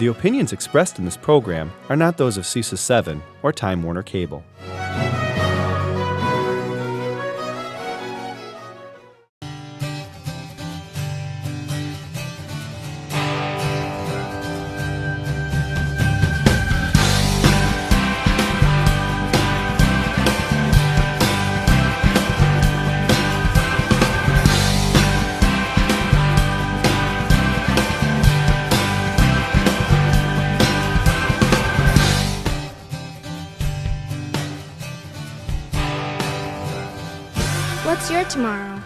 The opinions expressed in this program are not those of CISA 7 or Time Warner Cable. What's your tomorrow?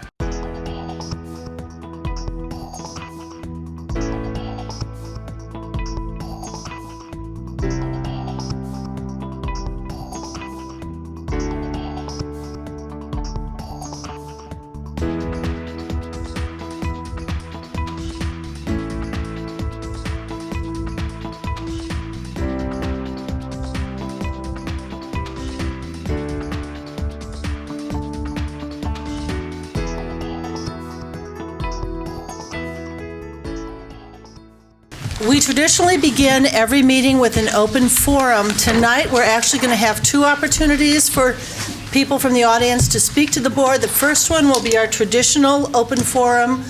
We traditionally begin every meeting with an open forum. Tonight, we're actually going to have two opportunities for people from the audience to speak to the board. The first one will be our traditional open forum,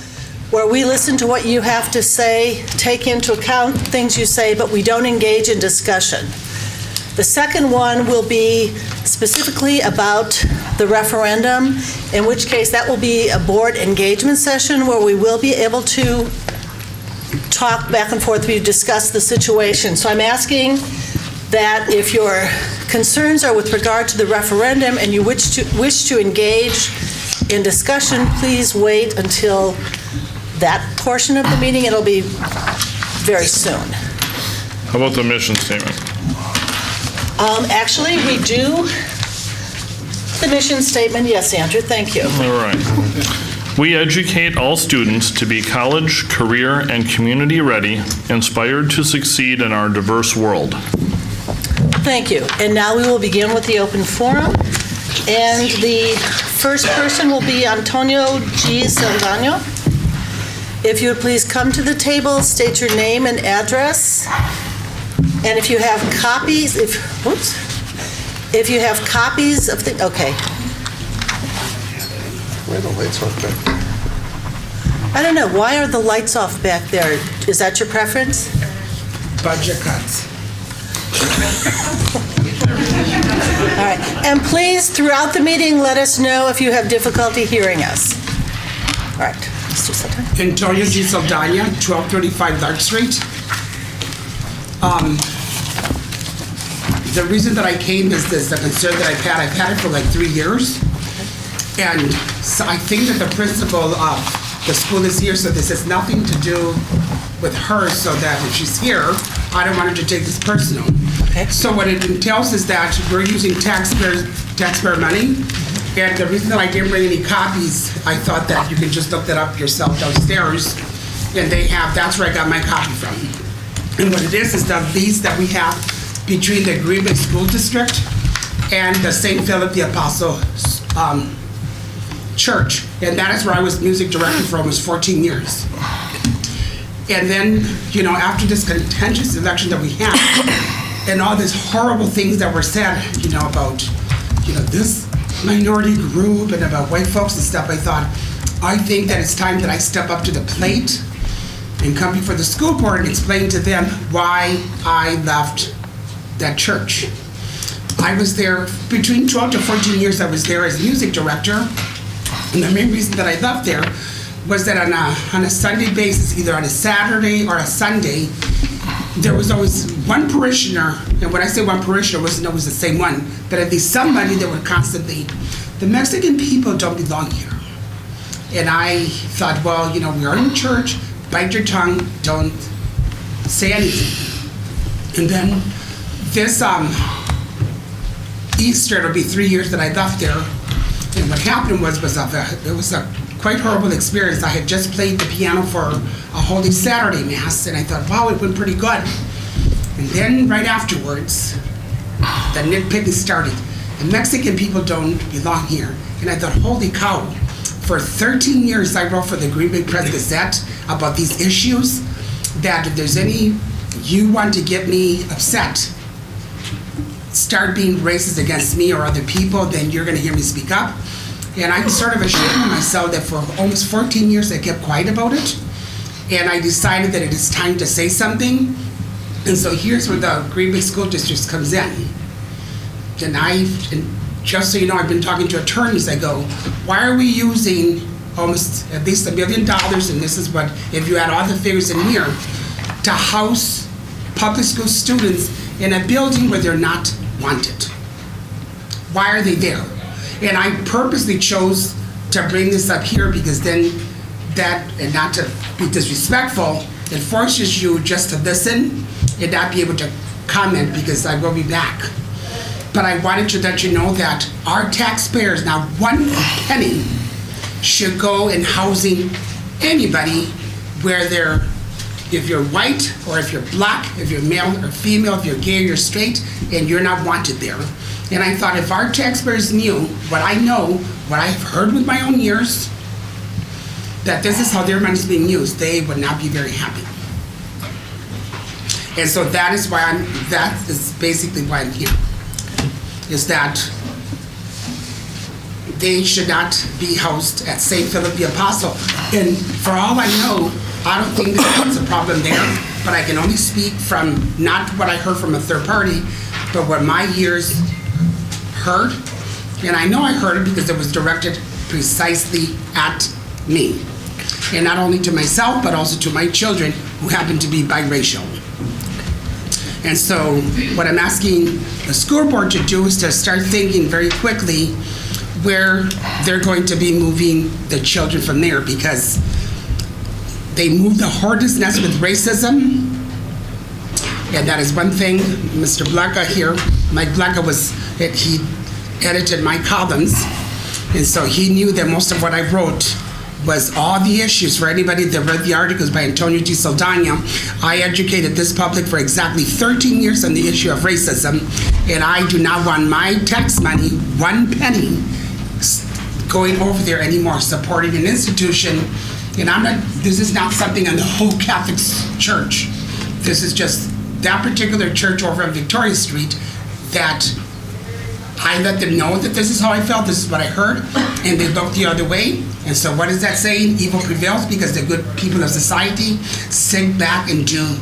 where we listen to what you have to say, take into account things you say, but we don't engage in discussion. The second one will be specifically about the referendum, in which case that will be a board engagement session where we will be able to talk back and forth, we discuss the situation. So I'm asking that if your concerns are with regard to the referendum and you wish to engage in discussion, please wait until that portion of the meeting. It'll be very soon. How about the mission statement? Actually, we do the mission statement. Yes, Andrew, thank you. All right. We educate all students to be college, career, and community ready, inspired to succeed in our diverse world. Thank you. And now we will begin with the open forum. And the first person will be Antonio G. Silvano. If you would please come to the table, state your name and address. And if you have copies, if you have copies of the, okay. Why are the lights off back there? I don't know. Why are the lights off back there? Is that your preference? Budget cuts. All right. And please, throughout the meeting, let us know if you have difficulty hearing us. All right. Mr. Sutton. Antonio G. Saldana, 1235 Lark Street. The reason that I came is this, the concern that I've had it for like 3 years. And so I think that the principal of the school is here, so this has nothing to do with her, so that if she's here, I don't want her to take this personal. Okay. So what it entails is that we're using taxpayer money, and the reason that I didn't bring any copies, I thought that you can just look that up yourself downstairs, and they have, that's where I got my copy from. And what it is the lease that we have between the Green Bay School District and the St. Philip the Apostle Church, and that is where I was music director for almost 14 years. And then, after this contentious election that we had, and all these horrible things that were said, about, this minority group and about white folks and stuff, I think that it's time that I step up to the plate and come before the school board and explain to them why I left that church. I was there, between 12 to 14 years I was there as music director. And the main reason that I left there was that on a Sunday basis, either on a Saturday or a Sunday, there was always one parishioner, and when I say one parishioner, it wasn't always the same one, but at least somebody that would constantly, the Mexican people don't belong here. And I thought, well, we are in church, bite your tongue, don't say anything. And then this Easter, it'll be 3 years that I left there. And what happened was it was a quite horrible experience. I had just played the piano for a Holy Saturday Mass, and I thought, wow, it went pretty good. And then right afterwards, the nitpicking started. The Mexican people don't belong here. And I thought, holy cow. For 13 years, I wrote for the Green Bay Press Gazette about these issues, that if there's any you want to get me upset, start being racist against me or other people, then you're going to hear me speak up. And I'm sort of ashamed of myself that for almost 14 years I kept quiet about it. And I decided that it is time to say something. And so here's where the Green Bay School District comes in. And just so you know, I've been talking to attorneys. I go, why are we using almost at least $1 million, and this is what, if you add all the figures in here, to house public school students in a building where they're not wanted? Why are they there? And I purposely chose to bring this up here because then that, and not to be disrespectful, it forces you just to listen and not be able to comment because I will be back. But I wanted to let you know that our taxpayers, now 1 penny should go in housing anybody where they're, if you're white or if you're black, if you're male or female, if you're gay or you're straight, and you're not wanted there. And I thought if our taxpayers knew what I know, what I've heard with my own ears, that this is how their money is being used, they would not be very happy. And so that is why that is basically why I'm here, is that they should not be housed at St. Philip the Apostle. And for all I know, I don't think that's a problem there, but I can only speak from not what I heard from a third party, but what my ears heard. And I know I heard it because it was directed precisely at me. And not only to myself, but also to my children who happen to be biracial. And so what I'm asking the school board to do is to start thinking very quickly where they're going to be moving the children from there, because they moved the hornet's nest with racism. And that is one thing. Mr. Blanca here, Mike Blanca he edited my columns. And so he knew that most of what I wrote was all the issues. For anybody that read the articles by Antonio G. Saldana, I educated this public for exactly 13 years on the issue of racism, and I do not want my tax money, 1 penny, going over there anymore, supporting an institution. And this is not something on the whole Catholic Church. This is just that particular church over on Victoria Street that I let them know that this is how I felt, this is what I heard, and they looked the other way. And so what is that saying? Evil prevails because the good people of society sit back and do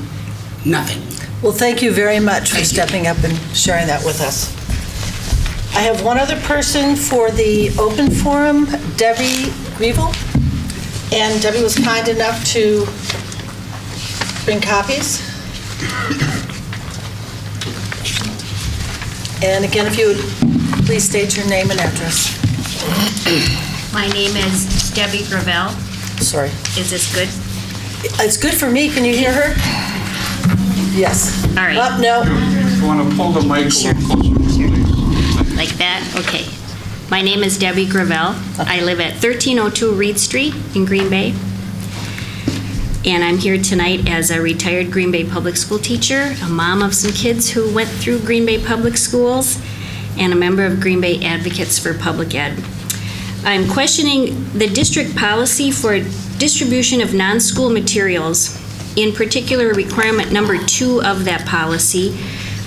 nothing. Well, thank you very much for stepping up and sharing that with us. I have one other person for the open forum, Debbie Grievel. And Debbie was kind enough to bring copies. And again, if you would please state your name and address. My name is Debbie Gravel. Sorry. Is this good? It's good for me. Can you hear her? Yes. All right. Oh, no. You want to pull the mic a Sure. little closer, please? Like that? Okay. My name is Debbie Gravel. I live at 1302 Reed Street in Green Bay. And I'm here tonight as a retired Green Bay public school teacher, a mom of some kids who went through Green Bay public schools, and a member of Green Bay Advocates for Public Ed. I'm questioning the district policy for distribution of non-school materials, in particular requirement number 2 of that policy,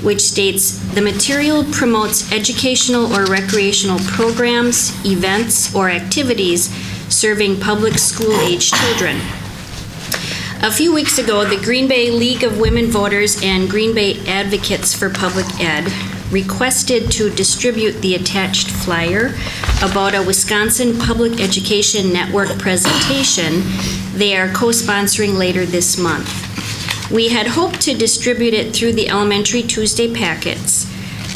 which states the material promotes educational or recreational programs, events, or activities serving public school-age children. A few weeks ago, the Green Bay League of Women Voters and Green Bay Advocates for Public Ed requested to distribute the attached flyer about a Wisconsin Public Education Network presentation they are co-sponsoring later this month. We had hoped to distribute it through the elementary Tuesday packets.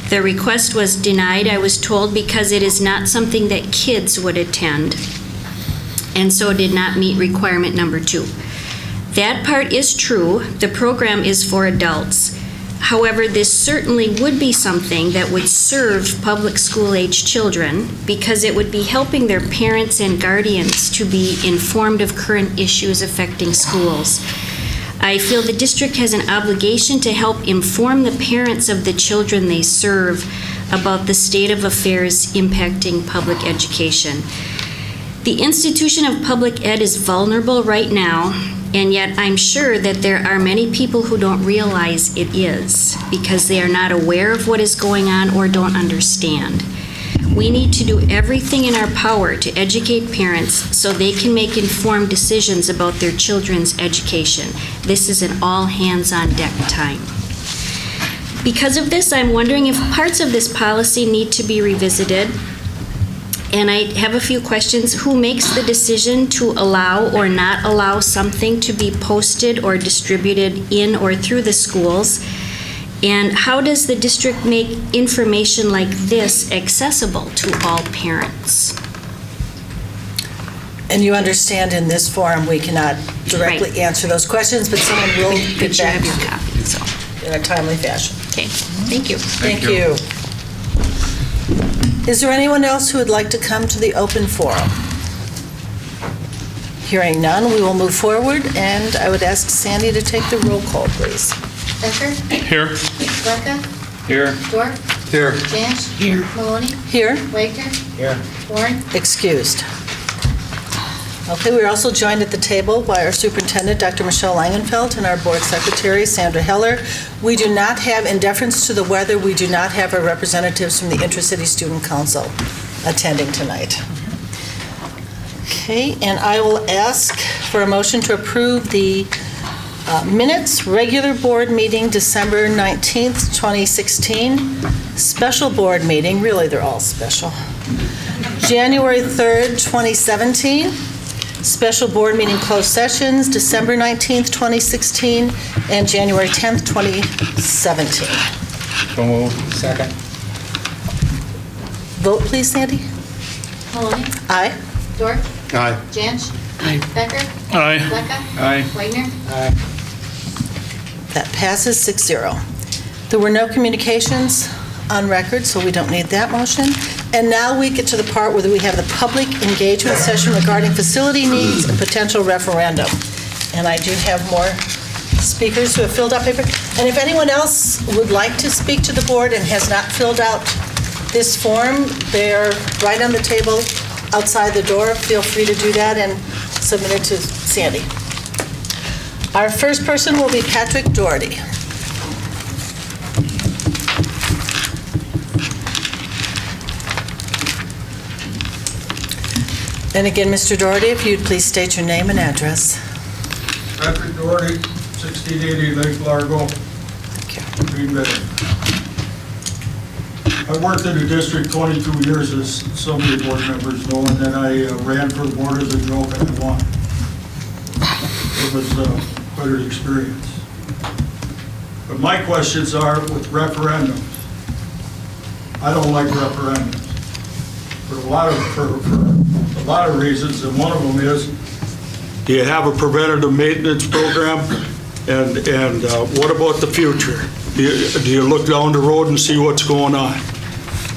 The request was denied, I was told, because it is not something that kids would attend, and so did not meet requirement number 2. That part is true. The program is for adults. However, this certainly would be something that would serve public school-age children because it would be helping their parents and guardians to be informed of current issues affecting schools. I feel the district has an obligation to help inform the parents of the children they serve about the state of affairs impacting public education. The institution of public ed is vulnerable right now, And yet I'm sure that there are many people who don't realize it is because they are not aware of what is going on or don't understand. We need to do everything in our power to educate parents so they can make informed decisions about their children's education. This is an all-hands-on-deck time. Because of this, I'm wondering if parts of this policy need to be revisited. And I have a few questions. Who makes the decision to allow or not allow something to be posted or distributed in or through the schools? And how does the district make information like this accessible to all parents? And you understand in this forum, we cannot directly Right. answer those questions, but someone will get But you back have your copy, so, in a timely fashion. okay, thank you. Thank you. Is there anyone else who would like to come to the open forum? Hearing none, we will move forward, and I would ask Sandy to take the roll call, please. Becker? Here. Blacka? Here. Dorf? Here. Janish? Here. Maloney? Here, Wagner? Here. Warren? excused. Okay, we're also joined at the table by our superintendent, Dr. Michelle Langenfeld, and our board secretary, Sandra Heller. We do not have, in deference to the weather, we do not have our representatives from the Intercity Student Council attending tonight. Okay, and I will ask for a motion to approve the minutes, regular board meeting, December 19th, 2016, special board meeting, really, they're all special, January 3rd, 2017, special board meeting closed sessions, December 19th, 2016, and January 10th, 2017. So moved. Second. Vote, please, Sandy. Maloney? Aye. Dorf? Aye. Janish? Aye. Becker? Aye. Blacka? Aye. Wagner? Aye. That passes 6-0. There were no communications on record, so we don't need that motion. And now we get to the part where we have the public engagement session regarding facility needs and potential referendum. And I do have more speakers who have filled out paper. And if anyone else would like to speak to the board and has not filled out this form, they're right on the table outside the door. Feel free to do that and submit it to Sandy. Our first person will be Patrick Doherty. And again, Mr. Doherty, if you'd please state your name and address. Patrick Doherty, 1680 Lake Largo, Thank you. Green Bay. I worked in the district 22 years, as some of the board members know, and then I ran for the board as a joke and I won. It was quite an experience. But my questions are with referendums. I don't like referendums for a lot of reasons, and one of them is, do you have a preventative maintenance program? And what about the future? Do you look down the road and see what's going on?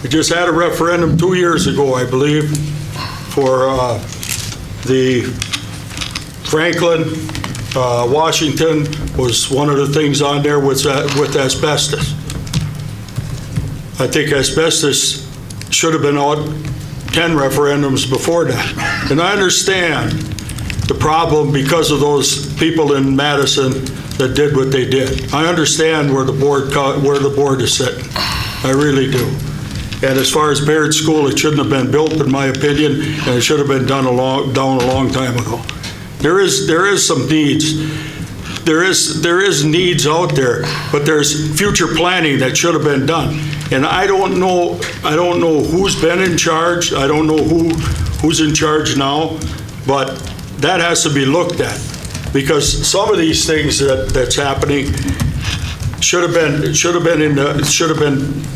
We just had a referendum 2 years ago, I believe, for the Franklin, Washington was one of the things on there with asbestos. I think asbestos should have been out 10 referendums before that. And I understand the problem because of those people in Madison that did what they did. I understand where the board is sitting. I really do. And as far as Baird School, it shouldn't have been built, in my opinion, and it should have been done a long time ago. There is some needs. There is needs out there, but there's future planning that should have been done. And I don't know who's been in charge. I don't know who's in charge now, but that has to be looked at, because some of these things that's happening should have been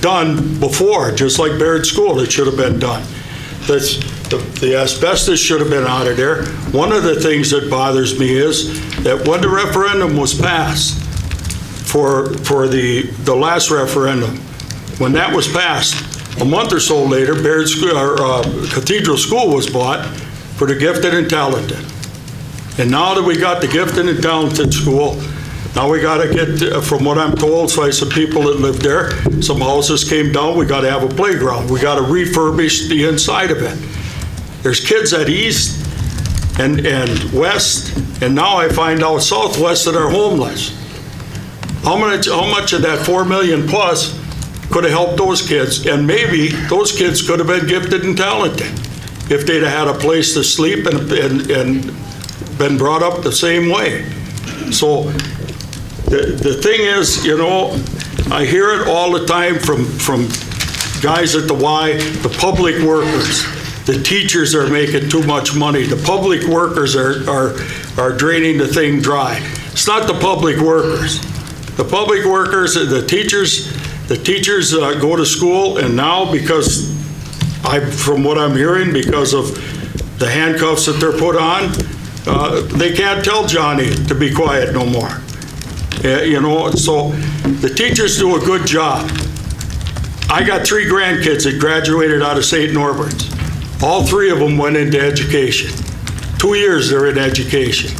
done before, just like Baird School. It should have been done. The asbestos should have been out of there. One of the things that bothers me is that when the referendum was passed for the last referendum, when that was passed, a month or so later, Baird School, Cathedral School was bought for the gifted and talented. And now that we got the gifted and talented school, now we got to get, from what I'm told by some people that live there, some houses came down, we got to have a playground. We got to refurbish the inside of it. There's kids at East and west, and now I find out southwest that are homeless. How much of that 4 million plus could have helped those kids? And maybe those kids could have been gifted and talented if they'd have had a place to sleep and been brought up the same way. So the thing is, you know, I hear it all the time from guys at the Y, the public workers. The teachers are making too much money. The public workers are draining the thing dry. It's not the public workers. The public workers, the teachers go to school, and now because from what I'm hearing, because of the handcuffs that they're put on, they can't tell Johnny to be quiet no more. You know, so the teachers do a good job. I got 3 grandkids that graduated out of St. Norbert's. All 3 of them went into education. 2 years they're in education.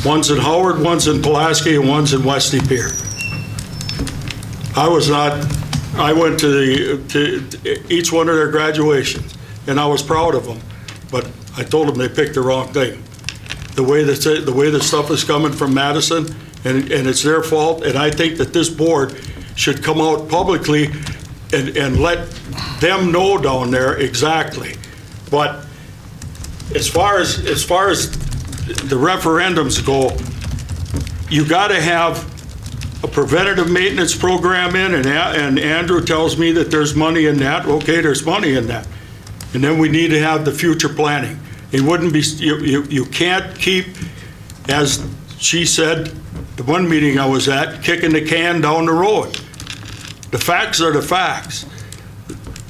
One's in Howard, one's in Pulaski, and one's in West De Pere. I went to each one of their graduations, and I was proud of them, but I told them they picked the wrong thing. The way the stuff is coming from Madison, and it's their fault, and I think that this board should come out publicly and let them know down there exactly. But as far as the referendums go, you got to have a preventative maintenance program in, and Andrew tells me that there's money in that. Okay, there's money in that. And then we need to have the future planning. It wouldn't be, you can't keep, as she said, the one meeting I was at, kicking the can down the road. The facts are the facts.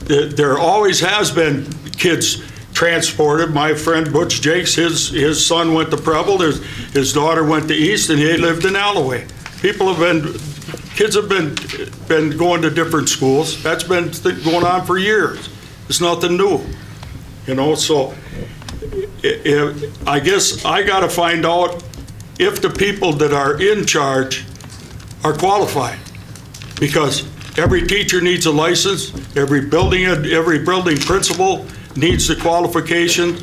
There always has been kids transported. My friend Butch Jakes, his son went to Preble, his daughter went to East, and he lived in Alloway. Kids have been going to different schools. That's been going on for years. It's nothing new, you know. So I guess I got to find out if the people that are in charge are qualified, because every teacher needs a license. Every building principal needs the qualification.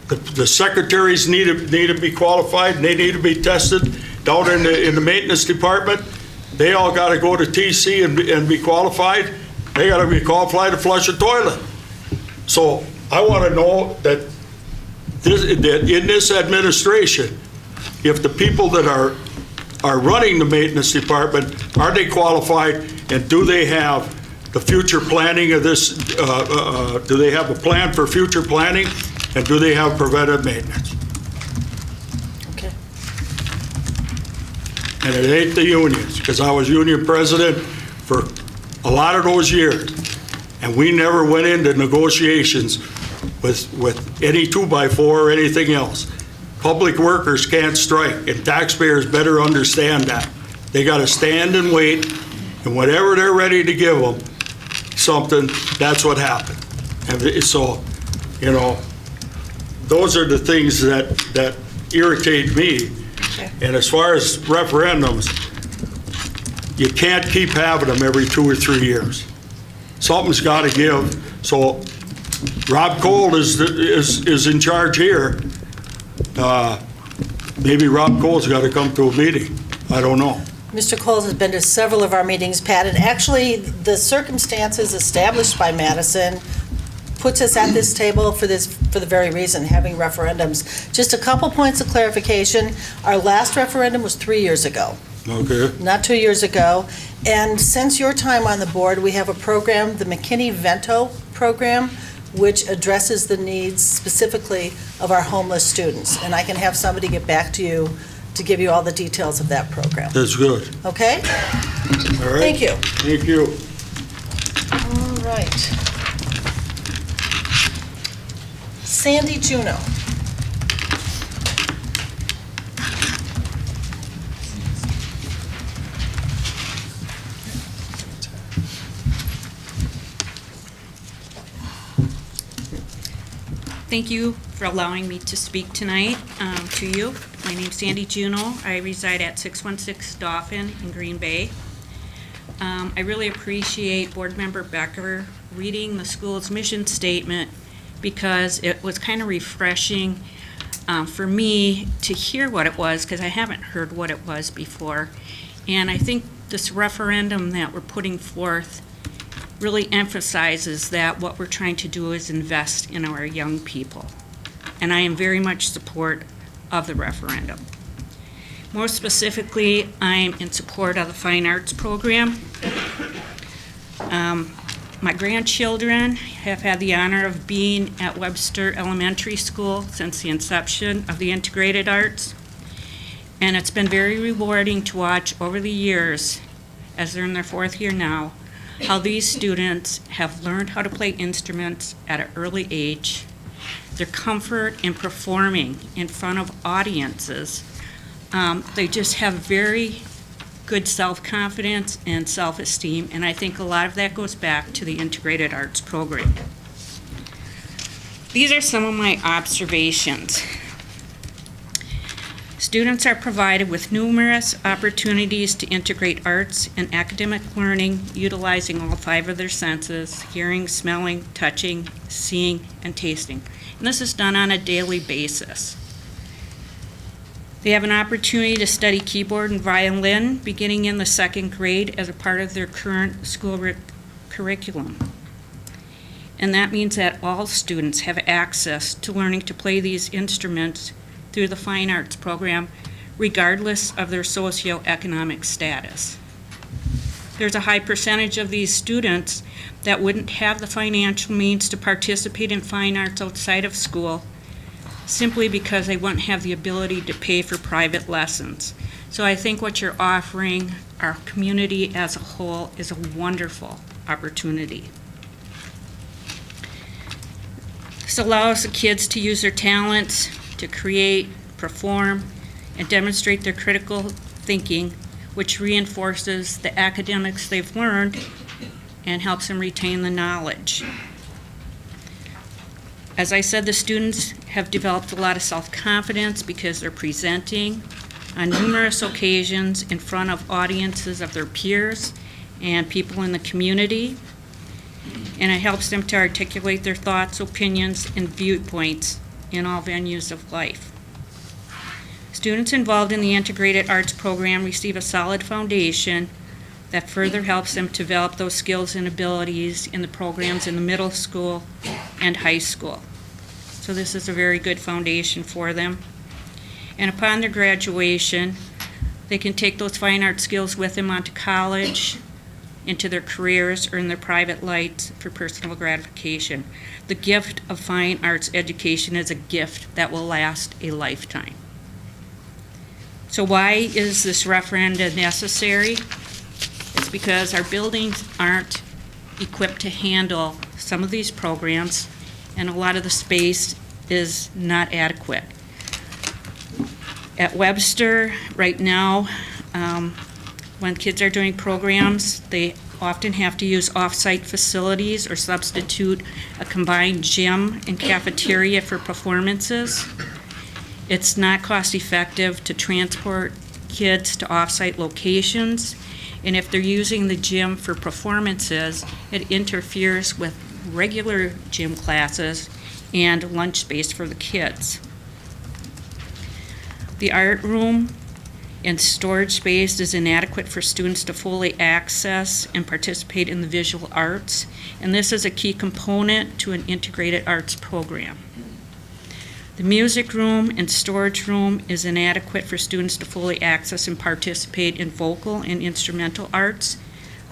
The secretaries need to be qualified, and they need to be tested. Down in the maintenance department, they all got to go to TC and be qualified. They got to be qualified to flush a toilet. So I want to know that in this administration, if the people that are running the maintenance department, are they qualified, and do they have the future planning of this? Do they have a plan for future planning, and do they have preventive maintenance? Okay. And it ain't the unions, because I was union president for a lot of those years, and we never went into negotiations with any 2x4 or anything else. Public workers can't strike, and taxpayers better understand that. They got to stand and wait, and whatever they're ready to give them something, that's what happened. And so, you know, those are the things that irritate me. Okay. And as far as referendums, you can't keep having them every 2 or 3 years. Something's got to give. So Rob Cole is in charge here. Maybe Rob Cole's got to come to a meeting. I don't know. Mr. Coles has been to several of our meetings, Pat, and actually, the circumstances established by Madison puts us at this table for the very reason, having referendums. Just a couple points of clarification. Our last referendum was 3 years ago. Okay. Not 2 years ago. And since your time on the board, we have a program, the McKinney-Vento program, which addresses the needs specifically of our homeless students. And I can have somebody get back to you to give you all the details of that program. That's good. Okay? All right. Thank you. Thank you. All right. Sandy Juneau. Thank you for allowing me to speak tonight to you. My name's Sandy Juneau. I reside at 616 Dauphin in Green Bay. I really appreciate Board Member Becker reading the school's mission statement because it was kind of refreshing for me to hear what it was, because I haven't heard what it was before. And I think this referendum that we're putting forth really emphasizes that what we're trying to do is invest in our young people. And I am very much support of the referendum. More specifically, I'm in support of the fine arts program. My grandchildren have had the honor of being at Webster Elementary School since the inception of the integrated arts. And it's been very rewarding to watch over the years, as they're in their 4th year now, how these students have learned how to play instruments at an early age, their comfort in performing in front of audiences. They just have very good self-confidence and self-esteem, and I think a lot of that goes back to the integrated arts program. These are some of my observations. Students are provided with numerous opportunities to integrate arts and academic learning utilizing all 5 of their senses: hearing, smelling, touching, seeing, and tasting. And this is done on a daily basis. They have an opportunity to study keyboard and violin beginning in the 2nd grade as a part of their current school curriculum. And that means that all students have access to learning to play these instruments through the fine arts program, regardless of their socioeconomic status. There's a high percentage of these students that wouldn't have the financial means to participate in fine arts outside of school, simply because they wouldn't have the ability to pay for private lessons. So I think what you're offering our community as a whole is a wonderful opportunity. This allows the kids to use their talents to create, perform, and demonstrate their critical thinking, which reinforces the academics they've learned and helps them retain the knowledge. As I said, the students have developed a lot of self-confidence because they're presenting on numerous occasions in front of audiences of their peers and people in the community, and it helps them to articulate their thoughts, opinions, and viewpoints in all venues of life. Students involved in the integrated arts program receive a solid foundation that further helps them to develop those skills and abilities in the programs in the middle school and high school. So this is a very good foundation for them. And upon their graduation, they can take those fine art skills with them onto college, into their careers, or in their private lives for personal gratification. The gift of fine arts education is a gift that will last a lifetime. So why is this referendum necessary? It's because our buildings aren't equipped to handle some of these programs, and a lot of the space is not adequate. At Webster, right now, when kids are doing programs, they often have to use off-site facilities or substitute a combined gym and cafeteria for performances. It's not cost-effective to transport kids to off-site locations, and if they're using the gym for performances, it interferes with regular gym classes and lunch space for the kids. The art room and storage space is inadequate for students to fully access and participate in the visual arts, and this is a key component to an integrated arts program. The music room and storage room is inadequate for students to fully access and participate in vocal and instrumental arts,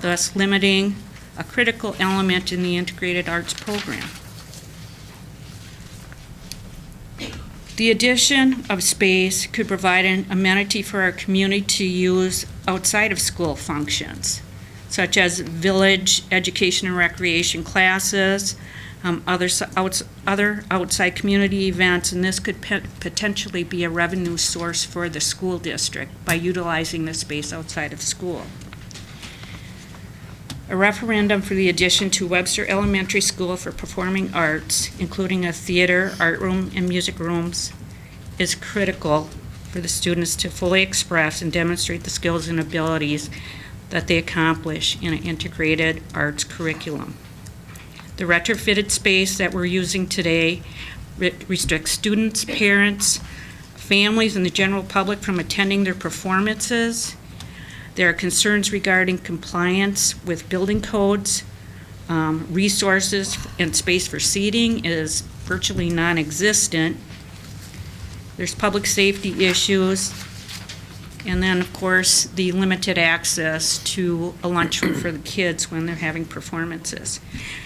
thus limiting a critical element in the integrated arts program. The addition of space could provide an amenity for our community to use outside of school functions, such as village education and recreation classes, other outside community events, and this could potentially be a revenue source for the school district by utilizing the space outside of school. A referendum for the addition to Webster Elementary School for Performing Arts, including a theater, art room, and music rooms, is critical for the students to fully express and demonstrate the skills and abilities that they accomplish in an integrated arts curriculum. The retrofitted space that we're using today restricts students, parents, families, and the general public from attending their performances. There are concerns regarding compliance with building codes. Resources and space for seating is virtually non-existent. There's public safety issues. And then, of course, the limited access to a lunchroom for the kids when they're having performances.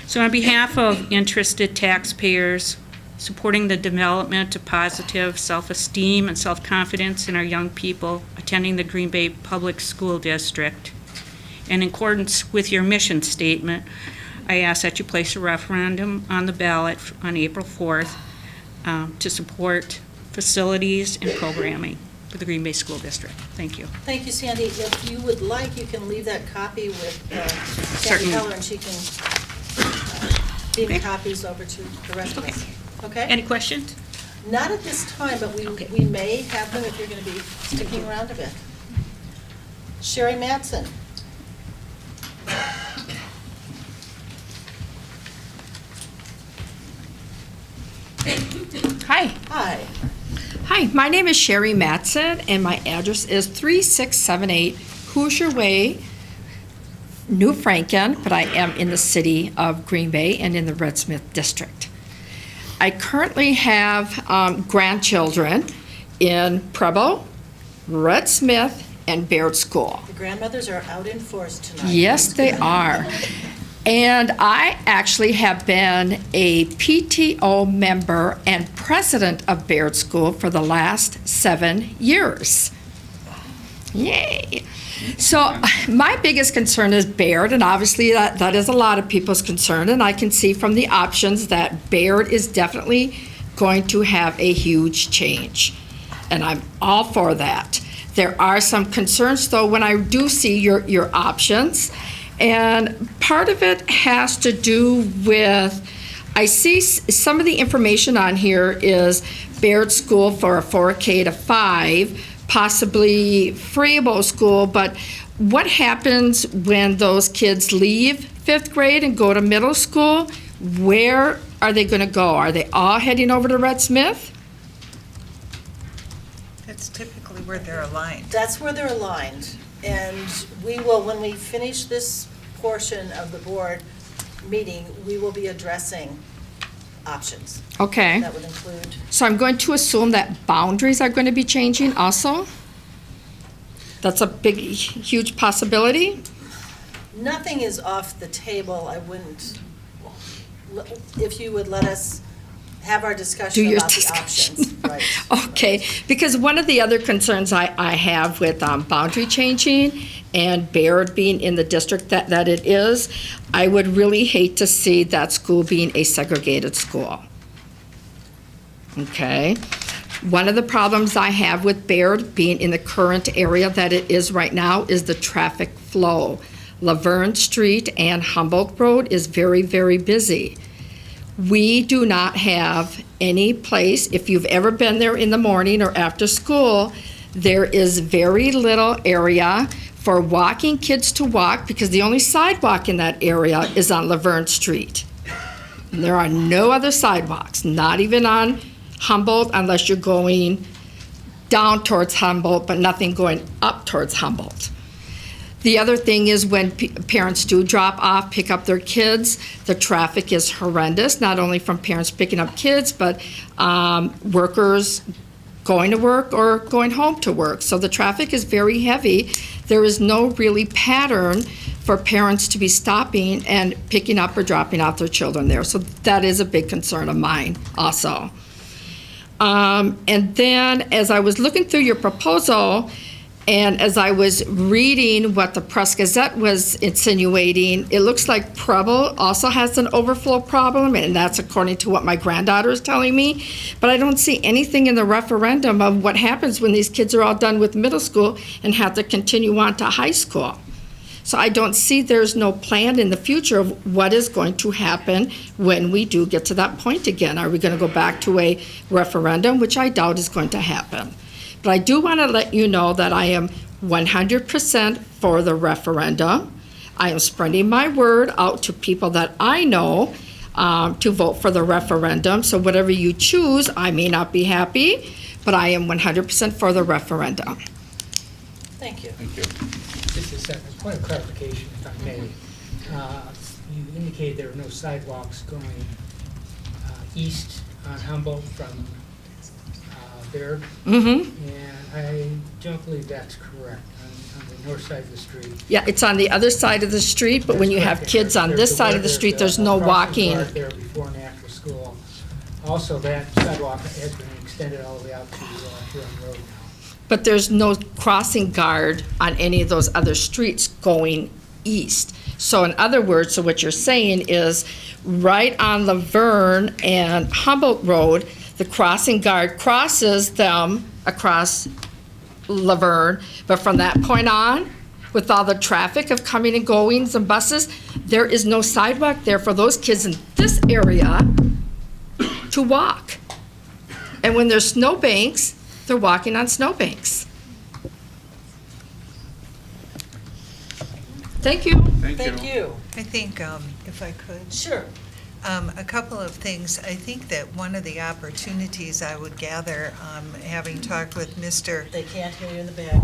So on behalf of interested taxpayers, supporting the development of positive self-esteem and self-confidence in our young people attending the Green Bay Public School District, and in accordance with your mission statement, I ask that you place a referendum on the ballot on April 4th to support facilities and programming for the Green Bay School District. Thank you. Thank you, Sandy. If you would like, you can leave that copy with Sandy Certainly. Heller, and she can beam copies over to the rest of us. Okay? Any questions? Not at this time, but we may have them if you're going to be sticking around a bit. Sherry Mattson. Hi. Hi. Hi, my name is Sherry Mattson, and my address is 3678 Hoosier Way, New Franken, but I am in the city of Green Bay and in the Red Smith District. I currently have grandchildren in Preble, Red Smith, and Baird School. The grandmothers are out in force tonight. Yes, they are. And I actually have been a PTO member and president of Baird School for the last 7 years. Yay. So my biggest concern is Baird, and obviously that is a lot of people's concern, and I can see from the options that Baird is definitely going to have a huge change, and I'm all for that. There are some concerns, though, when I do see your options. And part of it has to do with, I see some of the information on here is Baird School for a 4K to 5, possibly Frabo School, but what happens when those kids leave 5th grade and go to middle school? Where are they going to go? Are they all heading over to Red Smith? That's typically where they're aligned. That's where they're aligned. And we will, when we finish this portion of the board meeting, we will be addressing options. Okay. That would include. So I'm going to assume that boundaries are going to be changing also? That's a big, huge possibility? Nothing is off the table. I wouldn't, if you would let us have our discussion about the options. Right. Okay, because one of the other concerns I have with boundary changing and Baird being in the district that it is, I would really hate to see that school being a segregated school. Okay. One of the problems I have with Baird being in the current area that it is right now is the traffic flow. Laverne Street and Humboldt Road is very, very busy. We do not have any place, if you've ever been there in the morning or after school, there is very little area for walking kids to walk because the only sidewalk in that area is on Laverne Street. And there are no other sidewalks, not even on Humboldt unless you're going down towards Humboldt, but nothing going up towards Humboldt. The other thing is when parents do drop off, pick up their kids, the traffic is horrendous, not only from parents picking up kids, but workers going to work or going home to work. So the traffic is very heavy. There is no really pattern for parents to be stopping and picking up or dropping off their children there. So that is a big concern of mine also. And then as I was looking through your proposal, and as I was reading what the Press Gazette was insinuating, it looks like Preble also has an overflow problem, and that's according to what my granddaughter is telling me. But I don't see anything in the referendum of what happens when these kids are all done with middle school and have to continue on to high school. So I don't see there's no plan in the future of what is going to happen when we do get to that point again. Are we going to go back to a referendum, which I doubt is going to happen. But I do want to let you know that I am 100% for the referendum. I am spreading my word out to people that I know. to vote for the referendum. So whatever you choose, I may not be happy, but I am 100% for the referendum. Thank you. Just a second, point of clarification, if I may. You indicated there are no sidewalks going east on Humboldt from Baird. Mm-hmm. And I don't believe that's correct on the north side of the street. Yeah, it's on the other side of the street, but when you have kids on this side of the street, there's no walking. There's a crossing guard there before and after school. Also, that sidewalk has been extended all the way out to Huron Road now. But there's no crossing guard on any of those other streets going east. So in other words, so what you're saying is, right on Laverne and Humboldt Road, the crossing guard crosses them across Laverne, but from that point on, with all the traffic of coming and goings and buses, there is no sidewalk there for those kids in this area to walk. And when there's snowbanks, they're walking on snowbanks. Thank you. Thank you. I think, if I could. Sure. A couple of things. I think that one of the opportunities I would gather, having talked with Mr. They can't hear you in the back.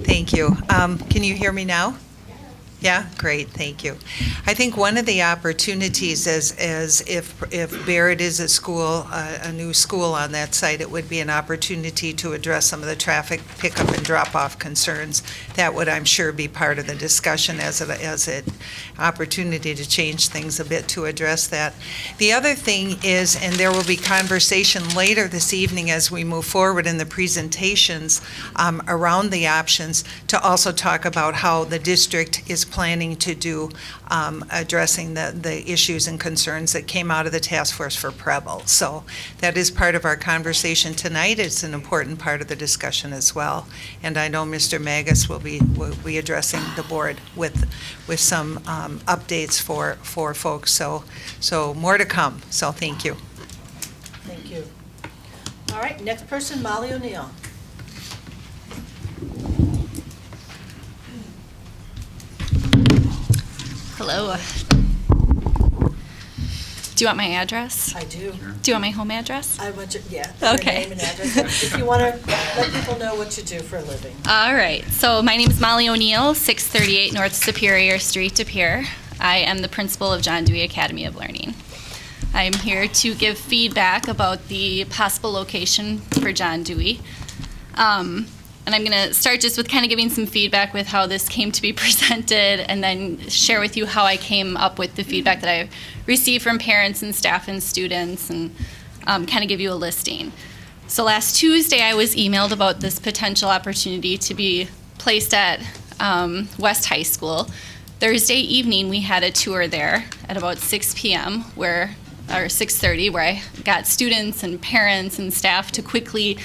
Thank you. Can you hear me now? Yeah, great, thank you. I think one of the opportunities as if Barrett is a school, a new school on that site, it would be an opportunity to address some of the traffic pickup and drop-off concerns. That would, I'm sure, be part of the discussion as an opportunity to change things a bit to address that. The other thing is, and there will be conversation later this evening as we move forward in the presentations around the options, to also talk about how the district is planning to do addressing the issues and concerns that came out of the task force for Preble. So that is part of our conversation tonight. It's an important part of the discussion as well. And I know Mr. Magus will be addressing the board with some updates for folks. So more to come. So thank you. Thank you. All right, next person, Molly O'Neill. Hello. Do you want my address? I do. Do you want my home address? I want your, yeah. Okay. Your name and address. If you want to let people know what you do for a living. All right. So my name is Molly O'Neill, 638 North Superior Street, De Pere. I am the principal of John Dewey Academy of Learning. I am here to give feedback about the possible location for John Dewey. And I'm going to start just with kind of giving some feedback with how this came to be presented, and then share with you how I came up with the feedback that I received from parents and staff and students, and kind of give you a listing. So last Tuesday, I was emailed about this potential opportunity to be placed at West High School. Thursday evening, we had a tour there at about 6 p.m., or 6:30, where I got students and parents and staff to quickly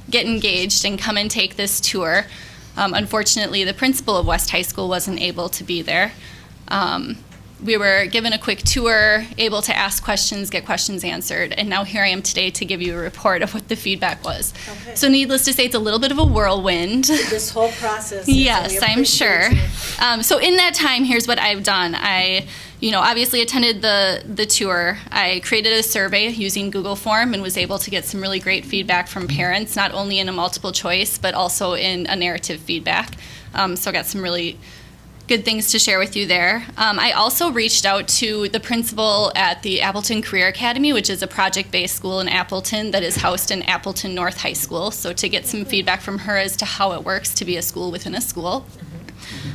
get engaged and come and take this tour. Unfortunately, the principal of West High School wasn't able to be there. We were given a quick tour, able to ask questions, get questions answered, and now here I am today to give you a report of what the feedback was. Okay. So needless to say, it's a little bit of a whirlwind. This whole process. Yes, I'm sure. So in that time, here's what I've done. I obviously attended the tour. I created a survey using Google Form and was able to get some really great feedback from parents, not only in a multiple choice, but also in a narrative feedback. So I got some really good things to share with you there. I also reached out to the principal at the Appleton Career Academy, which is a project-based school in Appleton that is housed in Appleton North High School, so to get some feedback from her as to how it works to be a school within a school.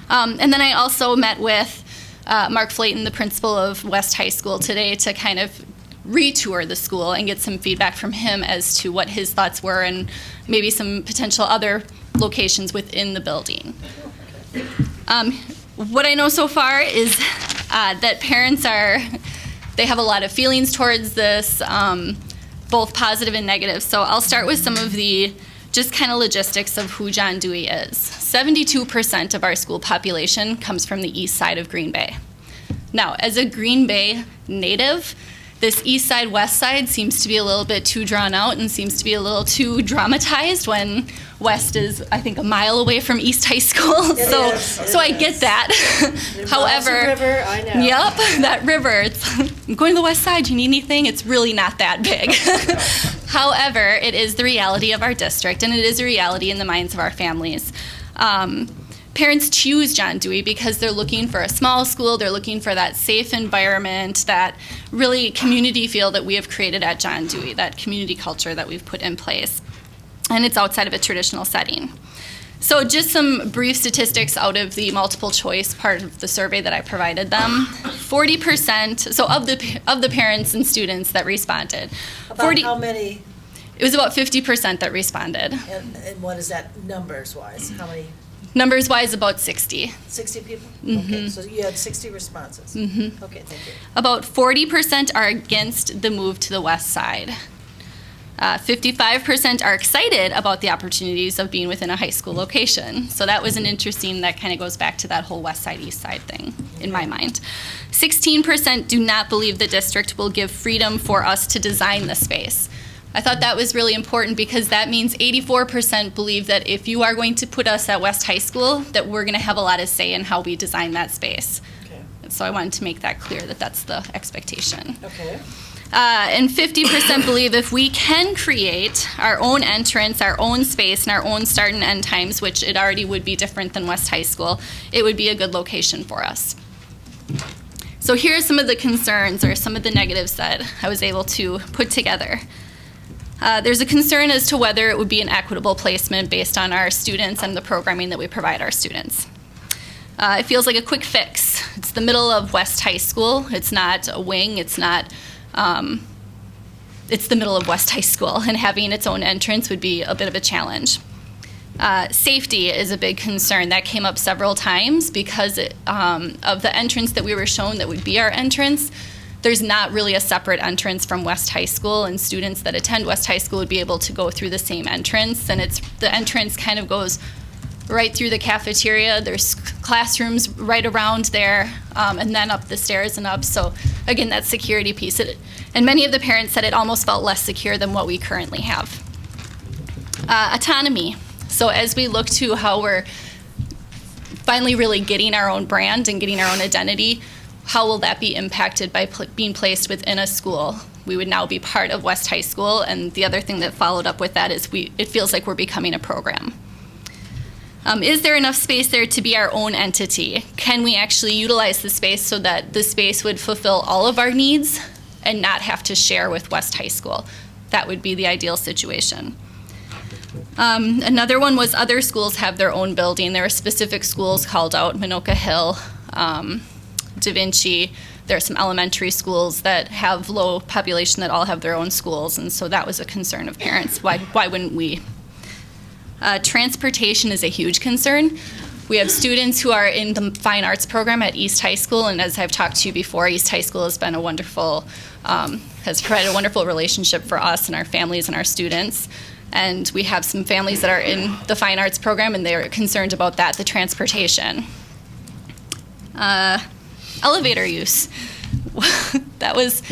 And then I also met with Mark Flayton, the principal of West High School, today to kind of retour the school and get some feedback from him as to what his thoughts were and maybe some potential other locations within the building. What I know so far is that parents they have a lot of feelings towards this, both positive and negative. So I'll start with some of the just kind of logistics of who John Dewey is. 72% of our school population comes from the east side of Green Bay. Now, as a Green Bay native, This east side, west side seems to be a little bit too drawn out and seems to be a little too dramatized when west is, I think, a mile away from East High School. So I get that. However, river, I know. Yep, that river. I'm going to the west side. Do you need anything? It's really not that big. However, it is the reality of our district, and it is a reality in the minds of our families. Parents choose John Dewey because they're looking for a small school, they're looking for that safe environment, that really community feel that we have created at John Dewey, that community culture that we've put in place. And it's outside of a traditional setting. So just some brief statistics out of the multiple choice part of the survey that I provided them. 40%, so of the parents and students that responded. About how many? It was about 50% that responded. And what is that numbers-wise? How many? Numbers-wise, about 60. 60 people? Mm-hmm. Okay, so you had 60 responses. Mm-hmm. Okay, thank you. About 40% are against the move to the west side. 55% are excited about the opportunities of being within a high school location. So that was an interesting, that kind of goes back to that whole west side, east side thing in my mind. 16% do not believe the district will give freedom for us to design the space. I thought that was really important because that means 84% believe that if you are going to put us at West High School, that we're going to have a lot of say in how we design that space. Okay. So I wanted to make that clear that that's the expectation. Okay. And 50% believe if we can create our own entrance, our own space, and our own start and end times, which it already would be different than West High School, it would be a good location for us. So here are some of the concerns or some of the negatives that I was able to put together. There's a concern as to whether it would be an equitable placement based on our students and the programming that we provide our students. It feels like a quick fix. It's the middle of West High School. It's not a wing. It's not. It's the middle of West High School, and having its own entrance would be a bit of a challenge. Safety is a big concern. That came up several times because of the entrance that we were shown that would be our entrance. There's not really a separate entrance from West High School, and students that attend West High School would be able to go through the same entrance, and the entrance kind of goes right through the cafeteria. There's classrooms right around there, and then up the stairs and up. So again, that security piece. And many of the parents said it almost felt less secure than what we currently have. Autonomy. So as we look to how we're finally really getting our own brand and getting our own identity, how will that be impacted by being placed within a school? We would now be part of West High School, and the other thing that followed up with that is it feels like we're becoming a program. Is there enough space there to be our own entity? Can we actually utilize the space so that the space would fulfill all of our needs and not have to share with West High School? That would be the ideal situation. Another one was other schools have their own building. There are specific schools called out, Minoka Hill, Da Vinci. There are some elementary schools that have low population that all have their own schools, and so that was a concern of parents. Why wouldn't we? Transportation is a huge concern. We have students who are in the fine arts program at East High School, and as I've talked to you before, East High School has been has provided a wonderful relationship for us and our families and our students. And we have some families that are in the fine arts program, and they're concerned about that, the transportation. Elevator use. That was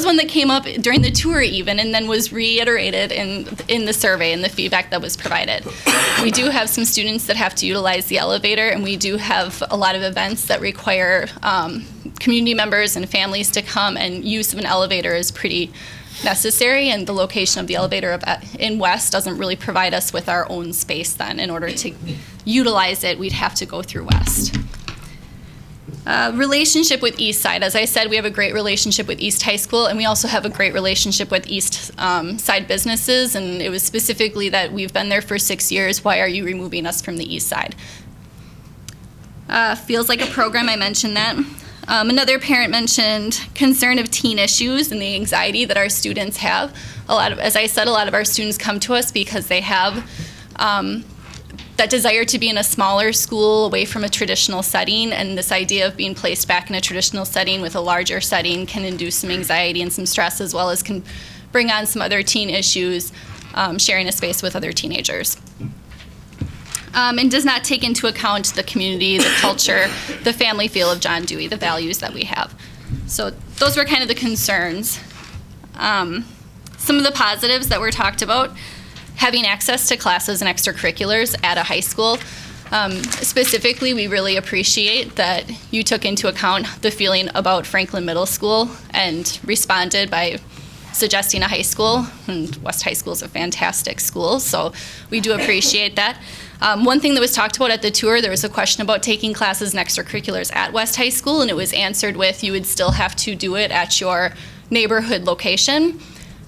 one that came up during the tour even, and then was reiterated in the survey and the feedback that was provided. We do have some students that have to utilize the elevator, and we do have a lot of events that require community members and families to come, and use of an elevator is pretty necessary, and the location of the elevator in West doesn't really provide us with our own space then. In order to utilize it, we'd have to go through West. Relationship with East Side. As I said, we have a great relationship with East High School, and we also have a great relationship with East Side businesses, and it was specifically that we've been there for 6 years. Why are you removing us from the East Side? Feels like a program, I mentioned that. Another parent mentioned concern of teen issues and the anxiety that our students have. As I said, a lot of our students come to us because they have that desire to be in a smaller school away from a traditional setting, and this idea of being placed back in a traditional setting with a larger setting can induce some anxiety and some stress, as well as can bring on some other teen issues, sharing a space with other teenagers. And does not take into account the community, the culture, the family feel of John Dewey, the values that we have. So those were kind of the concerns. Some of the positives that were talked about, having access to classes and extracurriculars at a high school. Specifically, we really appreciate that you took into account the feeling about Franklin Middle School and responded by suggesting a high school, and West High School is a fantastic school, so we do appreciate that. One thing that was talked about at the tour, there was a question about taking classes and extracurriculars at West High School, and it was answered with you would still have to do it at your neighborhood location.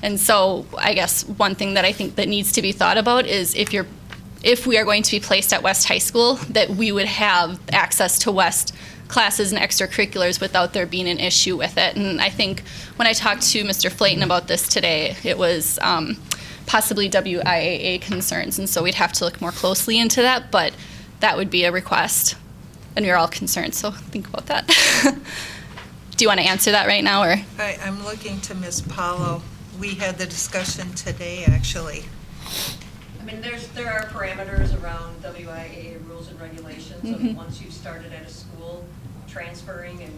And so I guess one thing that I think that needs to be thought about is if we are going to be placed at West High School, that we would have access to West classes and extracurriculars without there being an issue with it. And I think when I talked to Mr. Flayton about this today, it was possibly WIAA concerns, and so we'd have to look more closely into that, but that would be a request, and we're all concerned, so think about that. Do you want to answer that right now, or? I'm looking to Ms. Paulo. We had the discussion today, actually. I mean, there are parameters around WIAA rules and regulations of once you've started at a school, transferring, and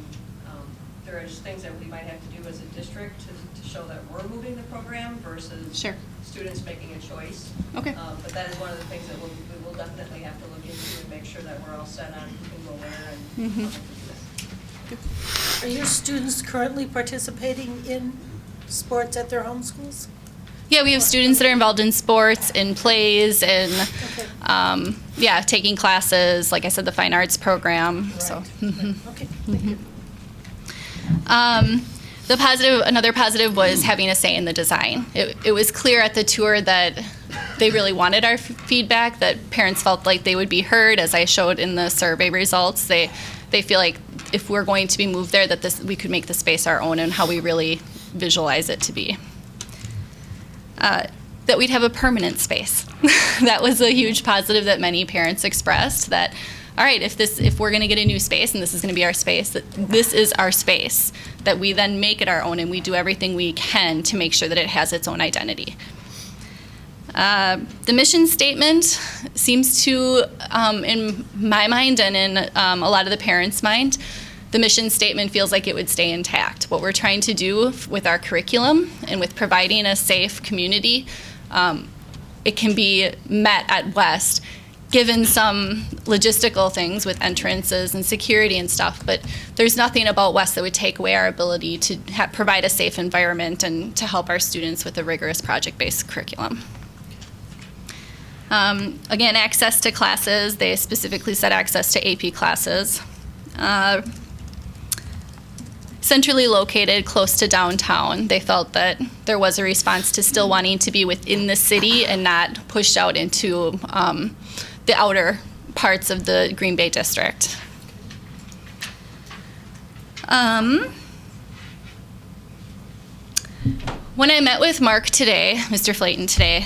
there are just things that we might have to do as a district to show that we're moving the program versus students making a choice. Okay. But that is one of the things that we will definitely have to look into and make sure that we're all set on who can go where and how to do that. Are your students currently participating in sports at their home schools? Yeah, we have students that are involved in sports, in plays, in taking classes. Like I said, the fine arts program. Right. So. Okay. Thank you. Another positive was having a say in the design. It was clear at the tour that they really wanted our feedback, that parents felt like they would be heard, as I showed in the survey results. They feel like if we're going to be moved there, that we could make the space our own and how we really visualize it to be. That we'd have a permanent space. That was a huge positive that many parents expressed, that all right, if we're going to get a new space and this is going to be our space, that this is our space, that we then make it our own and we do everything we can to make sure that it has its own identity. The mission statement seems to, in my mind and in a lot of the parents' mind, the mission statement feels like it would stay intact. What we're trying to do with our curriculum and with providing a safe community, it can be met at West, given some logistical things with entrances and security and stuff, but there's nothing about West that would take away our ability to provide a safe environment and to help our students with a rigorous project-based curriculum. Again, access to classes, they specifically said access to AP classes. Centrally located, close to downtown, they felt that there was a response to still wanting to be within the city and not pushed out into the outer parts of the Green Bay district. When I met with Mark today, Mr. Flayton today,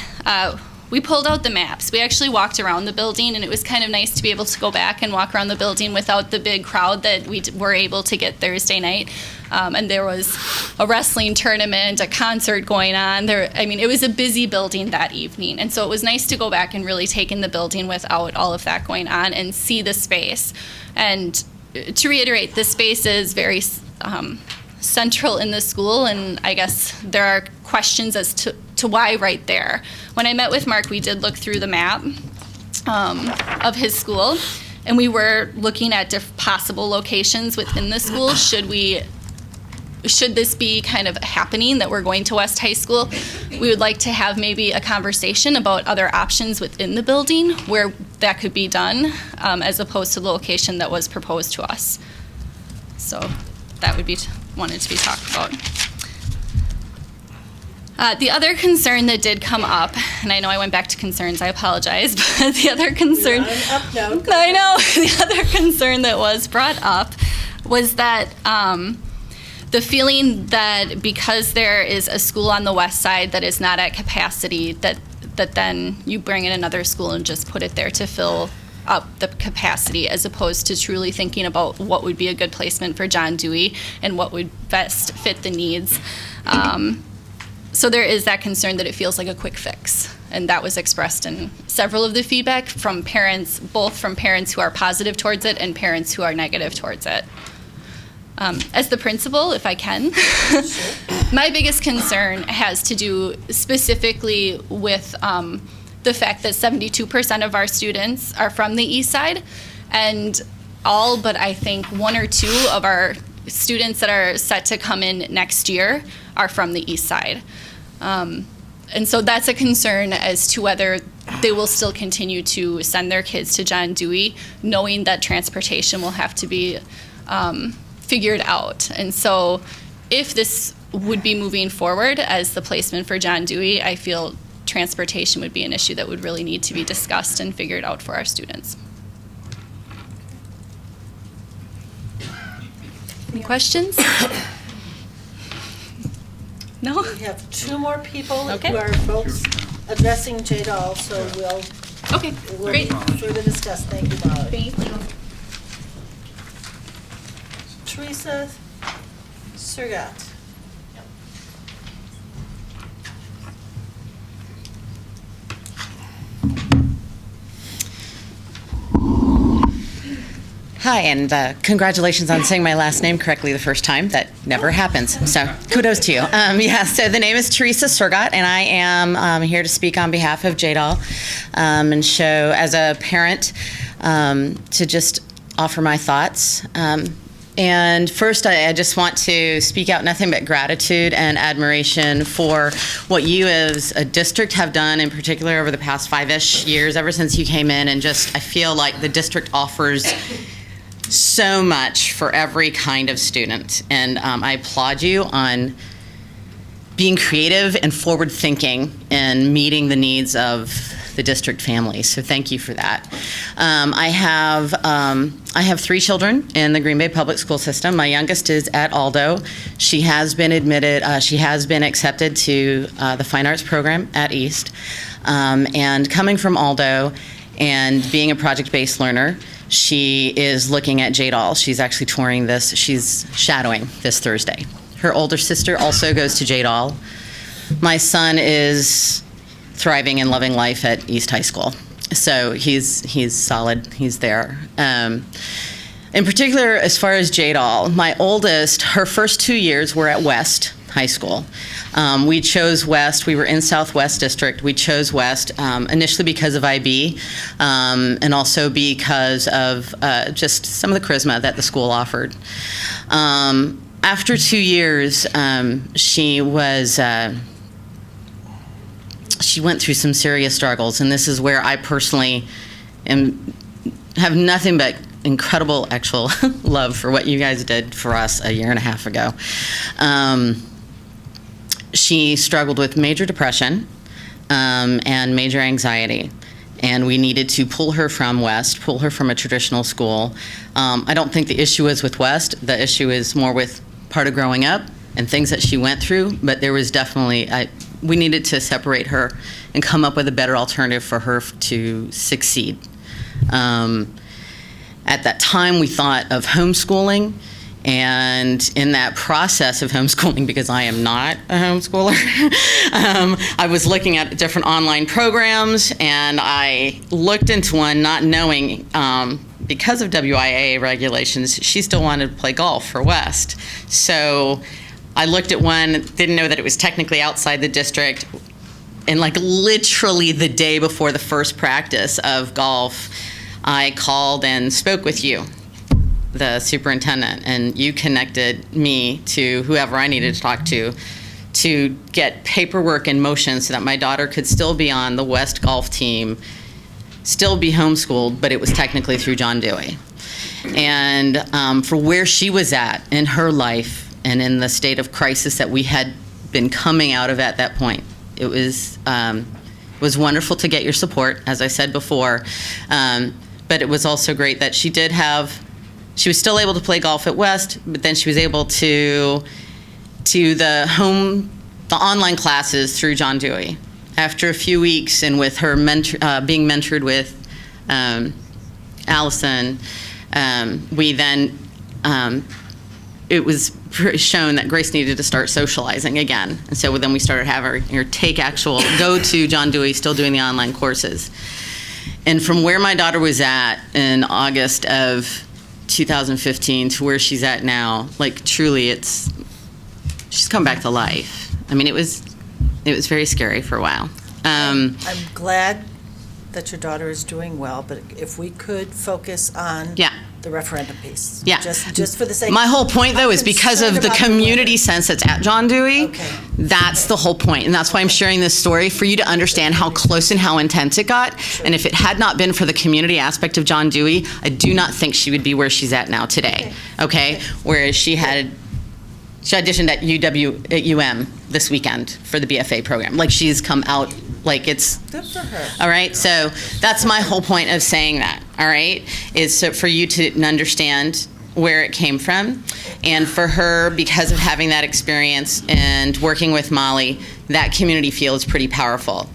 we pulled out the maps. We actually walked around the building, and it was kind of nice to be able to go back and walk around the building without the big crowd that we were able to get Thursday night. And there was a wrestling tournament, a concert going on. It was a busy building that evening. And so it was nice to go back and really take in the building without all of that going on and see the space. And to reiterate, the space is very central in the school, and I guess there are questions as to why right there. When I met with Mark, we did look through the map of his school, and we were looking at possible locations within the school. Should this be kind of happening that we're going to West High School, we would like to have maybe a conversation about other options within the building where that could be done, as opposed to the location that was proposed to us. So that would be wanted to be talked about. The other concern that did come up, and I know I went back to concerns, I apologize, but the other concern, I know, the other concern that was brought up was that the feeling that because there is a school on the west side that is not at capacity, that then you bring in another school and just put it there to fill up the capacity, as opposed to truly thinking about what would be a good placement for John Dewey and what would best fit the needs. So there is that concern that it feels like a quick fix, and that was expressed in several of the feedback from parents, both from parents who are positive towards it and parents who are negative towards it. As the principal, if I can, my biggest concern has to do specifically with the fact that 72% of our students are from the east side, and all but I think 1 or 2 of our students that are set to come in next year are from the east side. And so that's a concern as to whether they will still continue to send their kids to John Dewey, knowing that transportation will have to be figured out. And so if this would be moving forward as the placement for John Dewey, I feel transportation would be an issue that would really need to be discussed and figured out for our students. Any questions? No? We have 2 more people Okay. who are folks addressing JDOL, so we'll great. further discuss. Thank you, Molly. Thank you. Teresa Surgat. Hi, and congratulations on saying my last name correctly the first time. That never happens, so kudos to you. So the name is Teresa Surgat, and I am here to speak on behalf of JDOL and show, as a parent, to just offer my thoughts. And first, I just want to speak out nothing but gratitude and admiration for what you as a district have done, in particular over the past 5-ish years, ever since you came in, and just I feel like the district offers so much for every kind of student, and I applaud you on being creative and forward-thinking and meeting the needs of the district families. So thank you for that. I have 3 children in the Green Bay public school system. My youngest is at Aldo. She has been admitted. She has been accepted to the fine arts program at East. And coming from Aldo and being a project-based learner, she is looking at JDOL. She's actually touring this. She's shadowing this Thursday. Her older sister also goes to JDOL. My son is thriving and loving life at East High School. So he's solid. He's there. In particular, as far as JDOL, my oldest, her first 2 years were at West High School. We chose West. We were in Southwest District. We chose West initially because of IB and also because of just some of the charisma that the school offered. After 2 years, she went through some serious struggles, and this is where I personally have nothing but incredible actual love for what you guys did for us a year and a half ago. She struggled with major depression and major anxiety, and we needed to pull her from West, pull her from a traditional school. I don't think the issue is with West. The issue is more with part of growing up and things that she went through, but there was definitely, we needed to separate her and come up with a better alternative for her to succeed. At that time, we thought of homeschooling, and in that process of homeschooling, because I am not a homeschooler, I was looking at different online programs, and I looked into one not knowing, because of WIAA regulations, she still wanted to play golf for West. So I looked at one, didn't know that it was technically outside the district, and like literally the day before the first practice of golf, I called and spoke with you, the superintendent, and you connected me to whoever I needed to talk to get paperwork in motion so that my daughter could still be on the West golf team, still be homeschooled, but it was technically through John Dewey. And for where she was at in her life and in the state of crisis that we had been coming out of at that point, it was wonderful to get your support, as I said before. But it was also great that she was still able to play golf at West, but then she was able to the online classes through John Dewey. After a few weeks and with her being mentored with Allison, we then, it was shown that Grace needed to start socializing again. And so then we started having her go to John Dewey, still doing the online courses. And from where my daughter was at in August of 2015 to where she's at now, like truly she's come back to life. I mean, it was very scary for a while. I'm glad that your daughter is doing well, but if we could focus on the referendum piece. Yeah. Just for the sake. My whole point, though, is because of the community sense that's at John Dewey. Okay. That's the whole point, and that's why I'm sharing this story, for you to understand how close and how intense it got. Sure. And if it had not been for the community aspect of John Dewey, I do not think she would be where she's at now today. Okay? Whereas she auditioned at UM this weekend for the BFA program. Like, she's come out, like, it's Good for her. all right. So that's my whole point of saying that. All right, is so for you to understand where it came from, and for her, because of having that experience and working with Molly, that community feel is pretty powerful.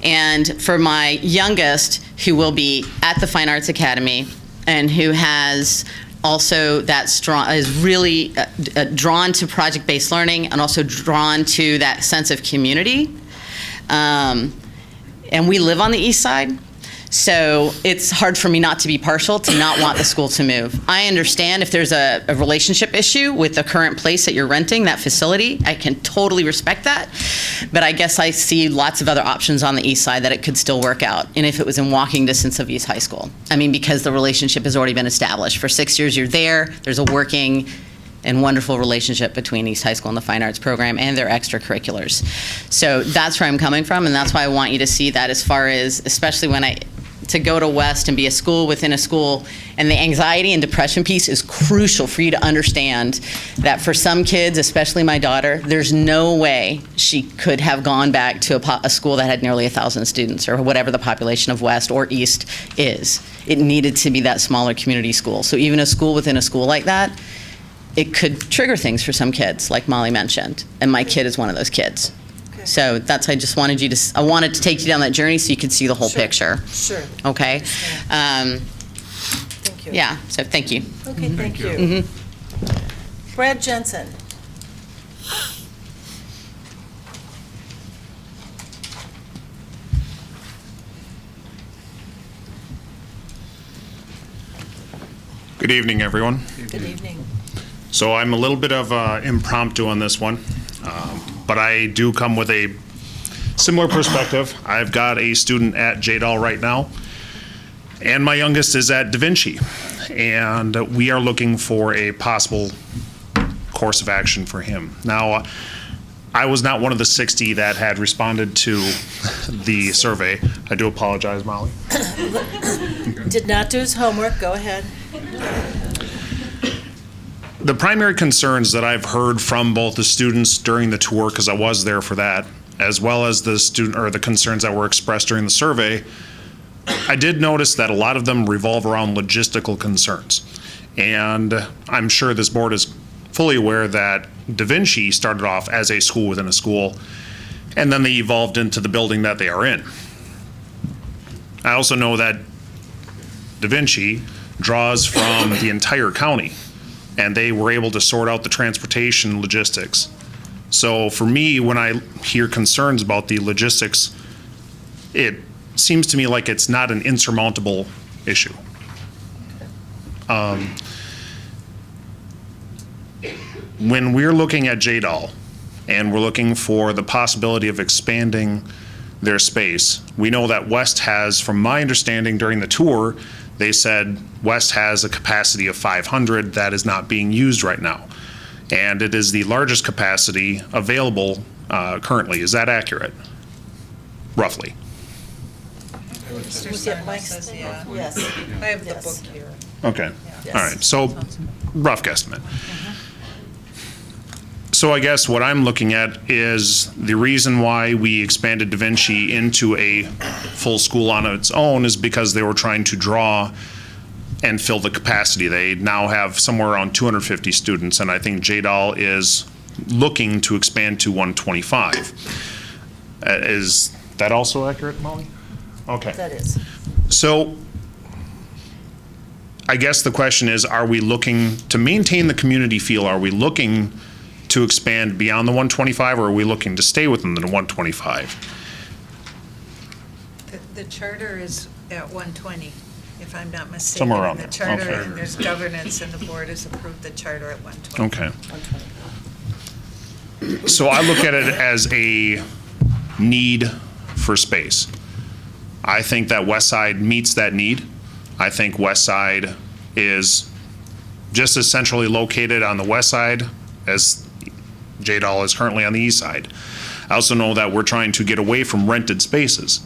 And for my youngest, who will be at the Fine Arts Academy and who has also that strong, is really drawn to project-based learning and also drawn to that sense of community. And we live on the east side, so it's hard for me not to be partial, to not want the school to move. I understand if there's a relationship issue with the current place that you're renting, that facility, I can totally respect that. But I guess I see lots of other options on the east side that it could still work out, and if it was in walking distance of East High School. I mean, because the relationship has already been established. For 6 years you're there's a working and wonderful relationship between East High School and the Fine Arts program and their extracurriculars. So that's where I'm coming from, and that's why I want you to see that, as far as, especially to go to West and be a school within a school, and the anxiety and depression piece is crucial for you to understand that for some kids, especially my daughter, there's no way she could have gone back to a school that had nearly 1,000 students, or whatever the population of West or East is. It needed to be that smaller community school. So even a school within a school like that, it could trigger things for some kids, like Molly mentioned, and my kid is one of those kids. Okay. So that's, I just wanted I wanted to take you down that journey so you could see the whole picture. Sure. Okay? Thank you. Yeah, so thank you. Okay, thank you. Mm-hmm. Brad Jensen. Good evening, everyone. Good evening. So I'm a little bit of impromptu on this one, but I do come with a similar perspective. I've got a student at JDAL right now, and my youngest is at Da Vinci, and we are looking for a possible course of action for him. Now, I was not one of the 60 that had responded to the survey. I do apologize, Molly. Did not do his homework. Go ahead. The primary concerns that I've heard from both the students during the tour, because I was there for that, as well as the concerns that were expressed during the survey, I did notice that a lot of them revolve around logistical concerns. And I'm sure this board is fully aware that Da Vinci started off as a school within a school, and then they evolved into the building that they are in. I also know that Da Vinci draws from the entire county, and they were able to sort out the transportation logistics. So for me, when I hear concerns about the logistics, it seems to me like it's not an insurmountable issue. When we're looking at JDAL and we're looking for the possibility of expanding their space, we know that West has, from my understanding during the tour, they said West has a capacity of 500 that is not being used right now. And it is the largest capacity available currently. Is that accurate? Roughly. Was it Mike's? Yes. I have the book here. Okay. Yes. All right. So rough guesstimate. So I guess what I'm looking at is the reason why we expanded Da Vinci into a full school on its own is because they were trying to draw and fill the capacity. They now have somewhere around 250 students, and I think JDAL is looking to expand to 125. Is that also accurate, Molly? Okay. That is. So I guess the question is, are we looking to maintain the community feel? Are we looking to expand beyond the 125, or are we looking to stay within the 125? The charter is at 120. if I'm not mistaken. Somewhere around in the there. charter, Okay. and there's governance, and the board has approved the charter at 120. Okay. So I look at it as a need for space. I think that West Side meets that need. I think West Side is just as centrally located on the west side as J-Doll is currently on the east side. I also know that we're trying to get away from rented spaces.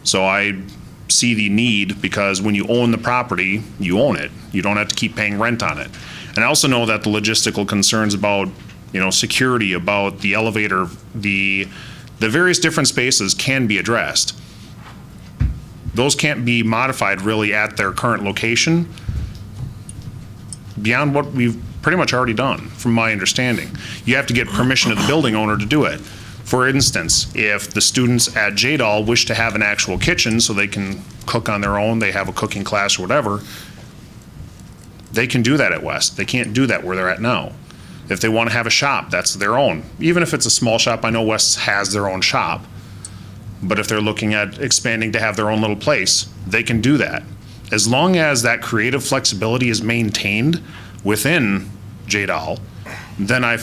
So I see the need because when you own the property, you own it. You don't have to keep paying rent on it. And I also know that the logistical concerns about, security, about the elevator, the various different spaces can be addressed. Those can't be modified really at their current location beyond what we've pretty much already done, from my understanding. You have to get permission of the building owner to do it. For instance, if the students at J-Doll wish to have an actual kitchen so they can cook on their own, they have a cooking class or whatever, they can do that at West. They can't do that where they're at now. If they want to have a shop, that's their own. Even if it's a small shop, I know West has their own shop. But if they're looking at expanding to have their own little place, they can do that. As long as that creative flexibility is maintained within J-Doll, then I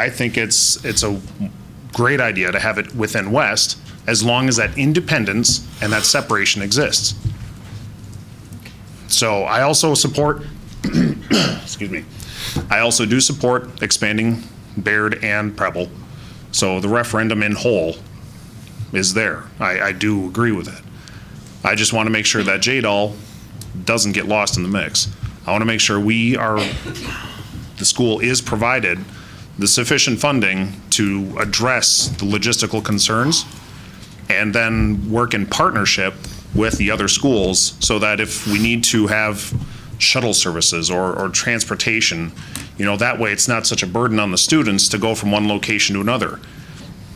think it's a great idea to have it within West, as long as that independence and that separation exists. So I also support, excuse me, I also do support expanding Baird and Preble. So the referendum in whole is there. I do agree with it. I just want to make sure that J-Doll doesn't get lost in the mix. I want to make sure the school is provided the sufficient funding to address the logistical concerns and then work in partnership with the other schools so that if we need to have shuttle services or transportation, that way it's not such a burden on the students to go from one location to another.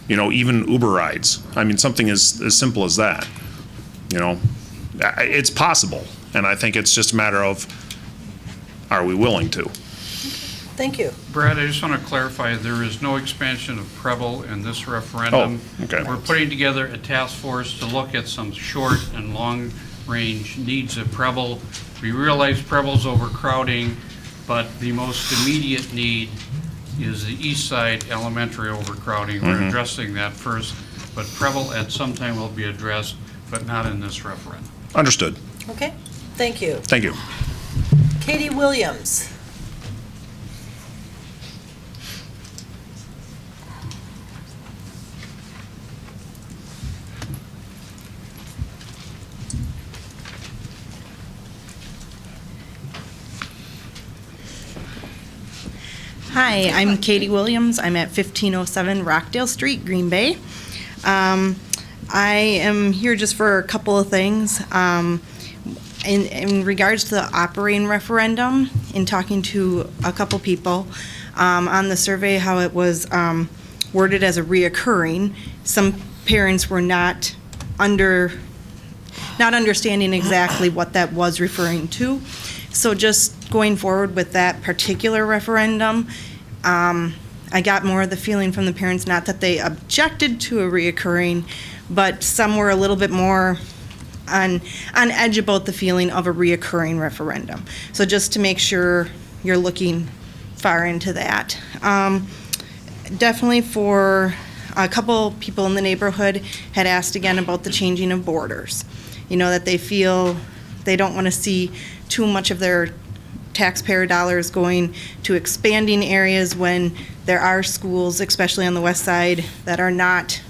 Even Uber rides. I mean, something as simple as that. It's possible. And I think it's just a matter of, are we willing to? Thank you. Brad, I just want to clarify, there is no expansion of Preble in this referendum. Oh, okay. We're putting together a task force to look at some short and long-range needs of Preble. We realize Preble's overcrowding, but the most immediate need is the east side elementary overcrowding. We're addressing that first, but Preble at some time will be addressed, but not in this referendum. Understood. Okay, thank you. Thank you. Katie Williams. Hi, I'm Katie Williams. I'm at 1507 Rockdale Street, Green Bay. I am here just for a couple of things. In regards to the operating referendum, in talking to a couple people, on the survey, how it was worded as a reoccurring, some parents were not understanding exactly what that was referring to. So just going forward with that particular referendum, I got more of the feeling from the parents, not that they objected to a reoccurring, but some were a little bit more on edge about the feeling of a reoccurring referendum. So just to make sure you're looking far into that. Definitely for a couple people in the neighborhood had asked again about the changing of borders. That they feel they don't want to see too much of their taxpayer dollars going to expanding areas when there are schools, especially on the west side, that are not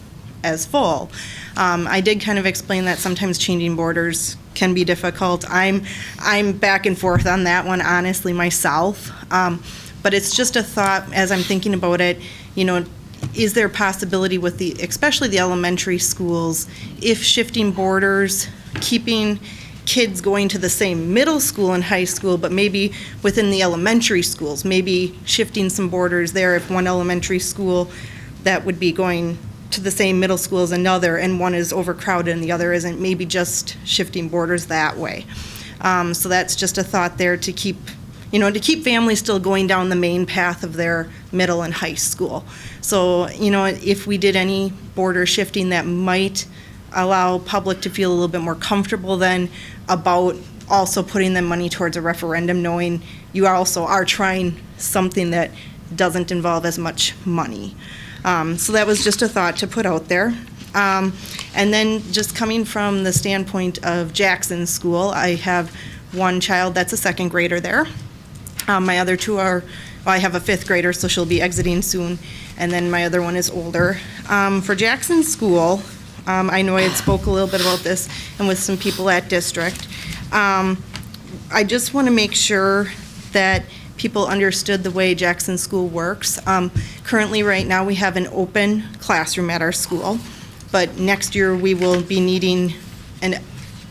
as full. I did kind of explain that sometimes changing borders can be difficult. I'm back and forth on that one, honestly, myself. But it's just a thought as I'm thinking about it, is there a possibility with especially the elementary schools, if shifting borders, keeping kids going to the same middle school and high school, but maybe within the elementary schools, maybe shifting some borders there if one elementary school that would be going to the same middle school as another and one is overcrowded and the other isn't, maybe just shifting borders that way. So that's just a thought there to keep families still going down the main path of their middle and high school. So, if we did any border shifting, that might allow public to feel a little bit more comfortable then about also putting the money towards a referendum, knowing you also are trying something that doesn't involve as much money. So that was just a thought to put out there. And then just coming from the standpoint of Jackson School, I have one child that's a second grader there. My other two are, well, I have a fifth grader, so she'll be exiting soon, and then my other one is older. For Jackson School, I know I had spoke a little bit about this and with some people at district. I just want to make sure that people understood the way Jackson School works. Currently, right now, we have an open classroom at our school, but next year we will be needing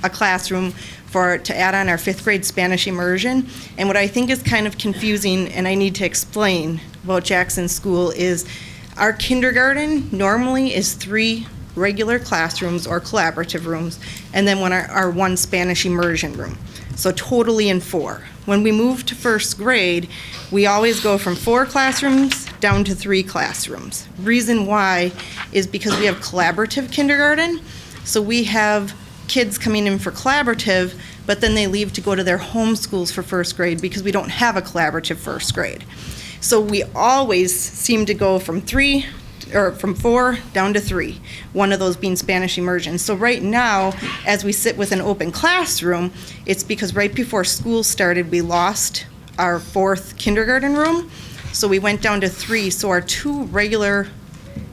a classroom to add on our fifth grade Spanish immersion. And what I think is kind of confusing, and I need to explain about Jackson School, is our kindergarten normally is 3 regular classrooms or collaborative rooms, and then our one Spanish immersion room. So totally in 4. When we move to first grade, we always go from 4 classrooms down to 3 classrooms. Reason why is because we have collaborative kindergarten, so we have kids coming in for collaborative, but then they leave to go to their home schools for first grade because we don't have a collaborative first grade. So we always seem to go from 4 down to 3, one of those being Spanish immersion. So right now, as we sit with an open classroom, it's because right before school started, we lost our 4th kindergarten room, so we went down to 3. So our 2 regular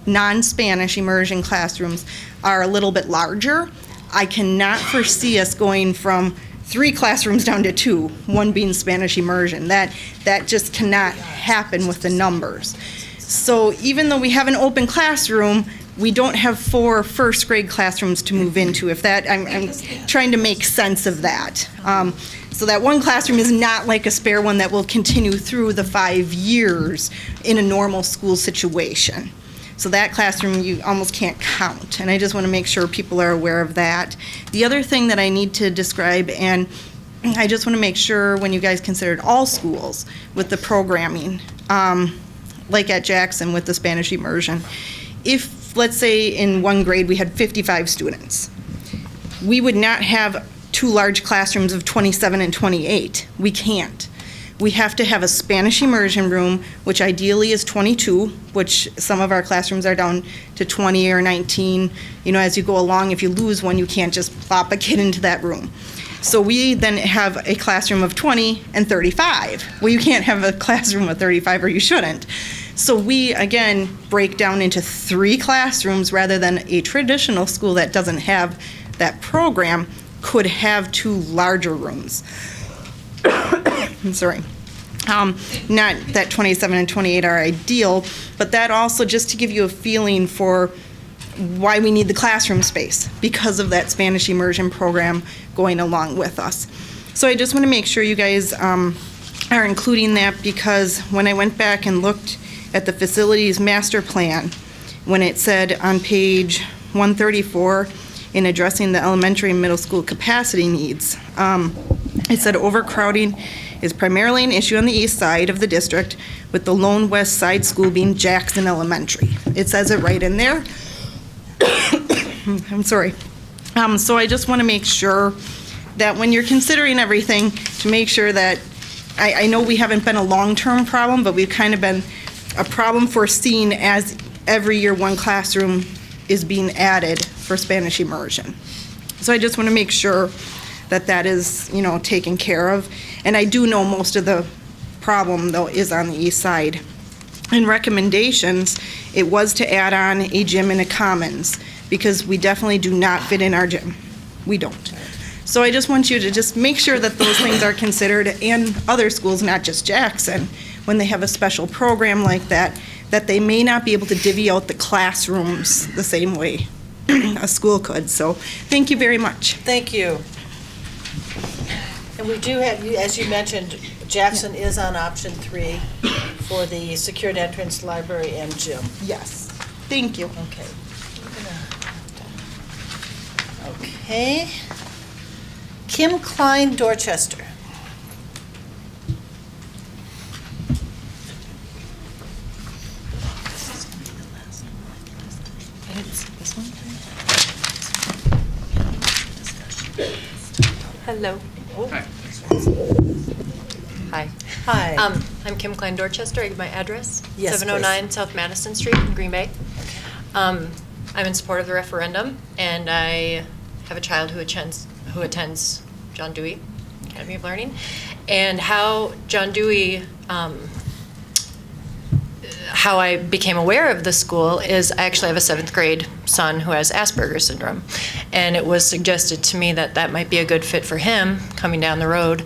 non-Spanish immersion classrooms are a little bit larger. I cannot foresee us going from 3 classrooms down to 2, one being Spanish immersion. That just cannot happen with the numbers. So even though we have an open classroom, we don't have 4 first grade classrooms to move into. If that, I'm trying to make sense of that. So that one classroom is not like a spare one that will continue through the 5 years in a normal school situation. So that classroom you almost can't count, and I just want to make sure people are aware of that. The other thing that I need to describe, and I just want to make sure when you guys considered all schools with the programming, like at Jackson with the Spanish immersion, if, let's say, in one grade we had 55 students, we would not have 2 large classrooms of 27 and 28. We can't. We have to have a Spanish immersion room, which ideally is 22, which some of our classrooms are down to 20 or 19. You know, as you go along, if you lose one, you can't just plop a kid into that room. So we then have a classroom of 20 and 35. Well, you can't have a classroom of 35, or you shouldn't. So we, again, break down into 3 classrooms rather than a traditional school that doesn't have that program could have 2 larger rooms. I'm sorry. Not that 27 and 28 are ideal, but that also just to give you a feeling for why we need the classroom space, because of that Spanish immersion program going along with us. So I just want to make sure you guys are including that, because when I went back and looked at the facilities master plan, when it said on page 134 in addressing the elementary and middle school capacity needs, it said overcrowding is primarily an issue on the east side of the district, with the lone west side school being Jackson Elementary. It says it right in there. I'm sorry. So I just want to make sure that when you're considering everything, to make sure that, I know we haven't been a long-term problem, but we've kind of been a problem foreseen as every year one classroom is being added for Spanish immersion. So I just want to make sure that that is, you know, taken care of. And I do know most of the problem, though, is on the east side. In recommendations, it was to add on a gym and a commons, because we definitely do not fit in our gym. We don't. So I just want you to just make sure that those things are considered, and other schools, not just Jackson, when they have a special program like that, that they may not be able to divvy out the classrooms the same way a school could. So thank you very much. Thank you. And we do have, as you mentioned, Jackson is on option 3 for the secured entrance library and gym. Yes. Thank you. Okay. Okay. Kim Klein, Dorchester. Hello. Hi. Hi. I'm Kim Klein Dorchester. I give my address. Yes, 709 South Madison Street in Green Bay. I'm in support of the referendum, and I have a child who attends John Dewey Academy of Learning. And how John Dewey, how I became aware of the school is I actually have a 7th grade son who has Asperger's syndrome. And it was suggested to me that that might be a good fit for him coming down the road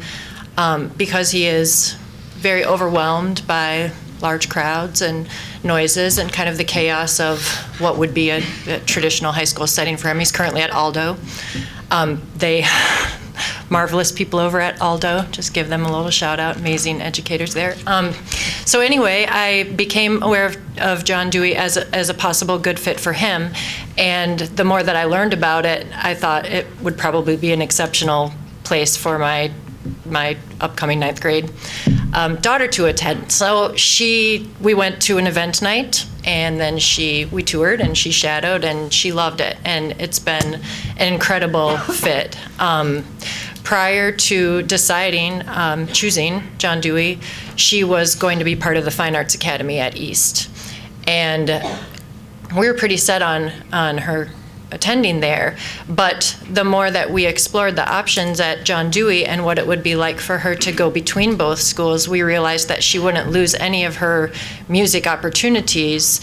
because he is very overwhelmed by large crowds and noises and kind of the chaos of what would be a traditional high school setting for him. He's currently at Aldo. They marvelous people over at Aldo. Just give them a little shout out. Amazing educators there. So anyway, I became aware of John Dewey as a possible good fit for him. And the more that I learned about it, I thought it would probably be an exceptional place for my upcoming 9th grade daughter to attend. So we went to an event night, and then we toured and she shadowed and she loved it. And it's been an incredible fit. Prior to choosing John Dewey, she was going to be part of the Fine Arts Academy at East. And we were pretty set on her attending there, but the more that we explored the options at John Dewey and what it would be like for her to go between both schools, we realized that she wouldn't lose any of her music opportunities.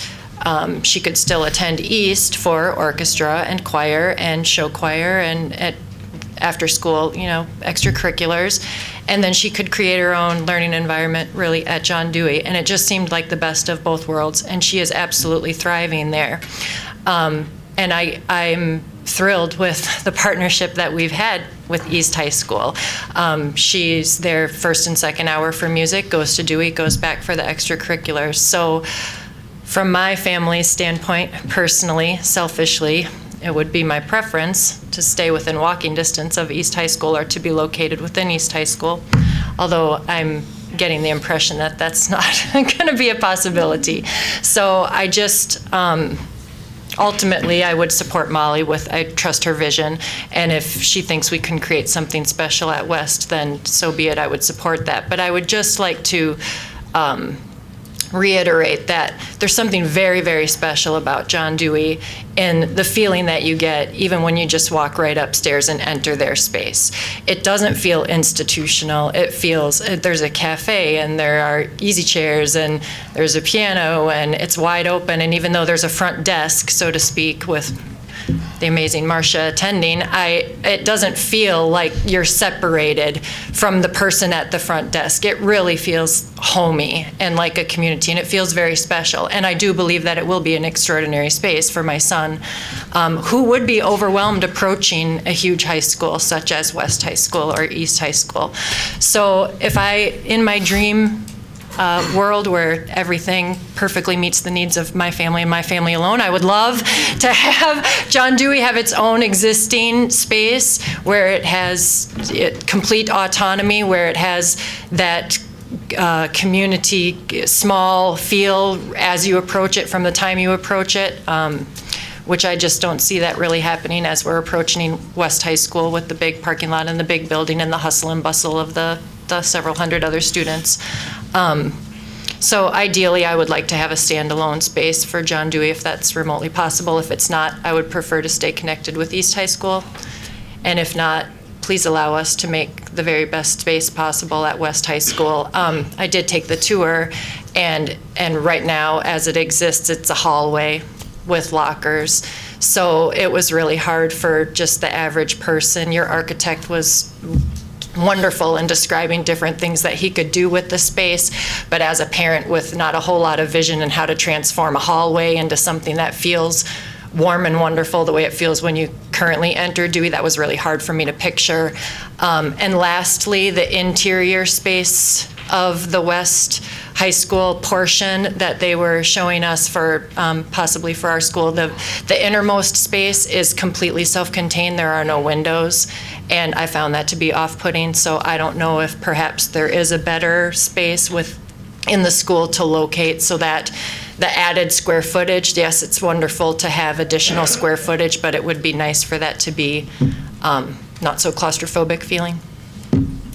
She could still attend East for orchestra and choir and show choir and after school, extracurriculars, and then she could create her own learning environment really at John Dewey, and it just seemed like the best of both worlds, and she is absolutely thriving there. And I'm thrilled with the partnership that we've had with East High School. She's there first and second hour for music, goes to Dewey, goes back for the extracurriculars. So from my family's standpoint, personally, selfishly, it would be my preference to stay within walking distance of East High School or to be located within East High School, although I'm getting the impression that that's not going to be a possibility. So I just, ultimately, I would support Molly I trust her vision, and if she thinks we can create something special at West, then so be it, I would support that. But I would just like to reiterate that there's something very, very special about John Dewey and the feeling that you get even when you just walk right upstairs and enter their space. It doesn't feel institutional. It feels there's a cafe and there are easy chairs and there's a piano and it's wide open, and even though there's a front desk, so to speak, with the amazing Marcia attending, it doesn't feel like you're separated from the person at the front desk. It really feels homey and like a community, and it feels very special. And I do believe that it will be an extraordinary space for my son, who would be overwhelmed approaching a huge high school such as West High School or East High School. So if in my dream world where everything perfectly meets the needs of my family and my family alone, I would love to have John Dewey have its own existing space where it has complete autonomy, where it has that community, small feel as you approach it from the time you approach it, which I just don't see that really happening as we're approaching West High School with the big parking lot and the big building and the hustle and bustle of the several hundred other students. So ideally, I would like to have a standalone space for John Dewey if that's remotely possible. If it's not, I would prefer to stay connected with East High School. And if not, please allow us to make the very best space possible at West High School. I did take the tour, and right now, as it exists, it's a hallway with lockers. So it was really hard for just the average person. Your architect was wonderful in describing different things that he could do with the space, but as a parent with not a whole lot of vision in how to transform a hallway into something that feels warm and wonderful the way it feels when you currently enter Dewey, that was really hard for me to picture. And lastly, the interior space of the West High School portion that they were showing us for possibly for our school, the innermost space is completely self-contained. There are no windows, and I found that to be off-putting. So I don't know if perhaps there is a better space in the school to locate so that the added square footage, yes, it's wonderful to have additional square footage, but it would be nice for that to be not so claustrophobic feeling.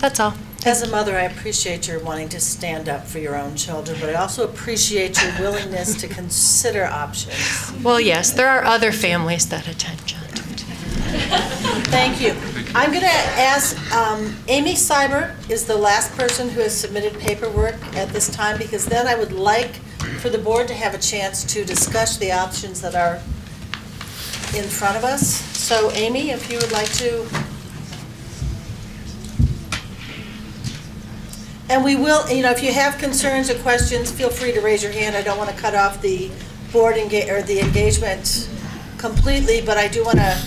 That's all. As a mother, I appreciate your wanting to stand up for your own children, but I also appreciate your willingness to consider options. Well, yes, there are other families that attend John Dewey. Thank you. I'm going to ask, Amy Cyber is the last person who has submitted paperwork at this time, because then I would like for the board to have a chance to discuss the options that are in front of us. So Amy, if you would like to. And we will, if you have concerns or questions, feel free to raise your hand. I don't want to cut off the board or the engagement completely, but I do want to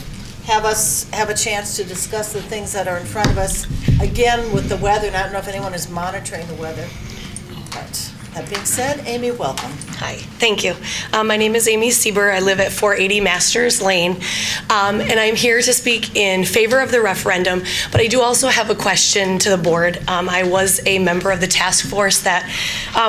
have us have a chance to discuss the things that are in front of us. Again, with the weather, and I don't know if anyone is monitoring the weather. But that being said, Amy, welcome. Hi, thank you. My name is Amy Sieber. I live at 480 Masters Lane, and I'm here to speak in favor of the referendum, but I do also have a question to the board. I was a member of the task force that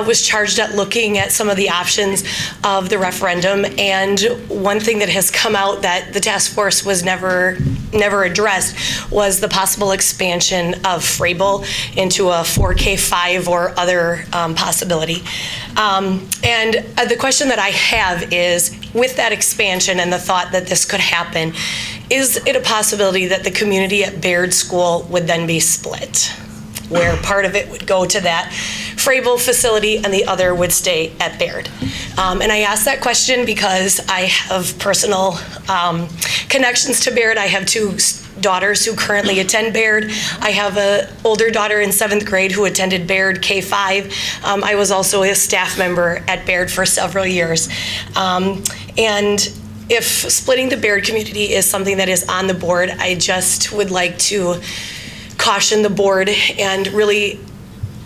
was charged at looking at some of the options of the referendum, and one thing that has come out that the task force was never addressed was the possible expansion of Frable into a 4K5 or other possibility. And the question that I have is, with that expansion and the thought that this could happen, is it a possibility that the community at Baird School would then be split, where part of it would go to that Frable facility and the other would stay at Baird? And I ask that question because I have personal connections to Baird. I have two daughters who currently attend Baird. I have an older daughter in 7th grade who attended Baird K-5. I was also a staff member at Baird for several years. And if splitting the Baird community is something that is on the board, I just would like to caution the board and really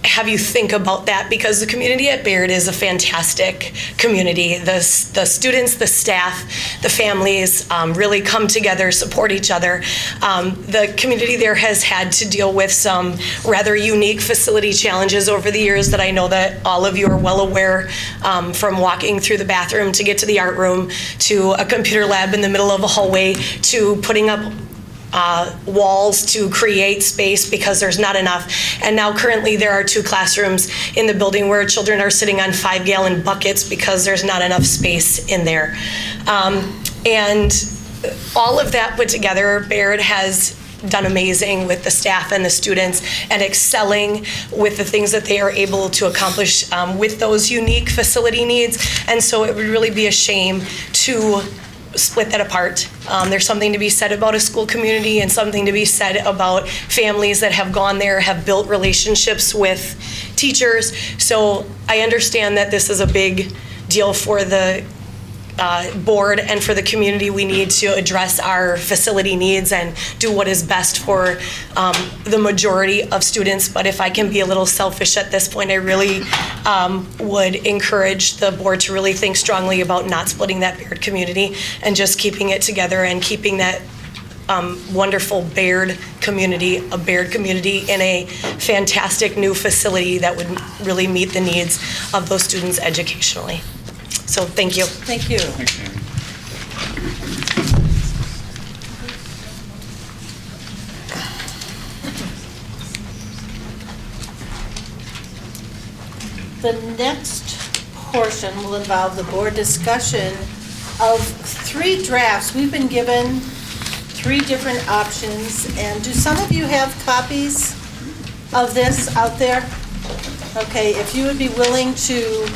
have you think about that, because the community at Baird is a fantastic community. The students, the staff, the families really come together, support each other. The community there has had to deal with some rather unique facility challenges over the years that I know that all of you are well aware, from walking through the bathroom to get to the art room, to a computer lab in the middle of a hallway, to putting up walls to create space because there's not enough. And now currently there are 2 classrooms in the building where children are sitting on 5-gallon buckets because there's not enough space in there. And all of that put together, Baird has done amazing with the staff and the students and excelling with the things that they are able to accomplish with those unique facility needs. And so it would really be a shame to split that apart. There's something to be said about a school community and something to be said about families that have gone there, have built relationships with teachers. So I understand that this is a big deal for the board and for the community. We need to address our facility needs and do what is best for the majority of students. But if I can be a little selfish at this point, I really would encourage the board to really think strongly about not splitting that Baird community and just keeping it together and keeping that wonderful Baird community, a Baird community in a fantastic new facility that would really meet the needs of those students educationally. So thank you. Thank you. Thanks, Amy. The next portion will involve the board discussion of 3 drafts. We've been given 3 different options, and do some of you have copies of this out there? Okay, if you would be willing to.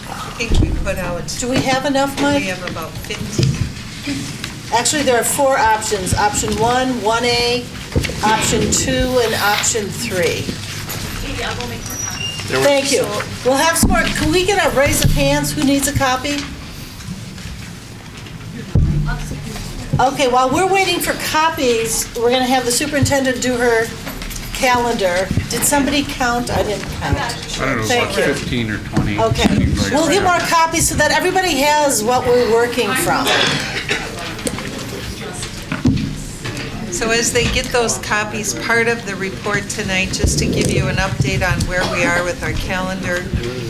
I think we put out. Do we have enough, Mike? We have about 50. Actually, there are 4 options. Option 1, 1A, option 2, and option 3. Thank you. We'll have some more. Can we get a raise of hands? Who needs a copy? Okay, while we're waiting for copies, we're going to have the superintendent do her calendar. Did somebody count? I didn't count. I don't know, Thank about you. 15 or 20. Okay. We'll get more copies so that everybody has what we're working from. So as they get those copies, part of the report tonight, just to give you an update on where we are with our calendar,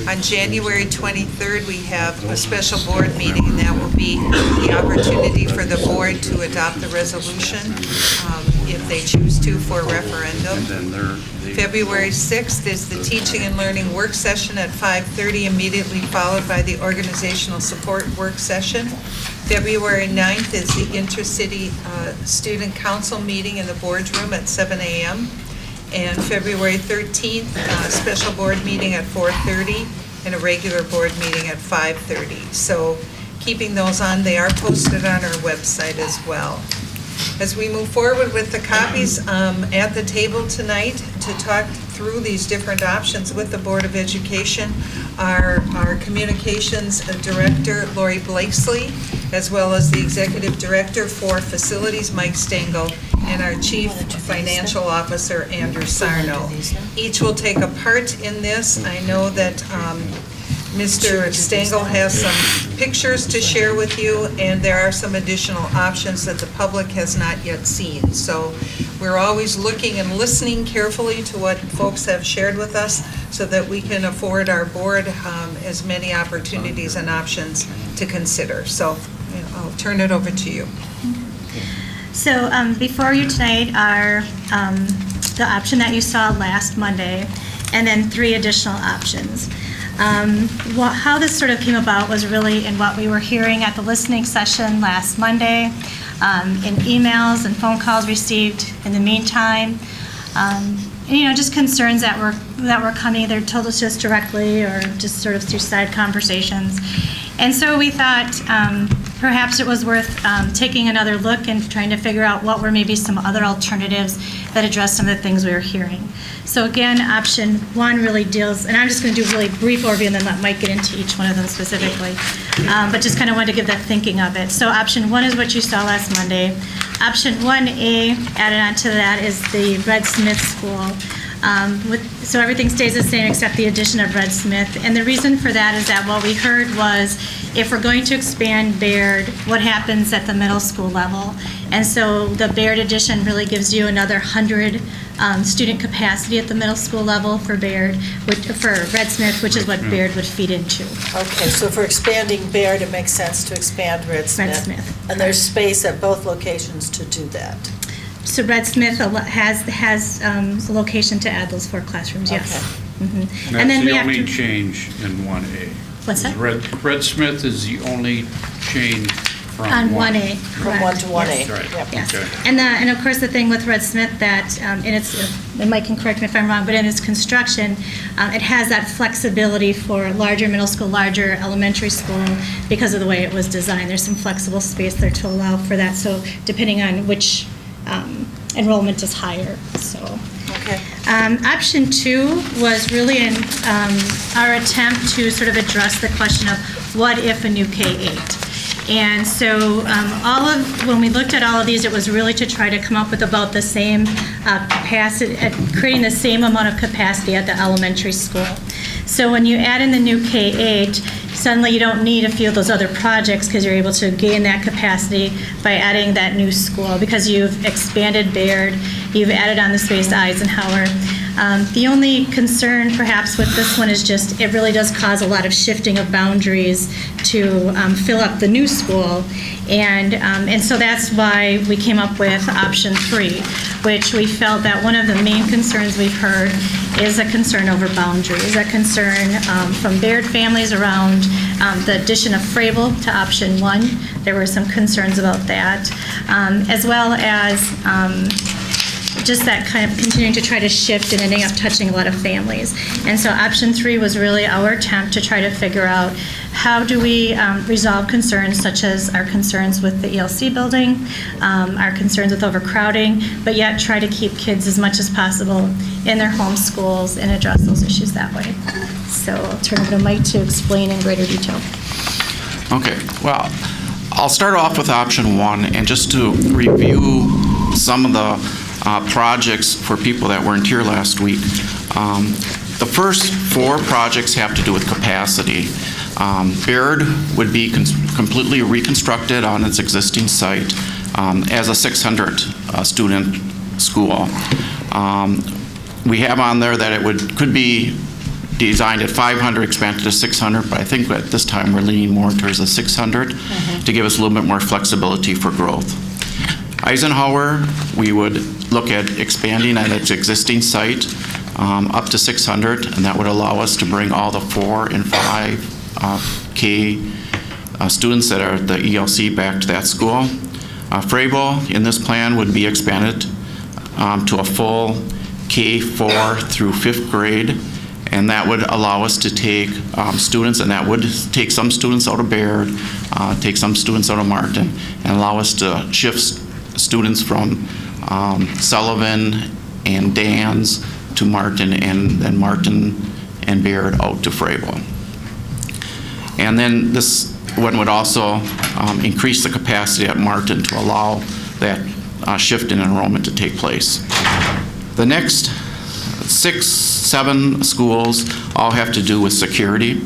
on January 23rd, we have a special board meeting. That will be the opportunity for the board to adopt the resolution. if they choose to, for referendum. February 6th is the Teaching and Learning Work Session at 5:30, immediately followed by the Organizational Support Work Session. February 9th is the Intercity Student Council meeting in the boardroom at 7 a.m. And February 13th, special board meeting at 4:30 and a regular board meeting at 5:30. So keeping those on, they are posted on our website as well. As we move forward with the copies at the table tonight to talk through these different options with the Board of Education, our Communications Director, Lori Blakesley, as well as the Executive Director for Facilities, Mike Stengel, and our Chief Financial Officer, Andrew Sarno. Each will take a part in this. I know that Mr. Stengel has some pictures to share with you, and there are some additional options that the public has not yet seen. So we're always looking and listening carefully to what folks have shared with us so that we can afford our board as many opportunities and options to consider. So I'll turn it over to you. So before you tonight are the option that you saw last Monday, and then 3 additional options. How this sort of came about was really in what we were hearing at the listening session last Monday, in emails and phone calls received in the meantime, and, just concerns that were coming either told us just directly or just sort of through side conversations. And so we thought perhaps it was worth taking another look and trying to figure out what were maybe some other alternatives that address some of the things we were hearing. So again, option 1 really deals, and I'm just going to do a really brief overview and then let Mike get into each one of them specifically, but just kind of wanted to give that thinking of it. So option 1 is what you saw last Monday. Option 1A, added on to that, is the Red Smith School. So everything stays the same except the addition of Red Smith. And the reason for that is that what we heard was if we're going to expand Baird, what happens at the middle school level? And so the Baird addition really gives you another 100 student capacity at the middle school level for Baird, for Red Smith, which is what Baird would feed into. Okay, so for expanding Baird, it makes sense to expand Red Smith. Red Smith. And there's space at both locations to do that. So Red Smith has a location to add those 4 classrooms, yes. Mm-hmm. And that's the only change in 1A. What's that? Red Smith is the only change from on 1A. From 1 to 1A. Yes. Right. Yep. Yes. Okay. And of course the thing with Red Smith that and Mike can correct me if I'm wrong, but in its construction, it has that flexibility for larger middle school, larger elementary school because of the way it was designed. There's some flexible space there to allow for that. So depending on which enrollment is higher. So. Okay. Option 2 was really our attempt to sort of address the question of what if a new K-8. And so when we looked at all of these, it was really to try to come up with about the same capacity, creating the same amount of capacity at the elementary school. So when you add in the new K-8, suddenly you don't need a few of those other projects because you're able to gain that capacity by adding that new school because you've expanded Baird, you've added on the space to Eisenhower. The only concern perhaps with this one is just it really does cause a lot of shifting of boundaries to fill up the new school. And so that's why we came up with option 3, which we felt that one of the main concerns we've heard is a concern over boundaries, a concern from Baird families around the addition of Frable to option 1. There were some concerns about that, as well as just that kind of continuing to try to shift and ending up touching a lot of families. And so option 3 was really our attempt to try to figure out how do we resolve concerns such as our concerns with the ELC building, our concerns with overcrowding, but yet try to keep kids as much as possible in their home schools and address those issues that way. So I'll turn it to Mike to explain in greater detail. Okay, well, I'll start off with option 1 and just to review some of the projects for people that weren't here last week. The first 4 projects have to do with capacity. Baird would be completely reconstructed on its existing site as a 600 student school. We have on there that it could be designed at 500, expanded to 600, but I think at this time we're leaning more towards the 600 to give us a little bit more flexibility for growth. Eisenhower, we would look at expanding at its existing site up to 600, and that would allow us to bring all the 4 and 5K students that are at the ELC back to that school. Freyville, in this plan, would be expanded to a full K4 through 5th grade, and that would allow us to take students, and that would take some students out of Baird, take some students out of Martin, and allow us to shift students from Sullivan and Dan's to Martin, and then Martin and Baird out to Freyville. And then this one would also increase the capacity at Martin to allow that shift in enrollment to take place. The next 6, 7 schools all have to do with security.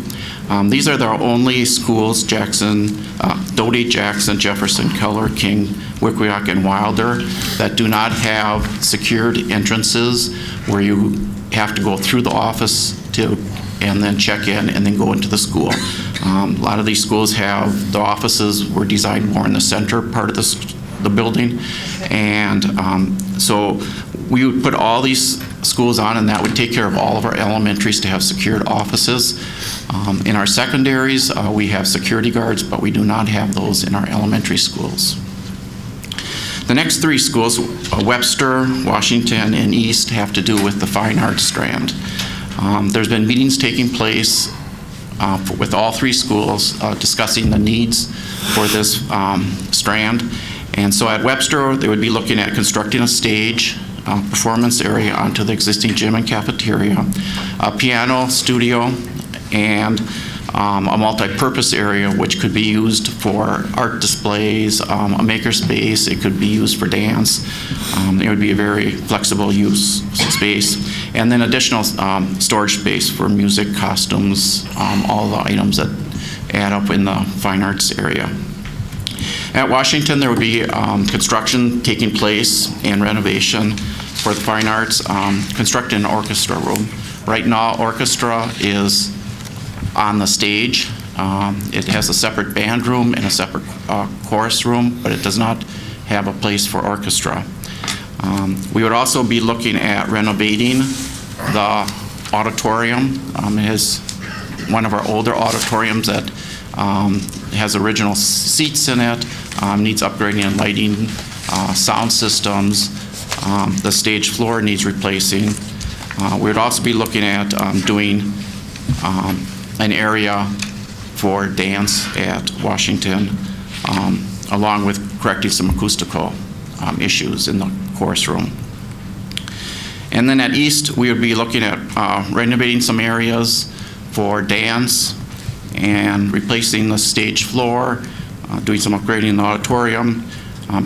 These are the only schools, Jackson, Doty, Jackson, Jefferson, Keller, King, Wickwiock, and Wilder, that do not have secured entrances where you have to go through the office and then check in and then go into the school. A lot of these schools have, the offices were designed more in the center part of the building. And so we would put all these schools on, and that would take care of all of our elementaries to have secured offices. In our secondaries, we have security guards, but we do not have those in our elementary schools. The next 3 schools, Webster, Washington, and East, have to do with the fine arts strand. There's been meetings taking place with all 3 schools discussing the needs for this strand. And so at Webster, they would be looking at constructing a stage, performance area onto the existing gym and cafeteria, a piano studio, and a multi-purpose area which could be used for art displays, a maker space. It could be used for dance. It would be a very flexible use space. And then additional storage space for music, costumes, all the items that add up in the fine arts area. At Washington, there would be construction taking place and renovation for the fine arts, constructing an orchestra room. Right now, orchestra is on the stage. It has a separate band room and a separate chorus room, but it does not have a place for orchestra. We would also be looking at renovating the auditorium. It is one of our older auditoriums that has original seats in it, needs upgrading and lighting, sound systems. The stage floor needs replacing. We would also be looking at doing an area for dance at Washington, along with correcting some acoustical issues in the chorus room. And then at East, we would be looking at renovating some areas for dance and replacing the stage floor, doing some upgrading in the auditorium,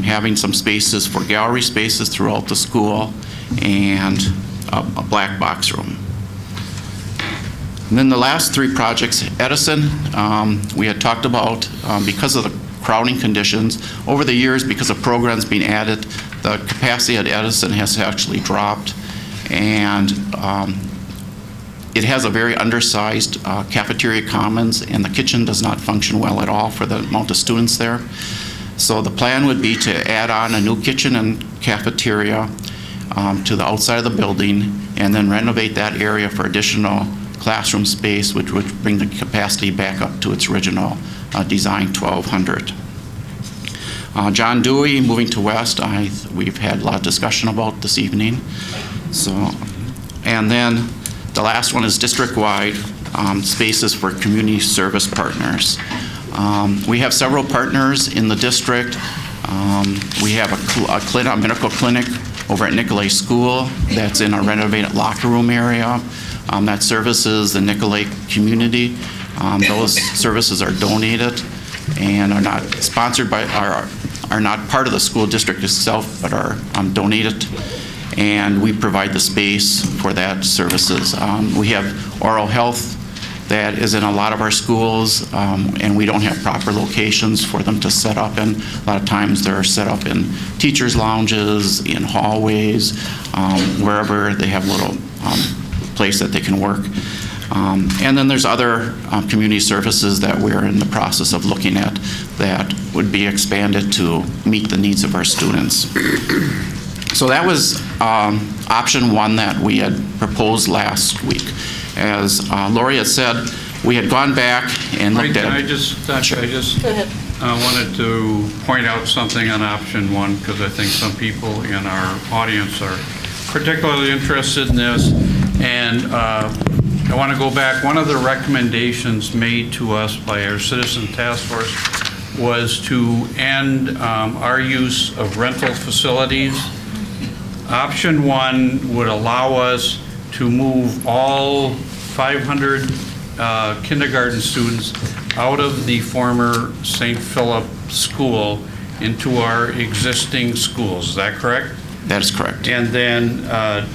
having some spaces for gallery spaces throughout the school, and a black box room. And then the last 3 projects, Edison, we had talked about because of the crowding conditions. Over the years, because of programs being added, the capacity at Edison has actually dropped, and it has a very undersized cafeteria commons, and the kitchen does not function well at all for the amount of students there. So the plan would be to add on a new kitchen and cafeteria to the outside of the building, and then renovate that area for additional classroom space, which would bring the capacity back up to its original design, 1,200. John Dewey, moving to West, we've had a lot of discussion about this evening. So, and then the last one is district-wide spaces for community service partners. We have several partners in the district. We have a medical clinic over at Nicolay School that's in a renovated locker room area that services the Nicolay community. Those services are donated and are not sponsored by, are not part of the school district itself, but are donated. And we provide the space for that services. We have oral health that is in a lot of our schools, and we don't have proper locations for them to set up in. A lot of times they're set up in teachers' lounges, in hallways, wherever they have a little place that they can work. And then there's other community services that we're in the process of looking at that would be expanded to meet the needs of our students. So that was option one that we had proposed last week. As Lori had said, we had gone back and looked at it. I just wanted to point out something on option one, because I think some people in our audience are particularly interested in this. And I want to go back. One of the recommendations made to us by our Citizen Task Force was to end our use of rental facilities. Option one would allow us to move all 500 kindergarten students out of the former St. Philip school into our existing schools. Is that correct? That is correct. And then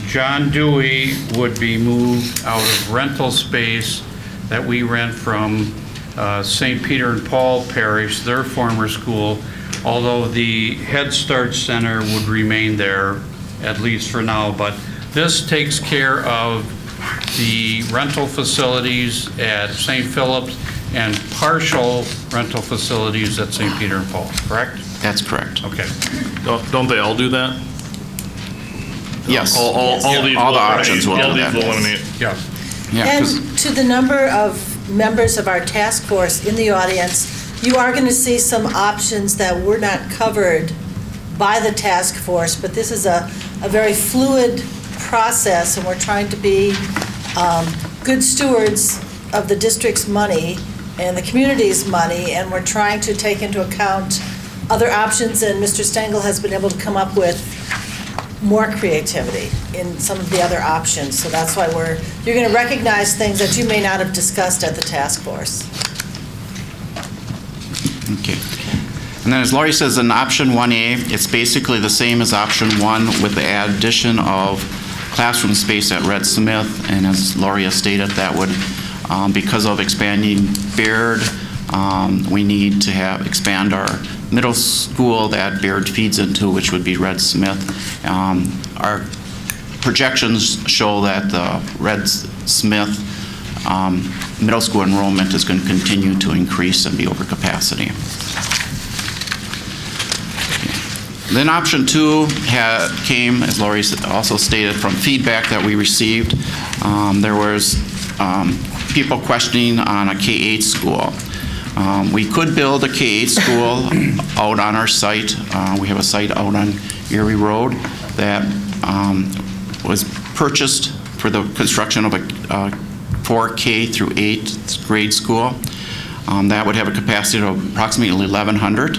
John Dewey would be moved out of rental space that we rent from St. Peter and Paul Parish, their former school, although the Head Start Center would remain there, at least for now. But this takes care of the rental facilities at St. Philip's and partial rental facilities at St. Peter and Paul, correct? That's correct. Okay. Don't they all do that? Yes. All the options will do that. eliminate. Yeah. Yeah, 'cause- And to the number of members of our task force in the audience, you are going to see some options that were not covered by the task force, but this is a very fluid process, and we're trying to be good stewards of the district's money and the community's money, and we're trying to take into account other options, and Mr. Stengel has been able to come up with more creativity in some of the other options. So that's why you're going to recognize things that you may not have discussed at the task force. Okay. And then as Lori says, in option 1A, it's basically the same as option 1 with the addition of classroom space at Red Smith. And as Lori has stated, that would, because of expanding Baird, we need to expand our middle school that Baird feeds into, which would be Red Smith. Our projections show that the Red Smith middle school enrollment is going to continue to increase and be over capacity. Then option 2 came, as Lori also stated, from feedback that we received. There was people questioning on a K-8 school. We could build a K-8 school out on our site. We have a site out on Erie Road that was purchased for the construction of a 4K through 8th grade school. That would have a capacity of approximately 1,100.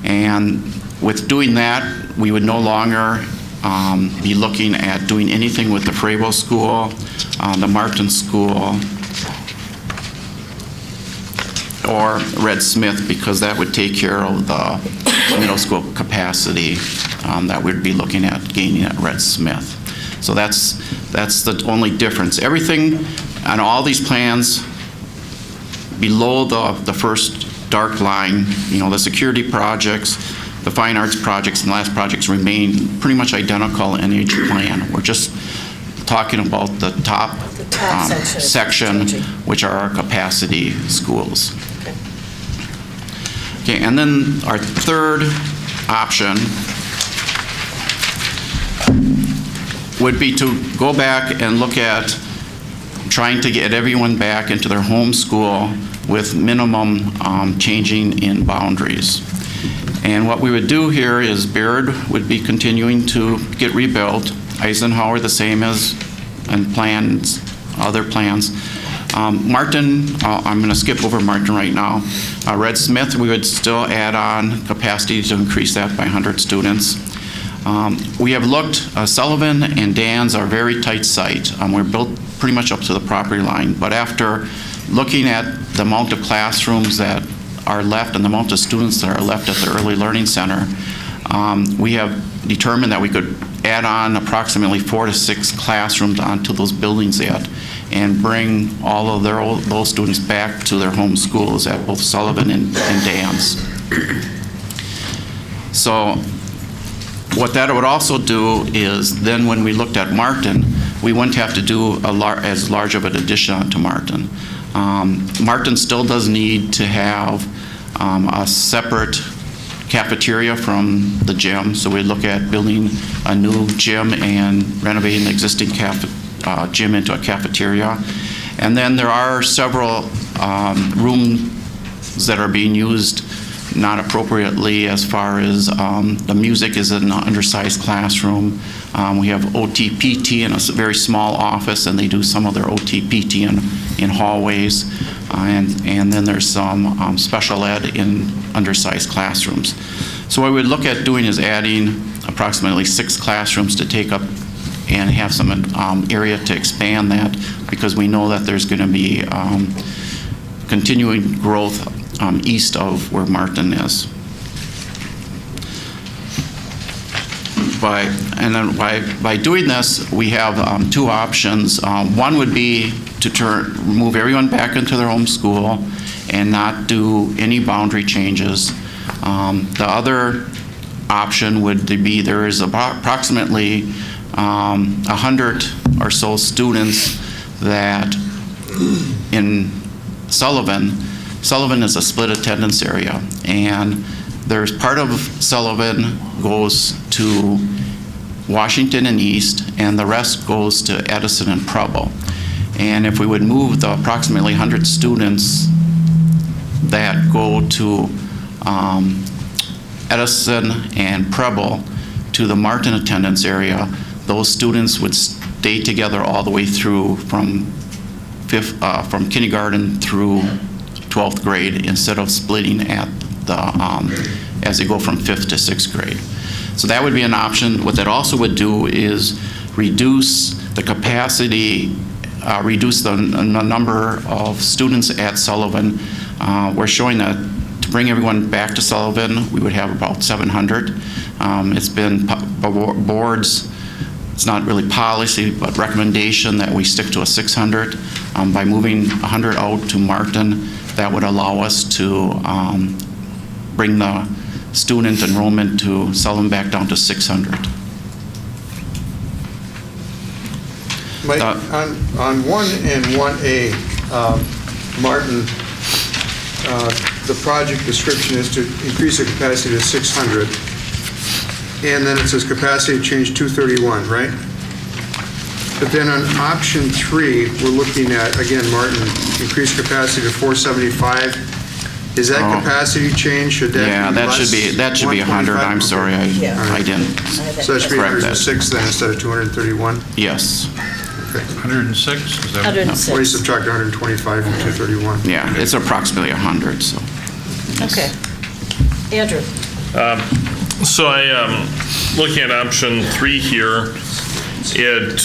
And with doing that, we would no longer be looking at doing anything with the Frabo School, the Martin School, or Red Smith, because that would take care of the middle school capacity that we'd be looking at gaining at Red Smith. So that's the only difference. Everything on all these plans below the first dark line, the security projects, the fine arts projects, and the last projects remain pretty much identical in each plan. We're just talking about the top section, which are our capacity schools. Okay, and then our third option would be to go back and look at trying to get everyone back into their home school with minimum changing in boundaries. And what we would do here is Baird would be continuing to get rebuilt, Eisenhower the same as and plans, other plans. Martin, I'm going to skip over Martin right now. Red Smith, we would still add on capacity to increase that by 100 students. We have looked, Sullivan and Dan's are a very tight site. We're built pretty much up to the property line, but after looking at the amount of classrooms that are left and the amount of students that are left at the Early Learning Center, we have determined that we could add on approximately 4 to 6 classrooms onto those buildings yet and bring all of those students back to their home schools at both Sullivan and Dan's. So What that would also do is then when we looked at Martin, we wouldn't have to do as large of an addition to Martin. Martin still does need to have a separate cafeteria from the gym, so we look at building a new gym and renovating the existing gym into a cafeteria. And then there are several rooms that are being used not appropriately as far as the music is in an undersized classroom. We have OTPT in a very small office, and they do some of their OTPT in hallways. And then there's some special ed in undersized classrooms. So what we would look at doing is adding approximately 6 classrooms to take up and have some area to expand that, because we know that there's going to be continuing growth east of where Martin is. By doing this, we have 2 options. One would be to move everyone back into their home school and not do any boundary changes. The other option would be there is approximately 100 or so students that in Sullivan is a split attendance area, and there's part of Sullivan goes to Washington and East, and the rest goes to Edison and Preble. And if we would move the approximately 100 students that go to Edison and Preble to the Martin attendance area, those students would stay together all the way through from kindergarten through 12th grade, instead of splitting at the as they go from 5th to 6th grade. So that would be an option. What that also would do is reduce the capacity, reduce the number of students at Sullivan. We're showing that to bring everyone back to Sullivan, we would have about 700. It's been boards, it's not really policy, but recommendation that we stick to a 600. By moving 100 out to Martin, that would allow us to bring the student enrollment to Sullivan back down to 600. Mike, on 1 and 1A, Martin, the project description is to increase the capacity to 600, and then it says capacity change 231, right? But then on option 3, we're looking at, again, Martin, increase capacity to 475. Is that capacity change? Should that be less? that should be 100. I'm sorry, I didn't. So that should be 106 then instead of 231? Yes. Okay. 106? Is that 106. What do you subtract 125 from 231? Yeah, it's approximately 100, so. Okay. Andrew? So I, looking at option 3 here, it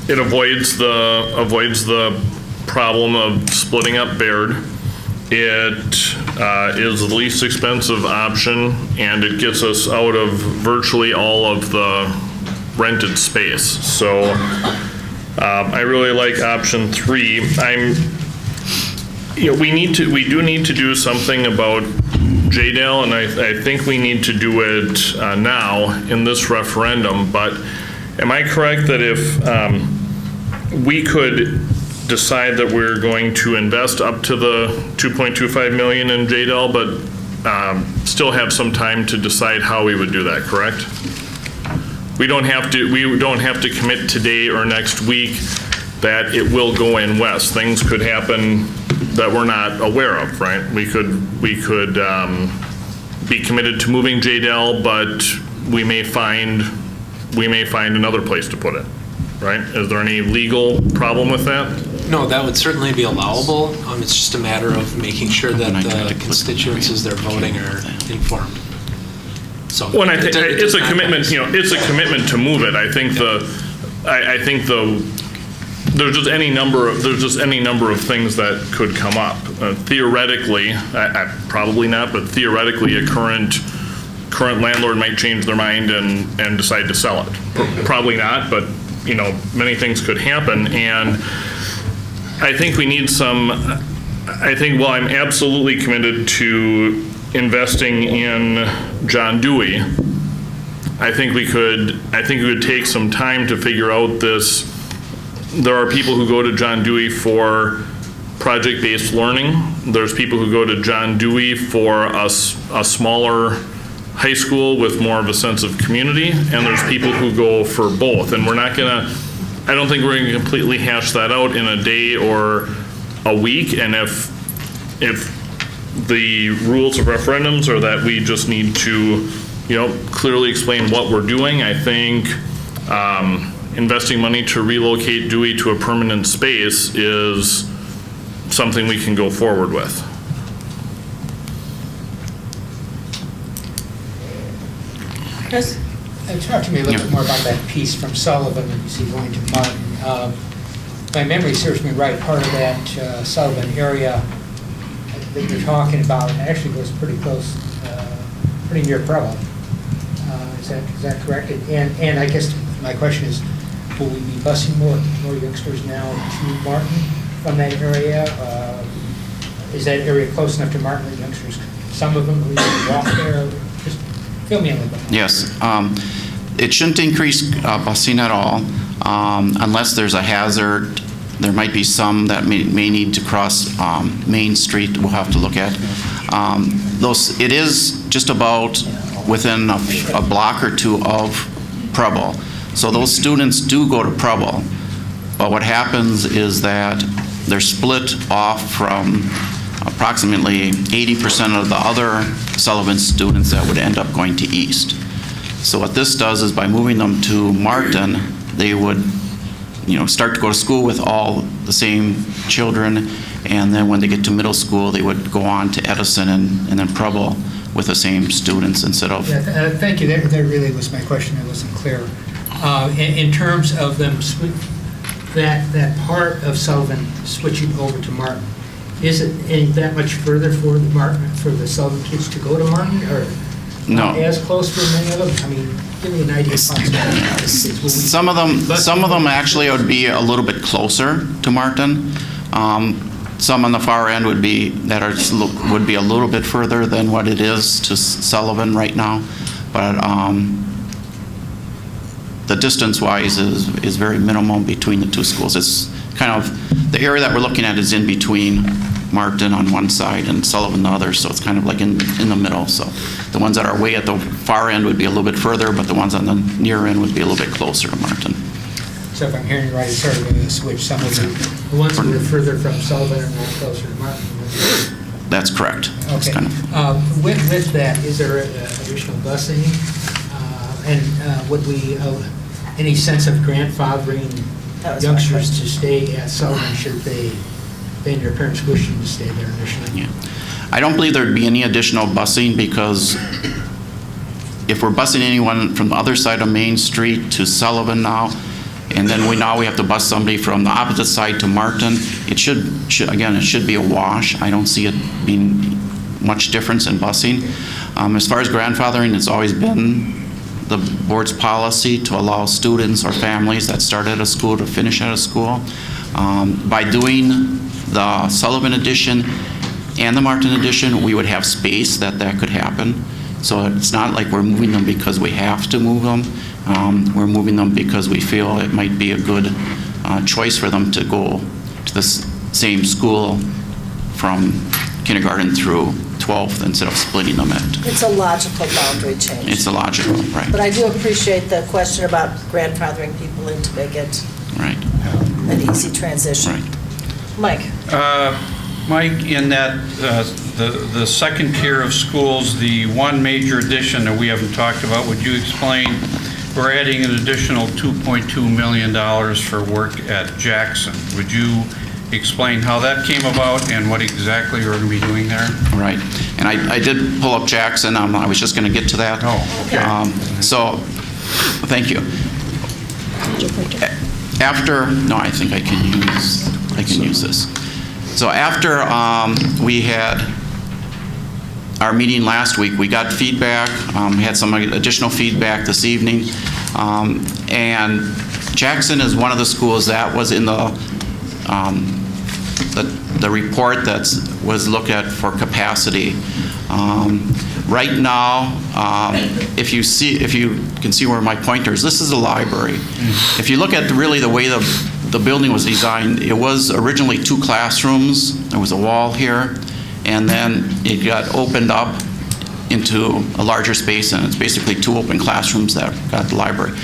avoids the problem of splitting up Baird. It is the least expensive option, and it gets us out of virtually all of the rented space. So I really like option 3. We do need to do something about JDAL, and I think we need to do it now in this referendum. But am I correct that if we could decide that we're going to invest up to the $2.25 million in JDAL, but still have some time to decide how we would do that, correct? We don't have to commit today or next week that it will go in west. Things could happen that we're not aware of, right? We could be committed to moving JDAL, but we may find another place to put it, right? Is there any legal problem with that? No, that would certainly be allowable. It's just a matter of making sure that the constituencies they're voting are informed. So well, I think it's a commitment. It's a commitment to move it. I think there's just any number of things that could come up. Theoretically, probably not, but theoretically, a current landlord might change their mind and decide to sell it. Probably not, but many things could happen. And I think we need some. While I'm absolutely committed to investing in John Dewey, I think we could take some time to figure out this. There are people who go to John Dewey for project-based learning. There's people who go to John Dewey for a smaller high school with more of a sense of community, and there's people who go for both. And I don't think we're gonna completely hash that out in a day or a week. And if the rules of referendums are that we just need to, clearly explain what we're doing, I think investing money to relocate Dewey to a permanent space is something we can go forward with. Chris? Talk to me a little bit more about that piece from Sullivan that you see going to Martin. My memory serves me right, part of that Sullivan area that you're talking about actually goes pretty close, pretty near Preble. Is that correct? And I guess my question is, will we be busing more youngsters now to Martin from that area? Is that area close enough to Martin that youngsters, some of them will even walk there? Just fill me in a little bit more. Yes. It shouldn't increase busing at all unless there's a hazard. There might be some that may need to cross Main Street. We'll have to look at. It is just about within a block or two of Preble. So those students do go to Preble. But what happens is that they're split off from approximately 80% of the other Sullivan students that would end up going to East. So what this does is by moving them to Martin, they would start to go to school with all the same children, and then when they get to middle school, they would go on to Edison and then Preble with the same students instead of... Yeah, thank you. That really was my question. I wasn't clear. In terms of them, that part of Sullivan switching over to Martin, is it any that much further for the Sullivan kids to go to Martin, or no, as close for many of them? I mean, give me an idea. Some of them actually would be a little bit closer to Martin. Some on the far end would be a little bit further than what it is to Sullivan right now, but the distance-wise is very minimal between the two schools. It's kind of the area that we're looking at is in between Martin on one side and Sullivan the other, so it's kind of like in the middle. So the ones that are way at the far end would be a little bit further, but the ones on the near end would be a little bit closer to Martin. So if I'm hearing you right, it's sort of going to switch. Some of the ones that are further from Sullivan are more closer to Martin. That's correct. Okay. With that, is there additional busing? And would we, any sense of grandfathering youngsters to stay at Sullivan should they and their parents wish them to stay there initially? Yeah. I don't believe there'd be any additional busing, because if we're busing anyone from the other side of Main Street to Sullivan now, and then we have to bus somebody from the opposite side to Martin, it should be a wash. I don't see it being much difference in busing. As far as grandfathering, it's always been the board's policy to allow students or families that start at a school to finish at a school. By doing the Sullivan edition and the Martin edition, we would have space that could happen. So it's not like we're moving them because we have to move them. We're moving them because we feel it might be a good choice for them to go to the same school from kindergarten through 12th instead of splitting them at. It's a logical boundary change. It's a logical, right. But I do appreciate the question about grandfathering people in to make it right. An easy transition. Right. Mike. Mike, in that the second tier of schools, the one major addition that we haven't talked about, would you explain? We're adding an additional $2.2 million for work at Jackson. Would you explain how that came about and what exactly you're going to be doing there? Right. And I did pull up Jackson. I was just going to get to that. Oh, okay. So, thank you. I think I can use this. So after we had our meeting last week, we got feedback. We had some additional feedback this evening. And Jackson is one of the schools that was in the the report that was looked at for capacity. Right now, if you can see where my pointer is, this is a library. If you look at really the way the building was designed, it was originally 2 classrooms. There was a wall here, and then it got opened up into a larger space, and it's basically 2 open classrooms that got the library.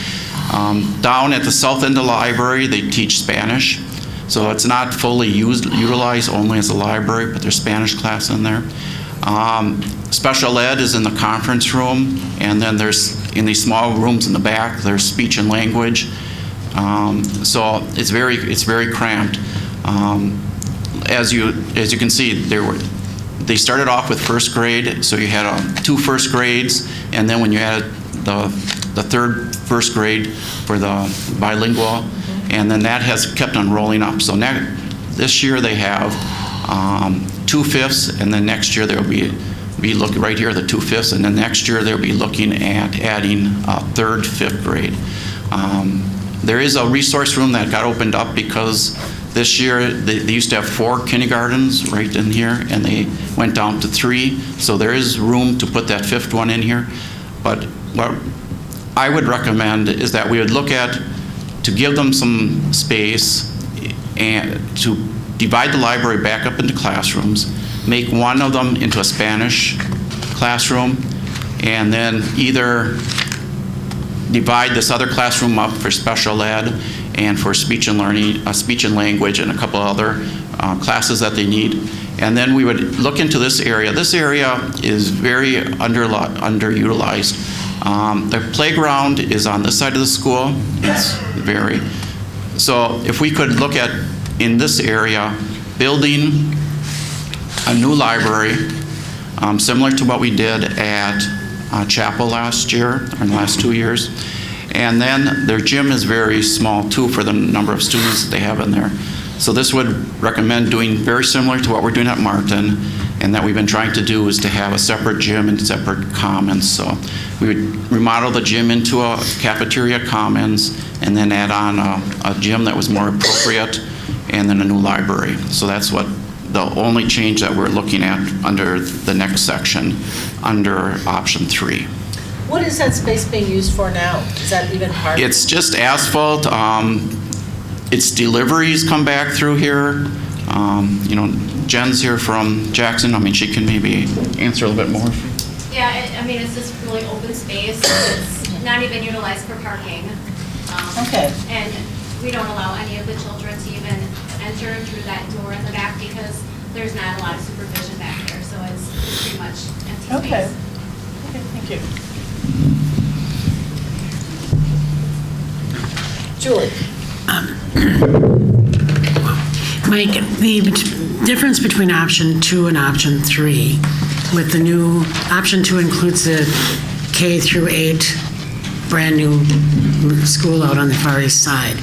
Down at the south end of the library, they teach Spanish. So it's not fully utilized only as a library, but there's Spanish class in there. Special ed is in the conference room, and then there's, in these small rooms in the back, there's speech and language. So it's very cramped. As you can see, they started off with first grade, so you had 2 first grades, and then when you added the third first grade for the bilingual, and then that has kept on rolling up. So this year they have 2 fifths, and then next year they'll be looking right here, the 2 fifths, and then next year they'll be looking at adding a 3rd, 5th grade. There is a resource room that got opened up because this year they used to have 4 kindergartens right in here, and they went down to 3. So there is room to put that 5th one in here. But what I would recommend is that we would look at to give them some space and to divide the library back up into classrooms, make one of them into a Spanish classroom, and then either divide this other classroom up for special ed and for speech and learning, speech and language, and a couple other classes that they need. And then we would look into this area. This area is very underutilized. The playground is on this side of the school. So if we could look at, in this area, building a new library, similar to what we did at Chapel last year, or in the last 2 years. And then their gym is very small too for the number of students that they have in there. So this would recommend doing very similar to what we're doing at Martin, and that we've been trying to do is to have a separate gym and separate commons. So we would remodel the gym into a cafeteria commons, and then add on a gym that was more appropriate, and then a new library. So that's what the only change that we're looking at under the next section, under option 3. What is that space being used for now? Is that even part of it? It's just asphalt. Its deliveries come back through here. Jen's here from Jackson. I mean, she can maybe answer a little bit more. Yeah, it's just really open space. It's not even utilized for parking. Okay. And we don't allow any of the children to even enter through that door in the back because there's not a lot of supervision back there. So it's pretty much empty space. Okay, thank you. Julie. Mike, the difference between option 2 and option 3, with the new, option 2 includes the K through 8 brand new school out on the Far East Side.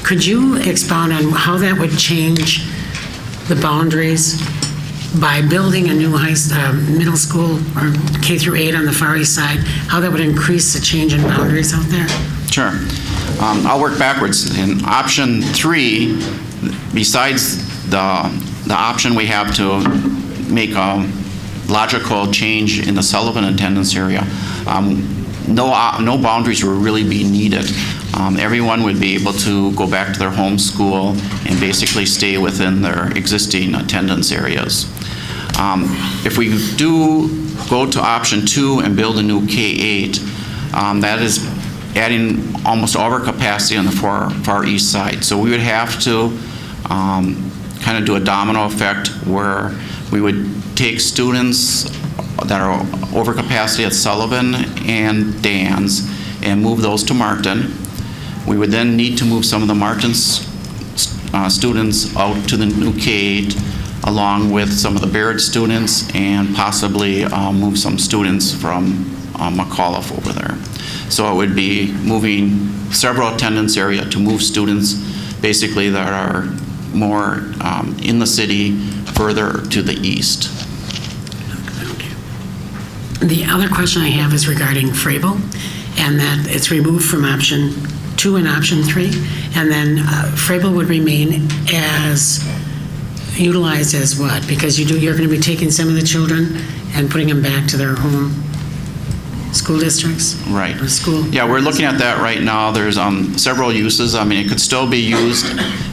Could you expound on how that would change the boundaries by building a new middle school or K through 8 on the Far East Side, how that would increase the change in boundaries out there? Sure. I'll work backwards. In option 3, besides the option we have to make a logical change in the Sullivan attendance area, no boundaries will really be needed. Everyone would be able to go back to their home school and basically stay within their existing attendance areas. If we do go to option 2 and build a new K-8, that is adding almost overcapacity on the far east side. So we would have to kind of do a domino effect where we would take students that are overcapacity at Sullivan and Dan's and move those to Martin. We would then need to move some of the Martin students out to the new K-8 along with some of the Barrett students, and possibly move some students from McAuliffe over there. So it would be moving several attendance area to move students basically that are more in the city further to the east. The other question I have is regarding Frabel, and that it's removed from option 2 and option 3, and then Frabel would remain as utilized as what? Because you're going to be taking some of the children and putting them back to their home school districts? Right. Or school? Yeah, we're looking at that right now. There's several uses. I mean, it could still be used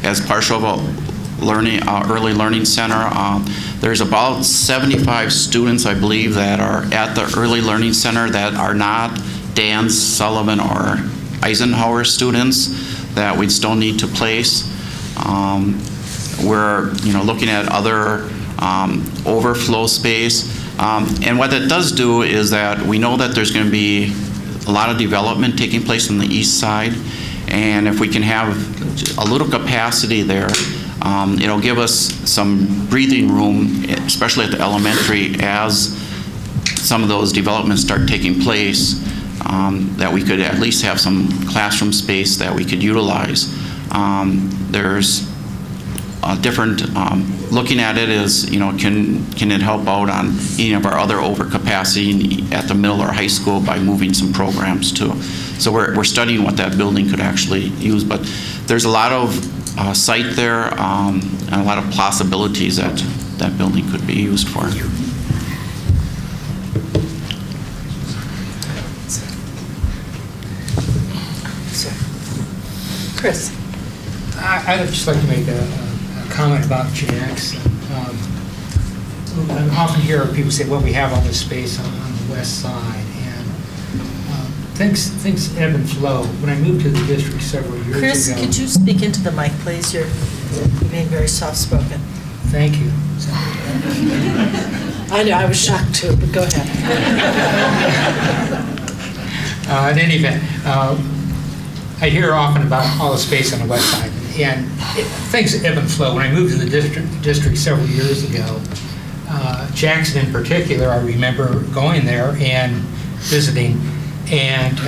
as partial of a learning, early learning center. There's about 75 students, I believe, that are at the early learning center that are not Dan Sullivan or Eisenhower students that we'd still need to place. We're looking at other overflow space. And what that does do is that we know that there's going to be a lot of development taking place on the east side. And if we can have a little capacity there, it'll give us some breathing room, especially at the elementary, as some of those developments start taking place, that we could at least have some classroom space that we could utilize. There's different, looking at it is, can it help out on any of our other overcapacity at the middle or high school by moving some programs too. So we're studying what that building could actually use, but there's a lot of site there and a lot of possibilities that that building could be used for. Chris. I'd just like to make a comment about Jackson. I often hear people say, well, we have all this space on the west side, and things ebb and flow. When I moved to the district several years ago... Chris, could you speak into the mic, please? You're being very soft-spoken. Thank you. I know, I was shocked too, but go ahead. In any event, I hear often about all the space on the west side, and things ebb and flow. When I moved to the district several years ago, Jackson in particular, I remember going there and visiting, and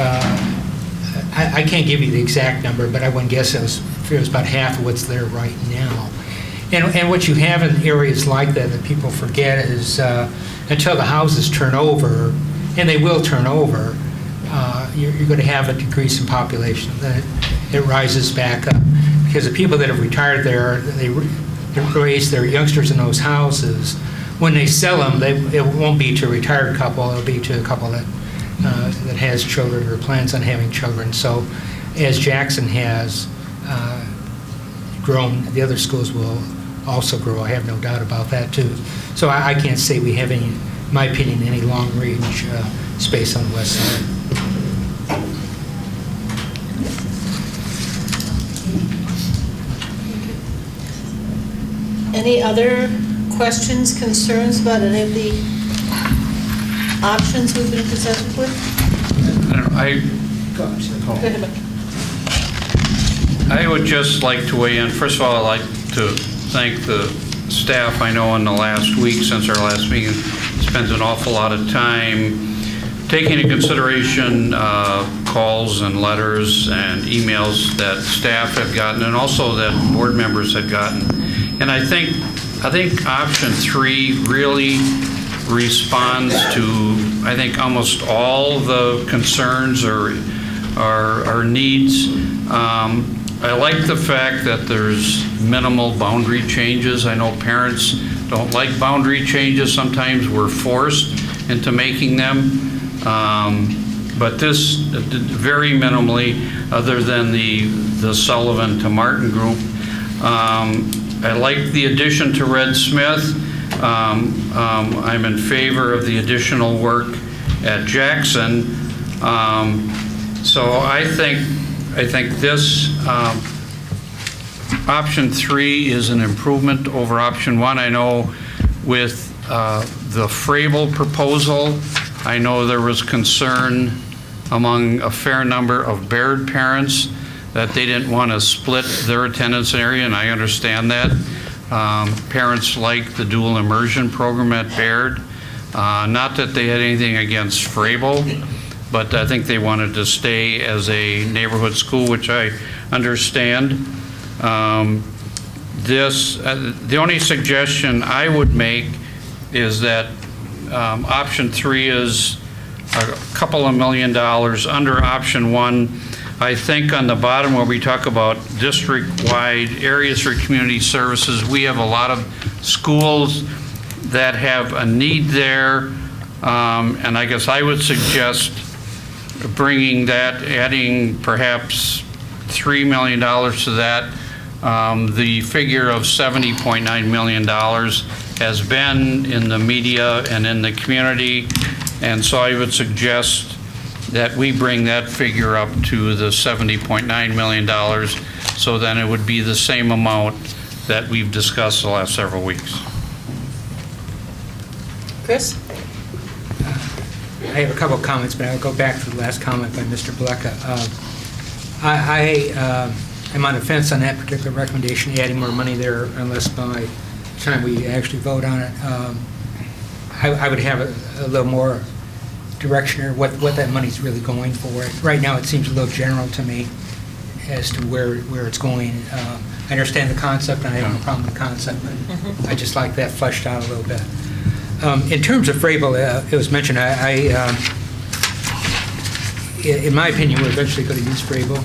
I can't give you the exact number, but I wouldn't guess it was about half of what's there right now. And what you have in areas like that people forget is until the houses turn over, and they will turn over, you're going to have a decrease in population. Then it rises back up. Because the people that have retired there, they raise their youngsters in those houses. When they sell them, it won't be to a retired couple, it'll be to a couple that has children or plans on having children. So as Jackson has grown, the other schools will also grow. I have no doubt about that too. So I can't say we have any, in my opinion, any long-range space on the west side. Any other questions, concerns about any of the options we've been presented with? I would just like to weigh in. First of all, I'd like to thank the staff. I know in the last week, since our last meeting, spends an awful lot of time taking into consideration calls and letters and emails that staff have gotten, and also that board members had gotten. And I think option 3 really responds to, I think, almost all the concerns or needs. I like the fact that there's minimal boundary changes. I know parents don't like boundary changes. Sometimes we're forced into making them. But this, very minimally, other than the Sullivan to Martin group. I like the addition to Red Smith. I'm in favor of the additional work at Jackson. So I think this option 3 is an improvement over option 1. I know with the Fravel proposal, I know there was concern among a fair number of Baird parents that they didn't want to split their attendance area, and I understand that. Parents like the dual immersion program at Baird. Not that they had anything against Fravel, but I think they wanted to stay as a neighborhood school, which I understand. The only suggestion I would make is that option 3 is a couple of $1 million under option 1. I think on the bottom where we talk about district-wide areas for community services, we have a lot of schools that have a need there. And I guess I would suggest bringing that, adding perhaps $3 million to that. The figure of $70.9 million has been in the media and in the community, and so I would suggest that we bring that figure up to the $70.9 million, so then it would be the same amount that we've discussed the last several weeks. Chris? I have a couple of comments, but I'll go back to the last comment by Mr. Blecka. I'm on the fence on that particular recommendation, adding more money there, unless by the time we actually vote on it. I would have a little more direction or what that money's really going for. Right now, it seems a little general to me as to where it's going. I understand the concept, and I have no problem with the concept, but I just like that fleshed out a little bit. In terms of Vrabel, it was mentioned, in my opinion, we're eventually going to use Vrabel,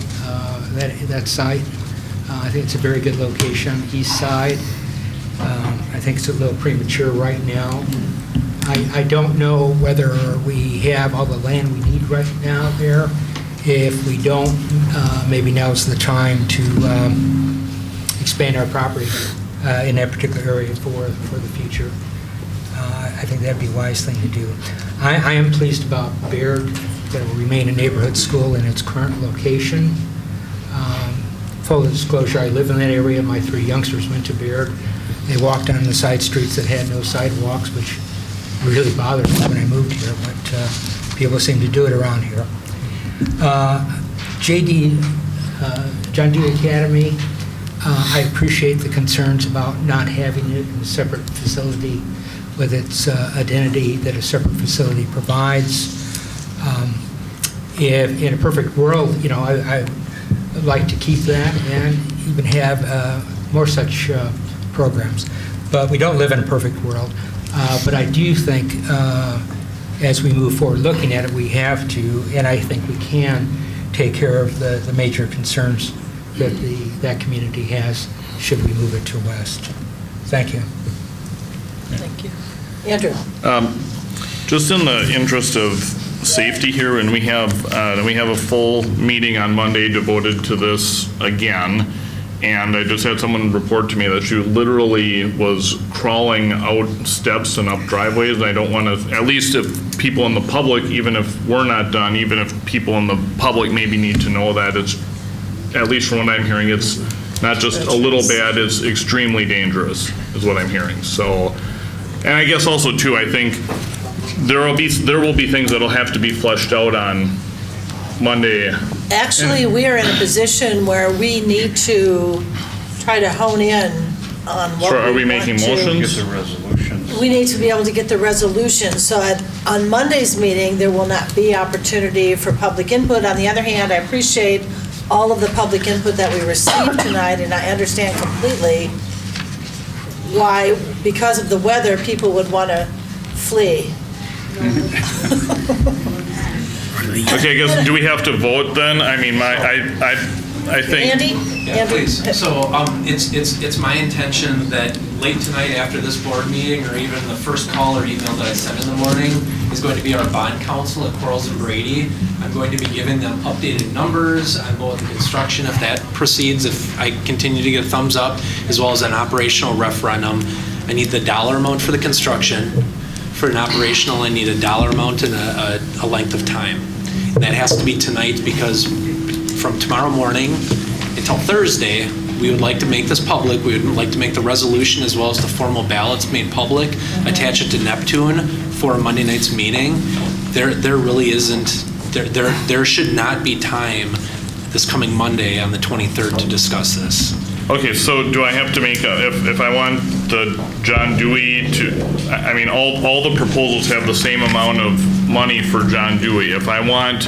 that site. I think it's a very good location, east side. I think it's a little premature right now. I don't know whether we have all the land we need right now there. If we don't, maybe now's the time to expand our property in that particular area for the future. I think that'd be a wise thing to do. I am pleased about Baird, that it will remain a neighborhood school in its current location. Full disclosure, I live in that area. My 3 youngsters went to Baird. They walked on the side streets that had no sidewalks, which really bothered me when I moved here, but people seem to do it around here. John Dewey Academy, I appreciate the concerns about not having it in a separate facility with its identity that a separate facility provides. If in a perfect world, I would like to keep that and even have more such programs. But we don't live in a perfect world. But I do think as we move forward looking at it, we have to, and I think we can, take care of the major concerns that that community has should we move it to west. Thank you. Thank you. Andrew? Just in the interest of safety here, and we have a full meeting on Monday devoted to this again, and I just had someone report to me that she literally was crawling out steps and up driveways, and I don't want to, at least if people in the public, even if we're not done, even if people in the public maybe need to know that, it's, at least from what I'm hearing, it's not just a little bad, it's extremely dangerous, is what I'm hearing. So, and I guess also too, I think there will be things that'll have to be fleshed out on Monday. Actually, we are in a position where we need to try to hone in on what Are we making motions? Get the resolutions. We need to be able to get the resolution. So on Monday's meeting, there will not be opportunity for public input. On the other hand, I appreciate all of the public input that we received tonight, and I understand completely why, because of the weather, people would want to flee. Okay, I guess, do we have to vote then? I mean, I think. Andy? Yeah, please. So it's my intention that late tonight after this board meeting, or even the first call or email that I send in the morning, is going to be our bond counsel at Quarles and Brady. I'm going to be giving them updated numbers on both the construction, if that proceeds, if I continue to get a thumbs up, as well as an operational referendum. I need the dollar amount for the construction. For an operational, I need a dollar amount and a length of time. And that has to be tonight, because from tomorrow morning until Thursday, we would like to make this public. We would like to make the resolution as well as the formal ballots made public, attach it to Neptune for a Monday night's meeting. There really isn't, there should not be time this coming Monday on the 23rd to discuss this. Okay, so do I have to make, if I want the John Dewey to, I mean, all the proposals have the same amount of money for John Dewey. If I want,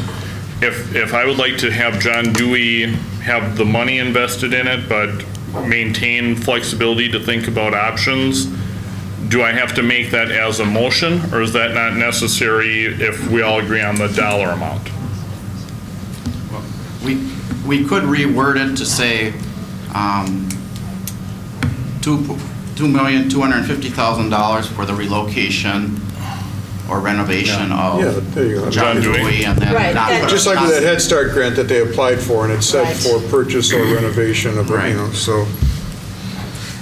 if I would like to have John Dewey have the money invested in it, but maintain flexibility to think about options, do I have to make that as a motion, or is that not necessary if we all agree on the dollar amount? we could reword it to say $2,250,000 for the relocation or renovation of Yeah, there you go. John Dewey, and then Right, not. Just like with that Head Start grant that they applied for, and it said Right. for purchase or renovation of, Right. so.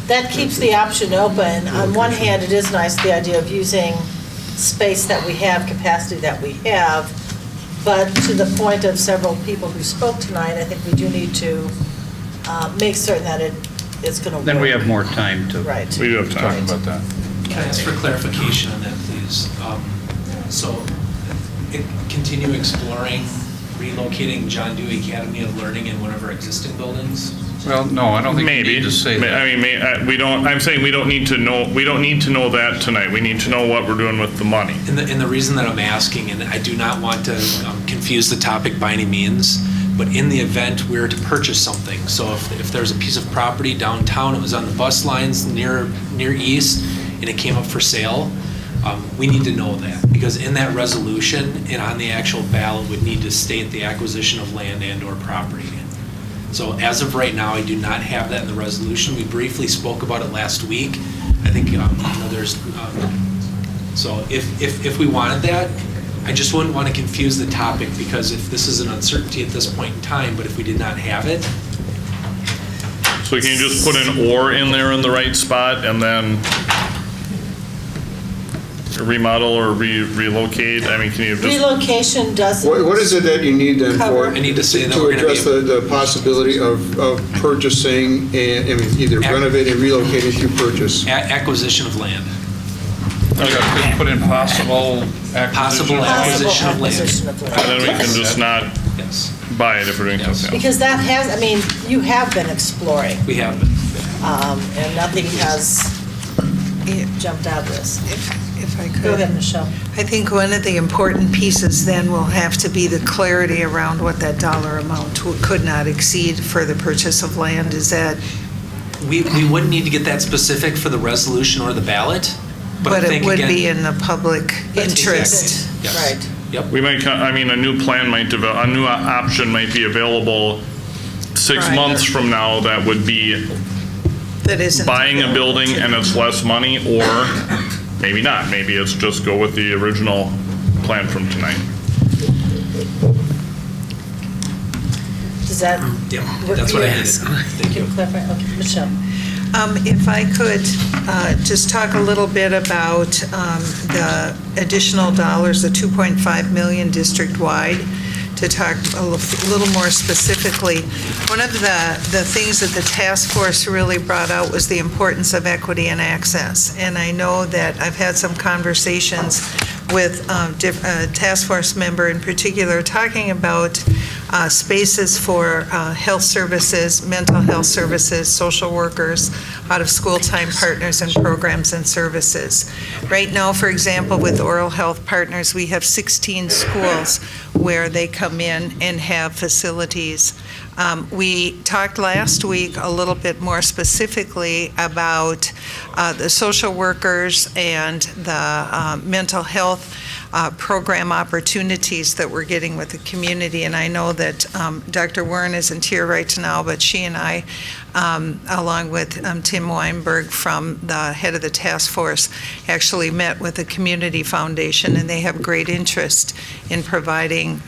That keeps the option open. On one hand, it is nice, the idea of using space that we have, capacity that we have, but to the point of several people who spoke tonight, I think we do need to make certain that it's going to work. Then we have more time to Right. We do have talk time. about that. Can I ask for clarification on that, please? So, continue exploring relocating John Dewey Academy of Learning in one of our existing buildings? Well, no, I don't think you Maybe. need to say that. I mean, we don't, I'm saying we don't need to know that tonight. We need to know what we're doing with the money. And the reason that I'm asking, and I do not want to confuse the topic by any means, but in the event we were to purchase something, so if there's a piece of property downtown, it was on the bus lines near east, and it came up for sale, we need to know that, because in that resolution and on the actual ballot would need to state the acquisition of land and/or property. So as of right now, I do not have that in the resolution. We briefly spoke about it last week. I think there's, so if we wanted that, I just wouldn't want to confuse the topic, because if this is an uncertainty at this point in time, but if we did not have it. So can you just put an or in there in the right spot and then remodel or relocate? I mean, can you just? Relocation doesn't. What is it that you need then for? I need to say that to we're gonna address be- the possibility of purchasing and, I mean, either renovating, relocating through purchase? Acquisition of land. Just put in possible Possible acquisition. acquisition of land. And then we can just not Yes. buy it if we're doing something else. Because that has, I mean, you have been exploring, We have been. and nothing has jumped out of this. If I could. Go ahead, Michelle. I think one of the important pieces then will have to be the clarity around what that dollar amount could not exceed for the purchase of land. Is that, We wouldn't need to get that specific for the resolution or the ballot, but I but it think would again. be in the public interest. Yes. Right. Yep. We might, I mean, a new plan might develop, a new option might be available 6 Right. months from now that would be That isn't. buying a building and it's less money, or maybe not. Maybe it's just go with the original plan from tonight. Does that Yep, work that's for what I you? needed. Thank you. Can clarify? Okay, Michelle. If I could just talk a little bit about the additional dollars, the 2.5 million district-wide, to talk a little more specifically. One of the things that the task force really brought out was the importance of equity and access. And I know that I've had some conversations with a task force member in particular, talking about spaces for health services, mental health services, social workers, out-of-school time partners and programs and services. Right now, for example, with Oral Health Partners, we have 16 schools where they come in and have facilities. We talked last week a little bit more specifically about the social workers and the mental health program opportunities that we're getting with the community. And I know that Dr. Warren isn't here right now, but she and I, along with Tim Weinberg from the head of the task force, actually met with the Community Foundation, and they have great interest in providing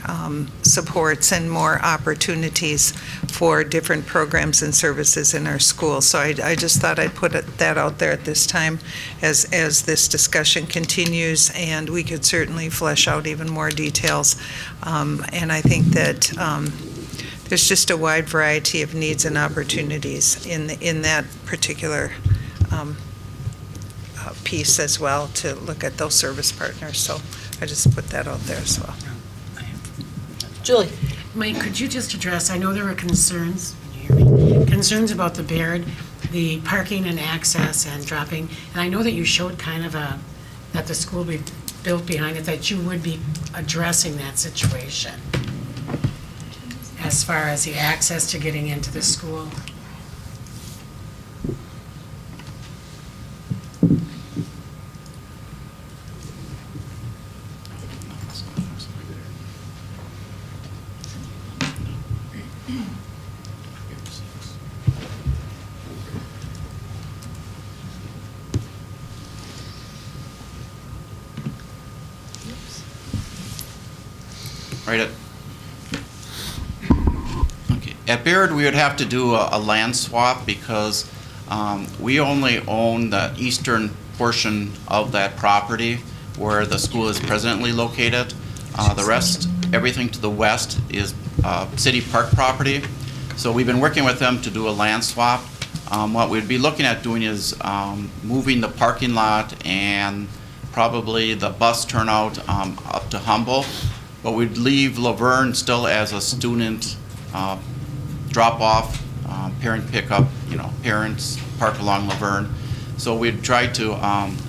supports and more opportunities for different programs and services in our schools. So I just thought I'd put that out there at this time as this discussion continues, and we could certainly flesh out even more details. And I think that there's just a wide variety of needs and opportunities in that particular piece as well, to look at those service partners. So I just put that out there as well. Julie. Mike, could you just address, I know there were concerns, can you hear me? Concerns about the Baird, the parking and access and dropping, and I know that you showed kind of that the school be built behind it, that you would be addressing that situation as far as the access to getting into the school. right at, okay, at Baird, we would have to do a land swap because we only own the eastern portion of that property where the school is presently located. The rest, everything to the west is city park property. So we've been working with them to do a land swap. What we'd be looking at doing is moving the parking lot and probably the bus turnout up to Humboldt, but we'd leave Laverne still as a student drop-off, parent pickup, parents park along Laverne. So we'd try to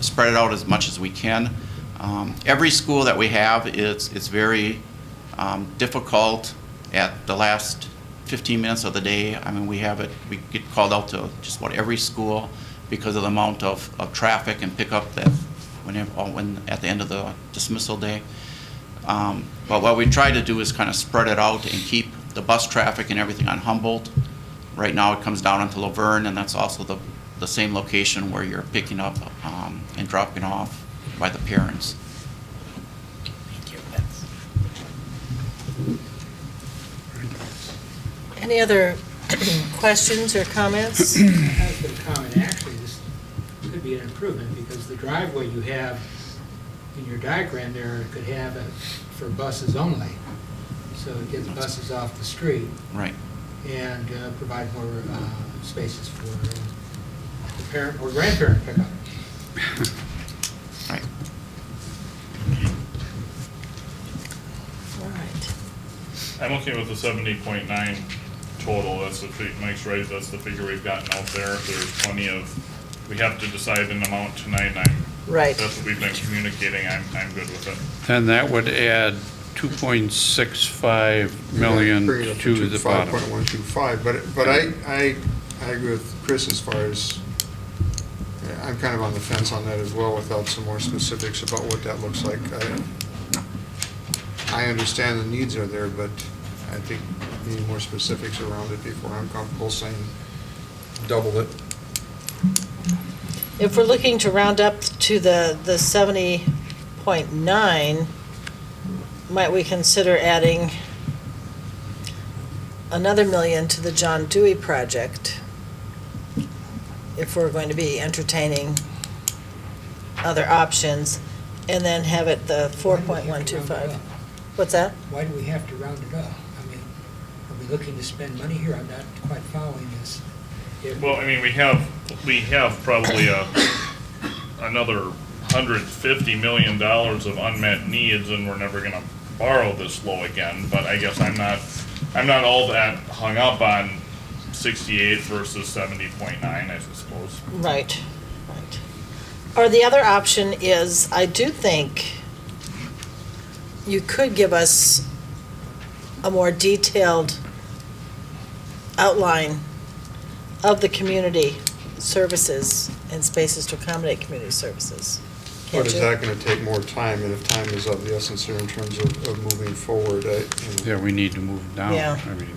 spread it out as much as we can. Every school that we have, it's very difficult at the last 15 minutes of the day. I mean, we get called out to just about every school because of the amount of traffic and pickup that when at the end of the dismissal day. But what we try to do is kind of spread it out and keep the bus traffic and everything on Humboldt. Right now it comes down into Laverne, and that's also the same location where you're picking up and dropping off by the parents. Any other questions or comments? I have a comment. Actually, this could be an improvement because the driveway you have in your diagram there could have it for buses only. So it gets buses off the street. Right. And provide more spaces for the parent or grandparent pickup. Right. All right. I'm okay with the 70.9 total. That's the Mike's right. That's the figure we've gotten out there. There's plenty of. We have to decide an amount tonight. Right. That's what we've been communicating. I'm good with it. Then that would add 2.65 million Bring it up to the bottom. 5.125, but I agree with Chris as far as, I'm kind of on the fence on that as well without some more specifics about what that looks like. I understand the needs are there, but I think we need more specifics around it before I'm comfortable saying double it. If we're looking to round up to the 70.9, might we consider adding another million to the John Dewey project if we're going to be entertaining other options, and then have it the 4.125? What's that? Why do we have to round it up? I mean, are we looking to spend money here? I'm not quite following this. Well, I mean, we have probably another $150 million of unmet needs, and we're never going to borrow this low again. But I guess I'm not all that hung up on 68 versus 70.9, I suppose. Right. Or the other option is, I do think you could give us a more detailed outline of the community services and spaces to accommodate community services. But is that going to take more time, and if time is of the essence here in terms of moving forward? Yeah, we need to move down. Yeah. I mean,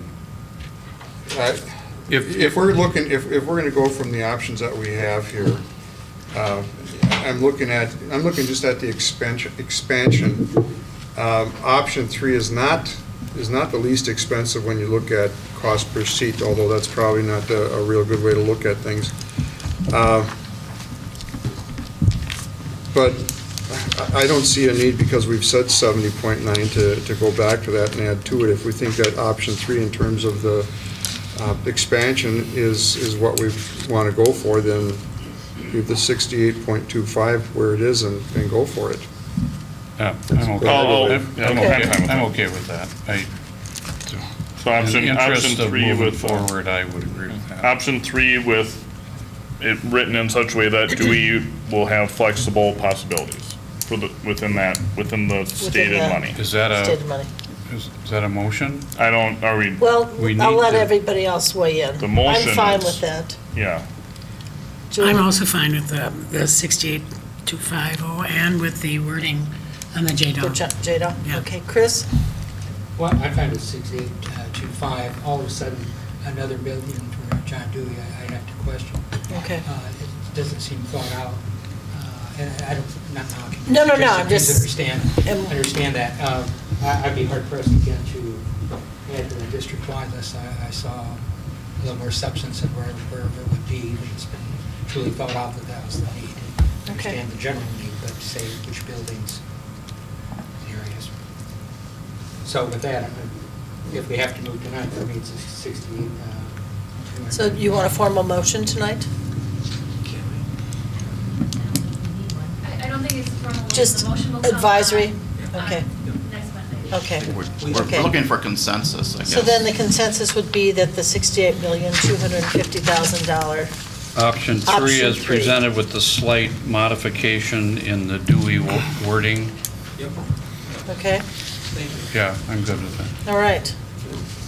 if we're going to go from the options that we have here, I'm looking just at the expansion. Option 3 is not the least expensive when you look at cost per seat, although that's probably not a real good way to look at things. But I don't see a need, because we've said 70.9, to go back to that and add to it. If we think that option 3 in terms of the expansion is what we want to go for, then leave the 68.25 where it is and go for it. Yeah, I'm okay with that. So option in the interest of 3 moving with forward, I would agree with that. Option 3 with it written in such a way that Dewey will have flexible possibilities for within the stated money. Is that Stated money. is that a motion? I don't. Are we? Well, We I'll need let to- everybody else weigh in. The motion I'm fine is- with that. Yeah. I'm also fine with the 68,250 and with the wording on the JDOL. JDOL? Yeah. Okay, Chris? Well, I find it 6825, all of a sudden, another million for John Dewey, I have to question. Okay. It doesn't seem thought out. and I don't, not knocking. No, Please I'm just. understand that. I'd be hard pressed again to add to the district-wide list. I saw a little more substance in where it would be, that it's been truly thought out that was the need. I understand the general need, but say which buildings and areas. So with that, if we have to move tonight, that means 68. So you want a formal motion tonight? I don't think it's formal. Just The motion will come advisory? on Okay. next Monday. Okay. We're looking for consensus, I guess. So then the consensus would be that the $68,250,000. Option three Option is three. presented with the slight modification in the Dewey wording. Yep. Okay, Yeah, I'm good with that. all right.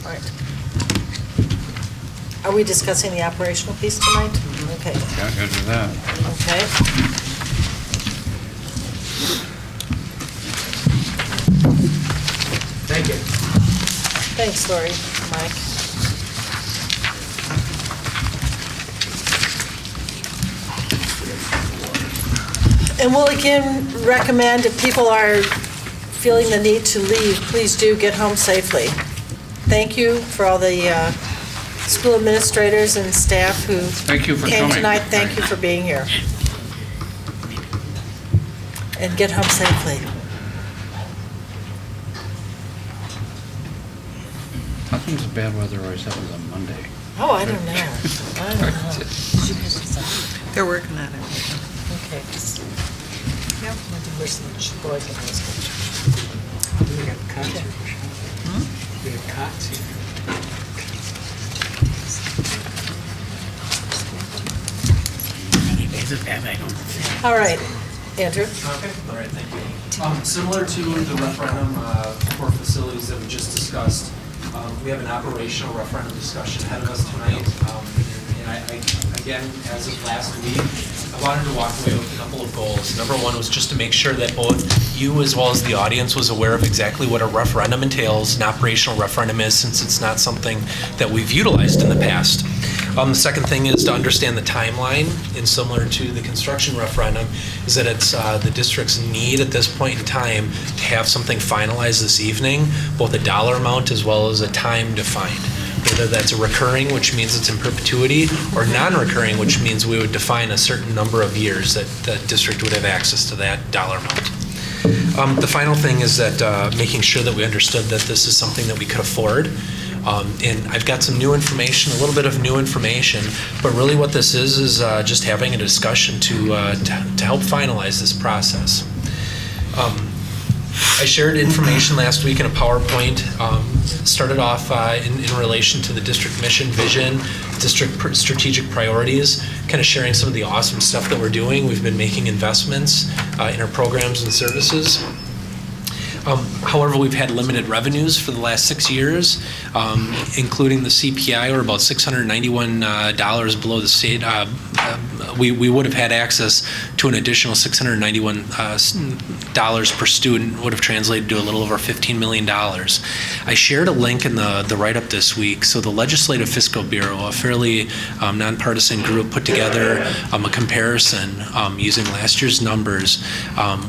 All right. Are we discussing the operational piece tonight? Okay, Yeah, good with that. okay. Thank you. Thanks, Lori, Mike. And we'll again recommend if people are feeling the need to leave, please do get home safely. Thank you for all the school administrators and staff who Thank you for came coming. tonight. Thank you for being here. And get home safely. Nothing's bad weather always happens on Monday. Oh, I don't know. I don't know. They're working on it. Okay. Yep. We got cots here, Michelle. We have cots here. All right, Andrew. Okay, all right, thank you. Similar to the referendum for facilities that we just discussed, we have an operational referendum discussion ahead of us tonight. And I, again, as of last week, I wanted to walk away with a couple of goals. Number one was just to make sure that both you as well as the audience was aware of exactly what a referendum entails, an operational referendum is, since it's not something that we've utilized in the past. The second thing is to understand the timeline, and similar to the construction referendum, is that it's the district's need at this point in time to have something finalized this evening, both a dollar amount as well as a time defined. Whether that's a recurring, which means it's in perpetuity, or non-recurring, which means we would define a certain number of years that the district would have access to that dollar amount. The final thing is that making sure that we understood that this is something that we could afford. And I've got some new information, a little bit of new information, but really what this is just having a discussion to help finalize this process. I shared information last week in a PowerPoint. Started off in relation to the district mission, vision, district strategic priorities, kind of sharing some of the awesome stuff that we're doing. We've been making investments in our programs and services. However, we've had limited revenues for the last 6 years, including the CPI. We're about $691 below the state. We would have had access to an additional $691 per student, would have translated to a little over $15 million. I shared a link in the write-up this week. So the Legislative Fiscal Bureau, a fairly nonpartisan group, put together a comparison using last year's numbers.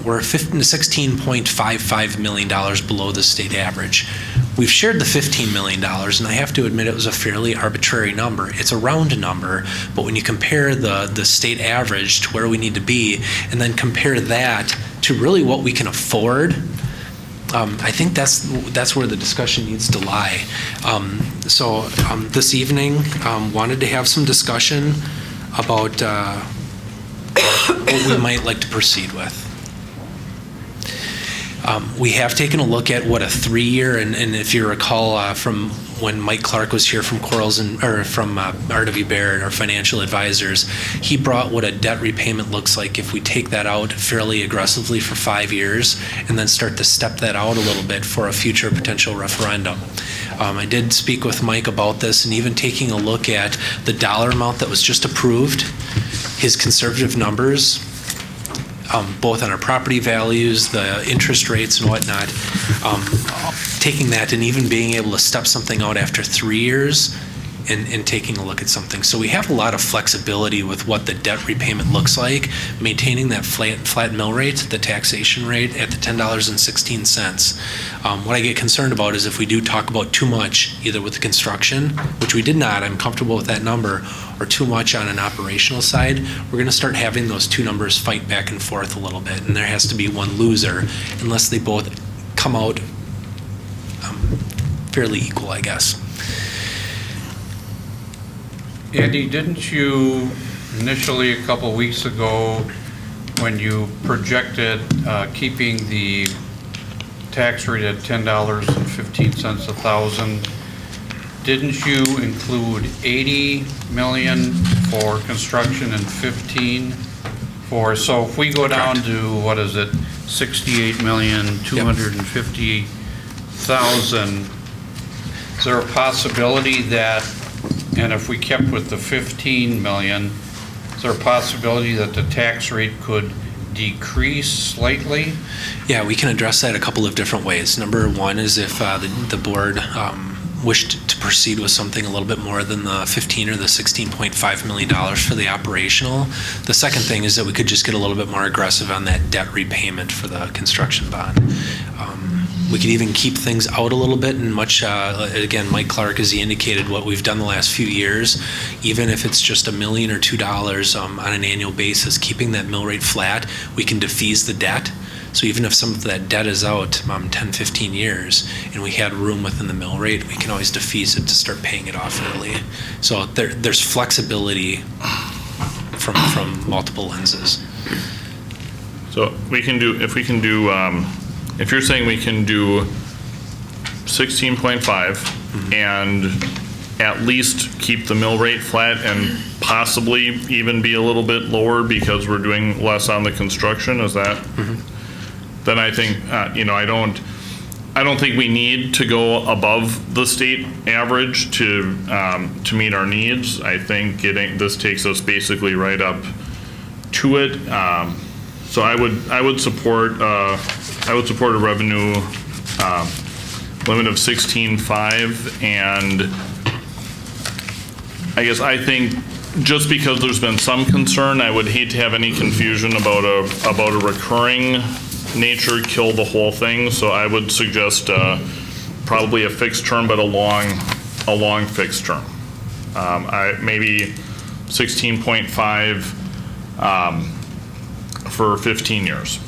We're $16.55 million below the state average. We've shared the $15 million, and I have to admit it was a fairly arbitrary number. It's a round number, but when you compare the state average to where we need to be, and then compare that to really what we can afford, I think that's where the discussion needs to lie. So this evening, wanted to have some discussion about what we might like to proceed with. We have taken a look at what a 3-year, and if you recall from when Mike Clark was here from from R.W. Baird, our financial advisors, he brought what a debt repayment looks like if we take that out fairly aggressively for 5 years and then start to step that out a little bit for a future potential referendum. I did speak with Mike about this, and even taking a look at the dollar amount that was just approved, his conservative numbers, both on our property values, the interest rates and whatnot, taking that and even being able to step something out after 3 years in taking a look at something. So we have a lot of flexibility with what the debt repayment looks like, maintaining that flat mill rate, the taxation rate at the $10.16. What I get concerned about is if we do talk about too much, either with the construction, which we did not, I'm comfortable with that number, or too much on an operational side, we're going to start having those two numbers fight back and forth a little bit, and there has to be one loser unless they both come out fairly equal, I guess. Andy, didn't you initially a couple weeks ago, when you projected keeping the tax rate at $10.15 a thousand, didn't you include 80 million for construction and 15 for, so if we go down to, what is it, 68,250,000, is there a possibility that, and if we kept with the 15 million, is there a possibility that the tax rate could decrease slightly? Yeah, we can address that a couple of different ways. Number one is if the board wished to proceed with something a little bit more than the 15 or the $16.5 million for the operational. The second thing is that we could just get a little bit more aggressive on that debt repayment for the construction bond. We could even keep things out a little bit, and much, again, Mike Clark, as he indicated, what we've done the last few years, even if it's just $1 million or $2 on an annual basis, keeping that mill rate flat, we can defease the debt. So even if some of that debt is out 10, 15 years, and we had room within the mill rate, we can always defease it to start paying it off early. So there's flexibility from multiple lenses. So if you're saying we can do 16.5 and at least keep the mill rate flat and possibly even be a little bit lower because we're doing less on the construction, is that? Then I think, I don't think we need to go above the state average to meet our needs. I think this takes us basically right up to it. So I would support a revenue limit of 16.5, and I think just because there's been some concern, I would hate to have any confusion about a recurring nature kill the whole thing. So I would suggest probably a fixed term, but a long fixed term. Maybe 16.5 for 15 years.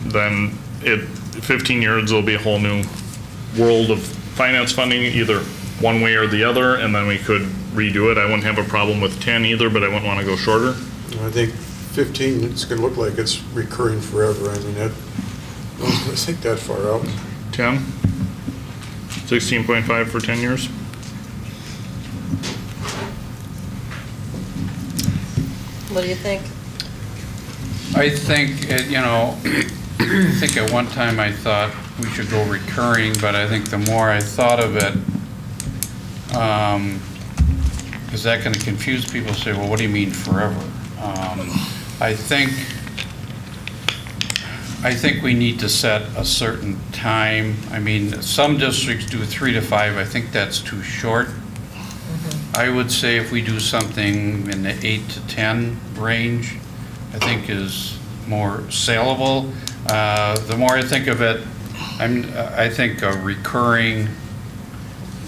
Then 15 years will be a whole new world of finance funding, either one way or the other, and then we could redo it. I wouldn't have a problem with 10 either, but I wouldn't want to go shorter. I think 15, it's going to look like it's recurring forever. I mean, I don't think that far out. 10? 16.5 for 10 years? What do you think? I think, I think at one time I thought we should go recurring, but I think the more I thought of it, is that going to confuse people? Say, well, what do you mean forever? I think we need to set a certain time. I mean, some districts do 3 to 5. I think that's too short. I would say if we do something in the 8 to 10 range, I think is more saleable. The more I think of it, I think a recurring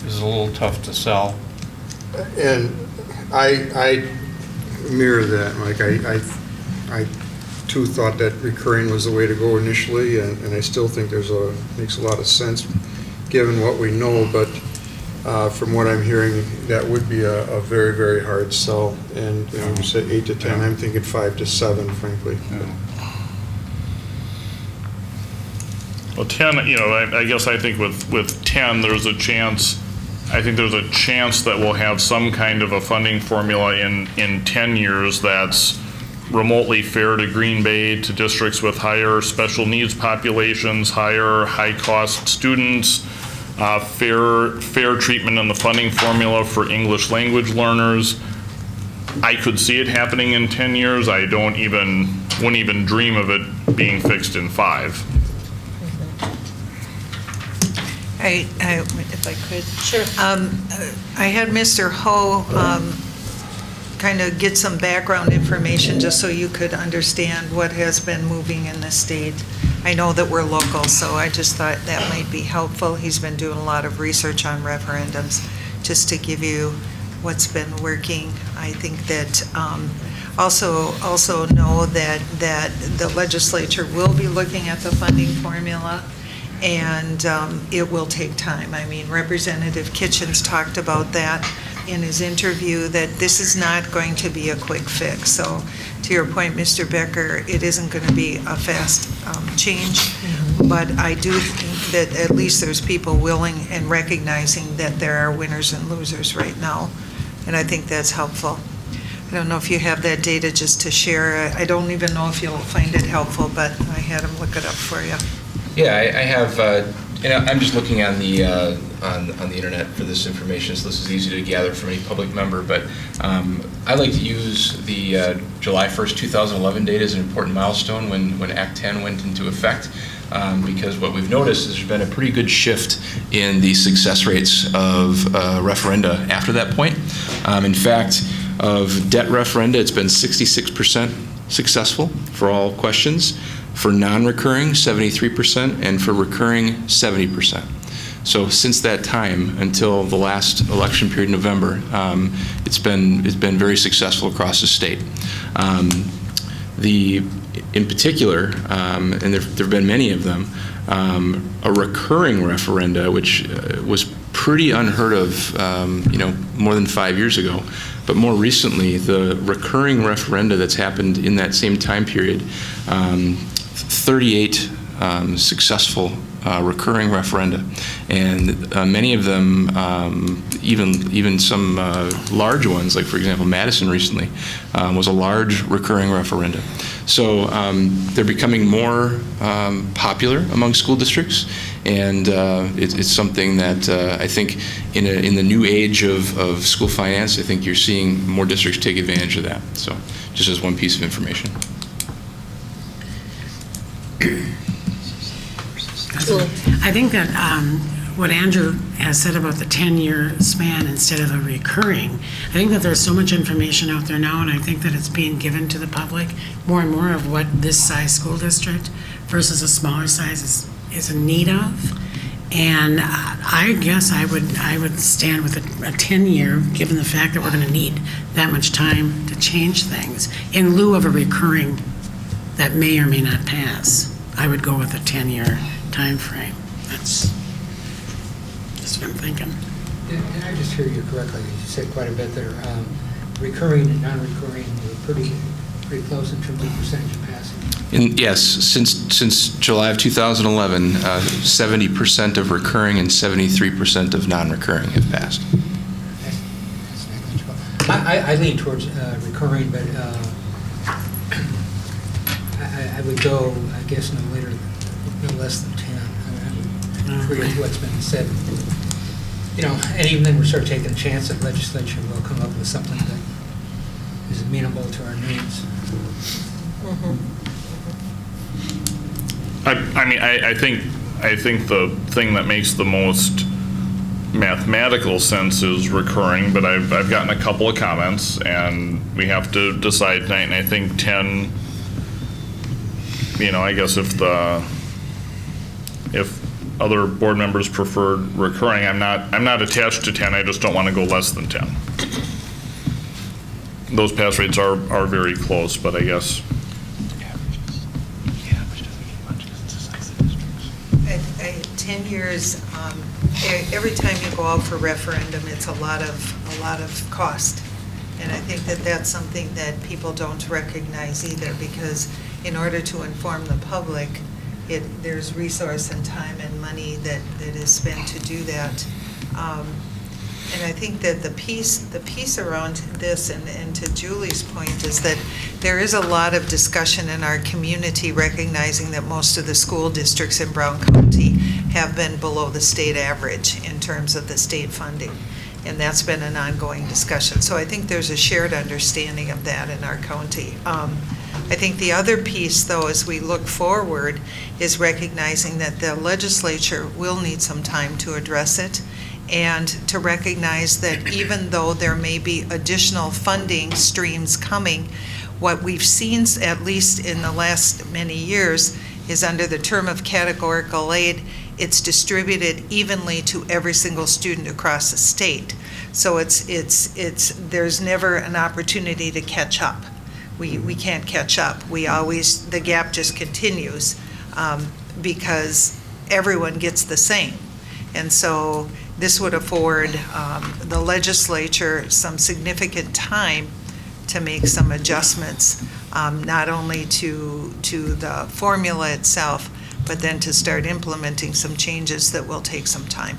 is a little tough to sell. And I mirror that, Mike. I too thought that recurring was the way to go initially, and I still think makes a lot of sense given what we know, but from what I'm hearing, that would be a very, very hard sell. And you said 8 to 10, I'm thinking 5 to 7, frankly. Well, 10, I guess I think with 10, there's a chance that we'll have some kind of a funding formula in 10 years that's remotely fair to Green Bay, to districts with higher special needs populations, high-cost students, fair treatment in the funding formula for English language learners. I could see it happening in 10 years. I wouldn't even dream of it being fixed in 5. if I could. Sure. I had Mr. Ho kind of get some background information just so you could understand what has been moving in the state. I know that we're local, so I just thought that might be helpful. He's been doing a lot of research on referendums, just to give you what's been working. I think that also know that the legislature will be looking at the funding formula, and it will take time. I mean, Representative Kitchens talked about that in his interview, that this is not going to be a quick fix. So to your point, Mr. Becker, it isn't going to be a fast change, but I do think that at least there's people willing and recognizing that there are winners and losers right now, and I think that's helpful. I don't know if you have that data just to share. I don't even know if you'll find it helpful, but I had him look it up for you. Yeah, I have, and I'm just looking on the internet for this information, so this is easy to gather from any public member, but I like to use the July 1st, 2011 data as an important milestone when Act 10 went into effect, because what we've noticed is there's been a pretty good shift in the success rates of referenda after that point. In fact, of debt referenda, it's been 66% successful for all questions. For non-recurring, 73%, and for recurring, 70%. So since that time until the last election period in November, it's been very successful across the state. In particular, and there have been many of them, a recurring referenda, which was pretty unheard of, more than 5 years ago. But more recently, the recurring referenda that's happened in that same time period, 38 successful recurring referenda, and many of them, even some large ones, like for example Madison recently, was a large recurring referenda. So they're becoming more popular among school districts, and it's something that I think in the new age of school finance, I think you're seeing more districts take advantage of that. So just as one piece of information. I think that what Andrew has said about the 10-year span instead of a recurring, I think that there's so much information out there now, and I think that it's being given to the public more and more of what this size school district versus a smaller size is in need of. And I guess I would stand with a 10-year, given the fact that we're going to need that much time to change things, in lieu of a recurring that may or may not pass. I would go with a 10-year time frame. That's just what I'm thinking. Did I just hear you correctly? You said quite a bit there. Recurring and non-recurring were pretty close in terms of percentage of passing. Yes, since July of 2011, 70% of recurring and 73% of non-recurring have passed. That's negligible. I lean towards recurring, but I would go, I guess, no less than 10. I agree with what's been said. And even then we start taking a chance that legislature will come up with something that is amenable to our needs. I think the thing that makes the most mathematical sense is recurring, but I've gotten a couple of comments, and we have to decide tonight, and I think 10, I guess if other board members preferred recurring, I'm not attached to 10, I just don't want to go less than 10. Those pass rates are very close, but I guess. At 10 years, every time you go out for referendum, it's a lot of cost. And I think that that's something that people don't recognize either, because in order to inform the public, there's resource and time and money that is spent to do that. And I think that the piece around this, and to Julie's point, is that there is a lot of discussion in our community recognizing that most of the school districts in Brown County have been below the state average in terms of the state funding. And that's been an ongoing discussion. So I think there's a shared understanding of that in our county. I think the other piece, though, as we look forward, is recognizing that the legislature will need some time to address it. and to recognize that even though there may be additional funding streams coming, what we've seen, at least in the last many years, is under the term of categorical aid, it's distributed evenly to every single student across the state. So there's never an opportunity to catch up. We can't catch up. The gap just continues because everyone gets the same. And so this would afford the legislature some significant time to make some adjustments, not only to the formula itself, but then to start implementing some changes that will take some time.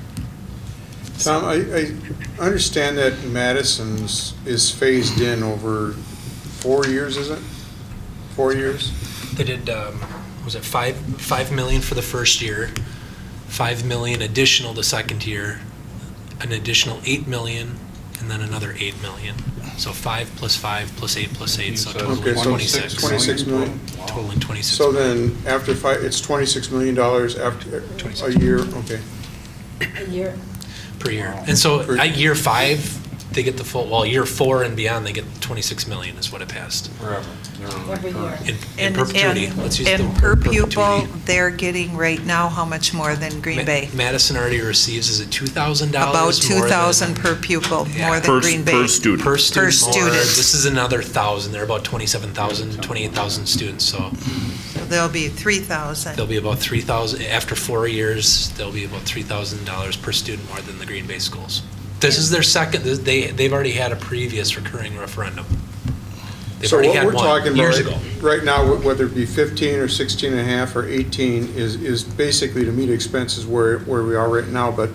Tom, I understand that Madison's is phased in over 4 years, is it? 4 years? They did, was it 5 million for the first year, 5 million additional the second year, an additional 8 million, and then another 8 million. So 5 plus 5 plus 8 plus 8, so totaling Okay, so 26. 26 million? Totaling 26. So then, after it's $26 million after a year, okay. A year. Per year. And so at year 5, they get the full, well, year 4 and beyond, they get 26 million is what it passed. Forever. Every year. In perpetuity. Let's use the And word per perpetuity. pupil, they're getting right now how much more than Green Bay? Madison already receives, is it $2,000? About $2,000 per pupil, more than Green Bay. Per student. Per student. Per student. This is another 1,000. They're about 27,000, 28,000 students, so There'll be 3,000. there'll be about 3,000, after 4 years, there'll be about $3,000 per student more than the Green Bay schools. This is their second, they've already had a previous recurring referendum. They've So already what had we're one talking years about ago. right now, whether it be 15 or 16 and a half or 18, is basically to meet expenses where we are right now, but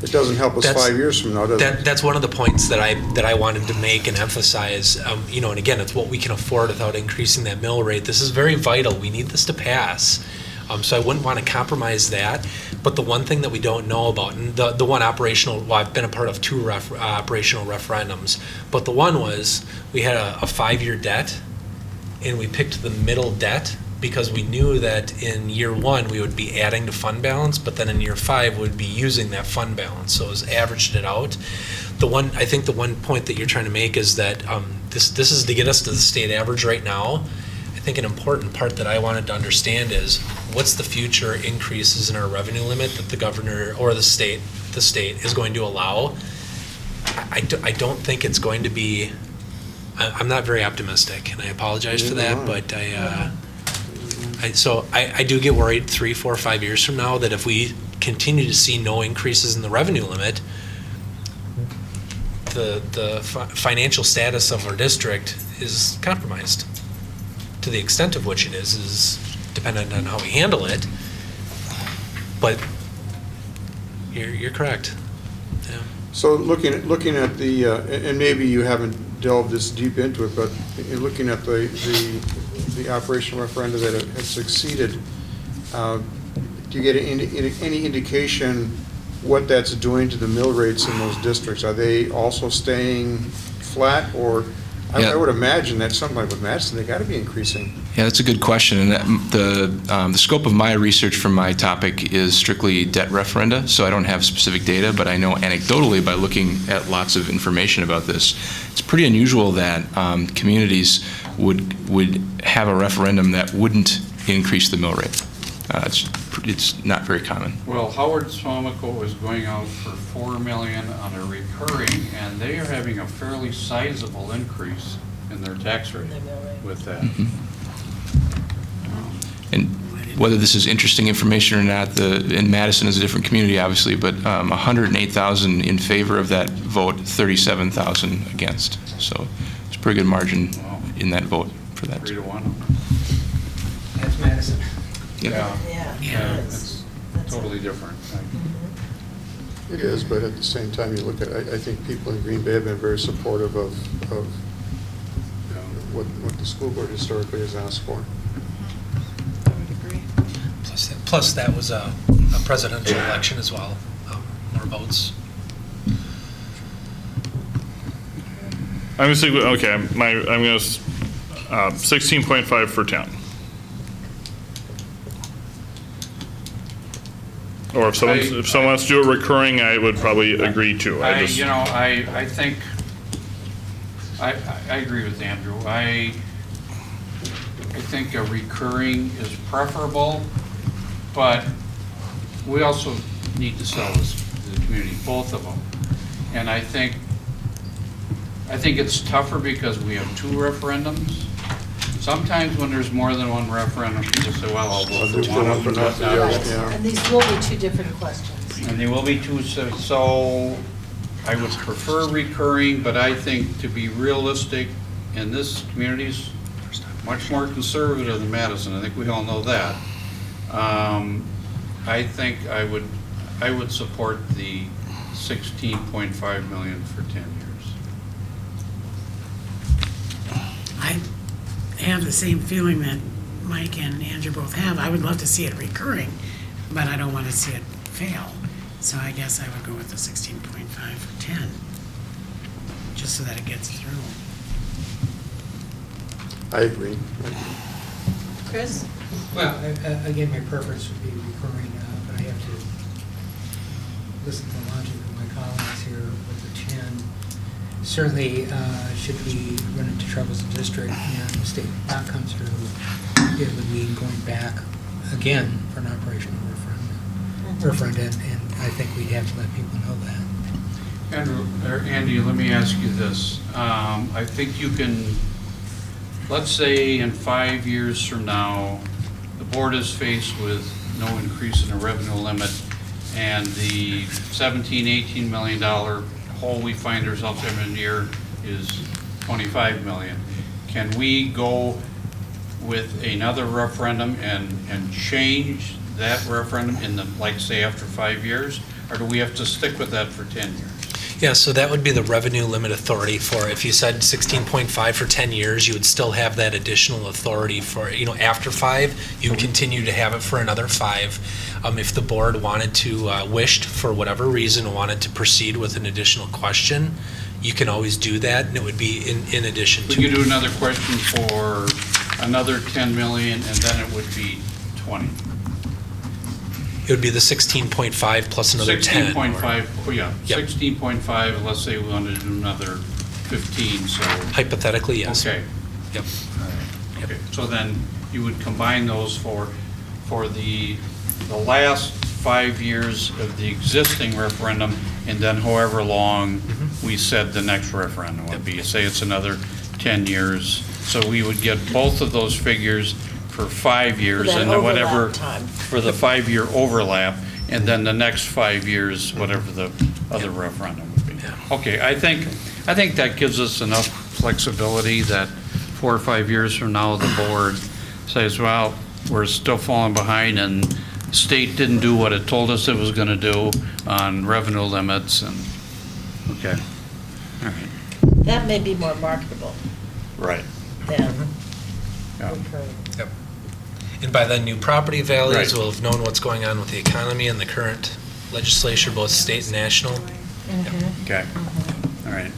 it doesn't help us That's- 5 years from now, does it? That's one of the points that I wanted to make and emphasize. And again, it's what we can afford without increasing that mill rate. This is very vital. We need this to pass. So I wouldn't want to compromise that. But the one thing that we don't know about, and the one operational, well, I've been a part of 2 operational referendums, but the one was we had a 5-year debt, and we picked the middle debt because we knew that in year 1 we would be adding to fund balance, but then in year 5 we'd be using that fund balance. So it was averaged it out. I think the one point that you're trying to make is that this is to get us to the state average right now. I think an important part that I wanted to understand is what's the future increases in our revenue limit that the governor or the state is going to allow. I don't think it's going to be. I'm not very optimistic, and I apologize for that, but I do get worried 3, 4, 5 years from now that if we continue to see no increases in the revenue limit, the financial status of our district is compromised. To the extent of which it is dependent on how we handle it. But you're correct. Yeah. So looking at the, and maybe you haven't delved this deep into it, but in looking at the operational referenda that has succeeded, do you get any indication what that's doing to the mill rates in those districts? Are they also staying flat, or I would imagine that something like with Madison, they got to be increasing. Yeah, that's a good question. And the scope of my research for my topic is strictly debt referenda, so I don't have specific data, but I know anecdotally by looking at lots of information about this, it's pretty unusual that communities would have a referendum that wouldn't increase the mill rate. It's not very common. Well, Howard Swamico is going out for $4 million on a recurring, and they are having a fairly sizable increase in their tax rate with that. And whether this is interesting information or not, in Madison is a different community, obviously, but 108,000 in favor of that vote, 37,000 against. So it's a pretty good margin in that vote for that. 3 to 1. That's Madison. Yeah, it's totally different. It is, but at the same time, you look at, I think people in Green Bay have been very supportive of what the school board historically has asked for. I would agree. Plus that was a presidential election as well, more votes. I'm going to say, okay, I'm going to 16.5 for 10. Or if someone wants to do it recurring, I would probably agree too. I think, I agree with Andrew. I think a recurring is preferable, but we also need to sell this to the community, both of them. And I think it's tougher because we have two referendums. Sometimes when there's more than one referendum, people say, well, I'll vote for one of them. And these will be two different questions. And they will be two, so I would prefer recurring, but I think to be realistic, and this community's much more conservative than Madison. I think we all know that. I think I would support the 16.5 million for 10 years. I have the same feeling that Mike and Andrew both have. I would love to see it recurring, but I don't want to see it fail. So I guess I would go with the 16.5 for 10, just so that it gets through. I agree. Chris? Well, again, my preference would be recurring, but I have to listen to the logic of my colleagues here with the 10. Certainly, should we run into troubles in district and the state not come through, it would mean going back again for an operational referendum, and I think we'd have to let people know that. Andrew, or Andy, let me ask you this. I think you can, let's say in 5 years from now, the board is faced with no increase in the revenue limit, and the $17–18 million hole we find ourselves in a year is 25 million. Can we go with another referendum and change that referendum in the, like, say, after 5 years, or do we have to stick with that for 10 years? Yeah, so that would be the revenue limit authority for, if you said 16.5 for 10 years, you would still have that additional authority for, after 5, you would continue to have it for another 5. If the board wanted to, wished for whatever reason, wanted to proceed with an additional question, you can always do that, and it would be in addition to. We could do another question for another 10 million, and then it would be 20. It would be the 16.5 plus another 10. 16.5, yeah, Yep. 16.5, let's say we wanted to do another 15, so. Hypothetically, yes. Okay. Yep. Okay, so then you would combine those for the last 5 years of the existing referendum, and then however long we said the next referendum would be. Say it's another 10 years. So we would get both of those figures for 5 years, that and then whatever, overlap time. for the 5-year overlap, and then the next 5 years, whatever the other referendum would be. Okay, I think that gives us enough flexibility that 4 or 5 years from now, the board says, well, we're still falling behind, and state didn't do what it told us it was going to do on revenue limits, and, okay, all right. That may be more marketable Right. than Yeah. recurring. Yep. And by then, new property values, Right. we'll have known what's going on with the economy and the current legislature, both state and national. Okay, all right.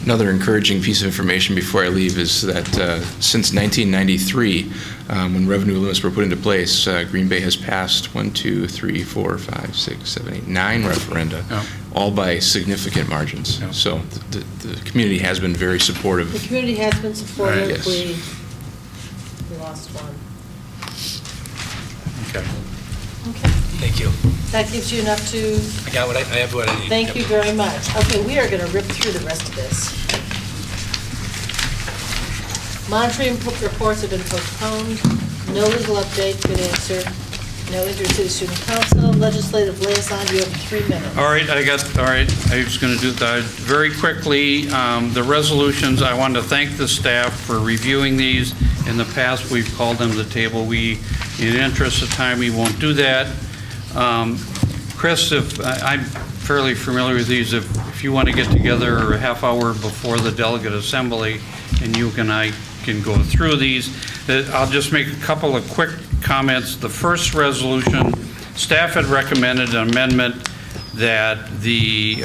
Another encouraging piece of information before I leave is that since 1993, when revenue limits were put into place, Green Bay has passed 9 referenda, all by significant margins. So the community has been very supportive. The community has been supportive. Yes. We lost one. Okay. Thank you. That gives you enough to, I got what I have what I need. thank Yep. you very much. Okay, we are going to rip through the rest of this. Monitoring reports have been postponed. No legal update, good answer. No intercity student council, legislative liaison, you have 3 minutes. All right, I was going to do that very quickly. The resolutions, I want to thank the staff for reviewing these. In the past, we've called them to the table. In the interest of time, we won't do that. Chris, I'm fairly familiar with these. If you want to get together a half hour before the delegate assembly, and you and I can go through these, I'll just make a couple of quick comments. The first resolution, staff had recommended an amendment that the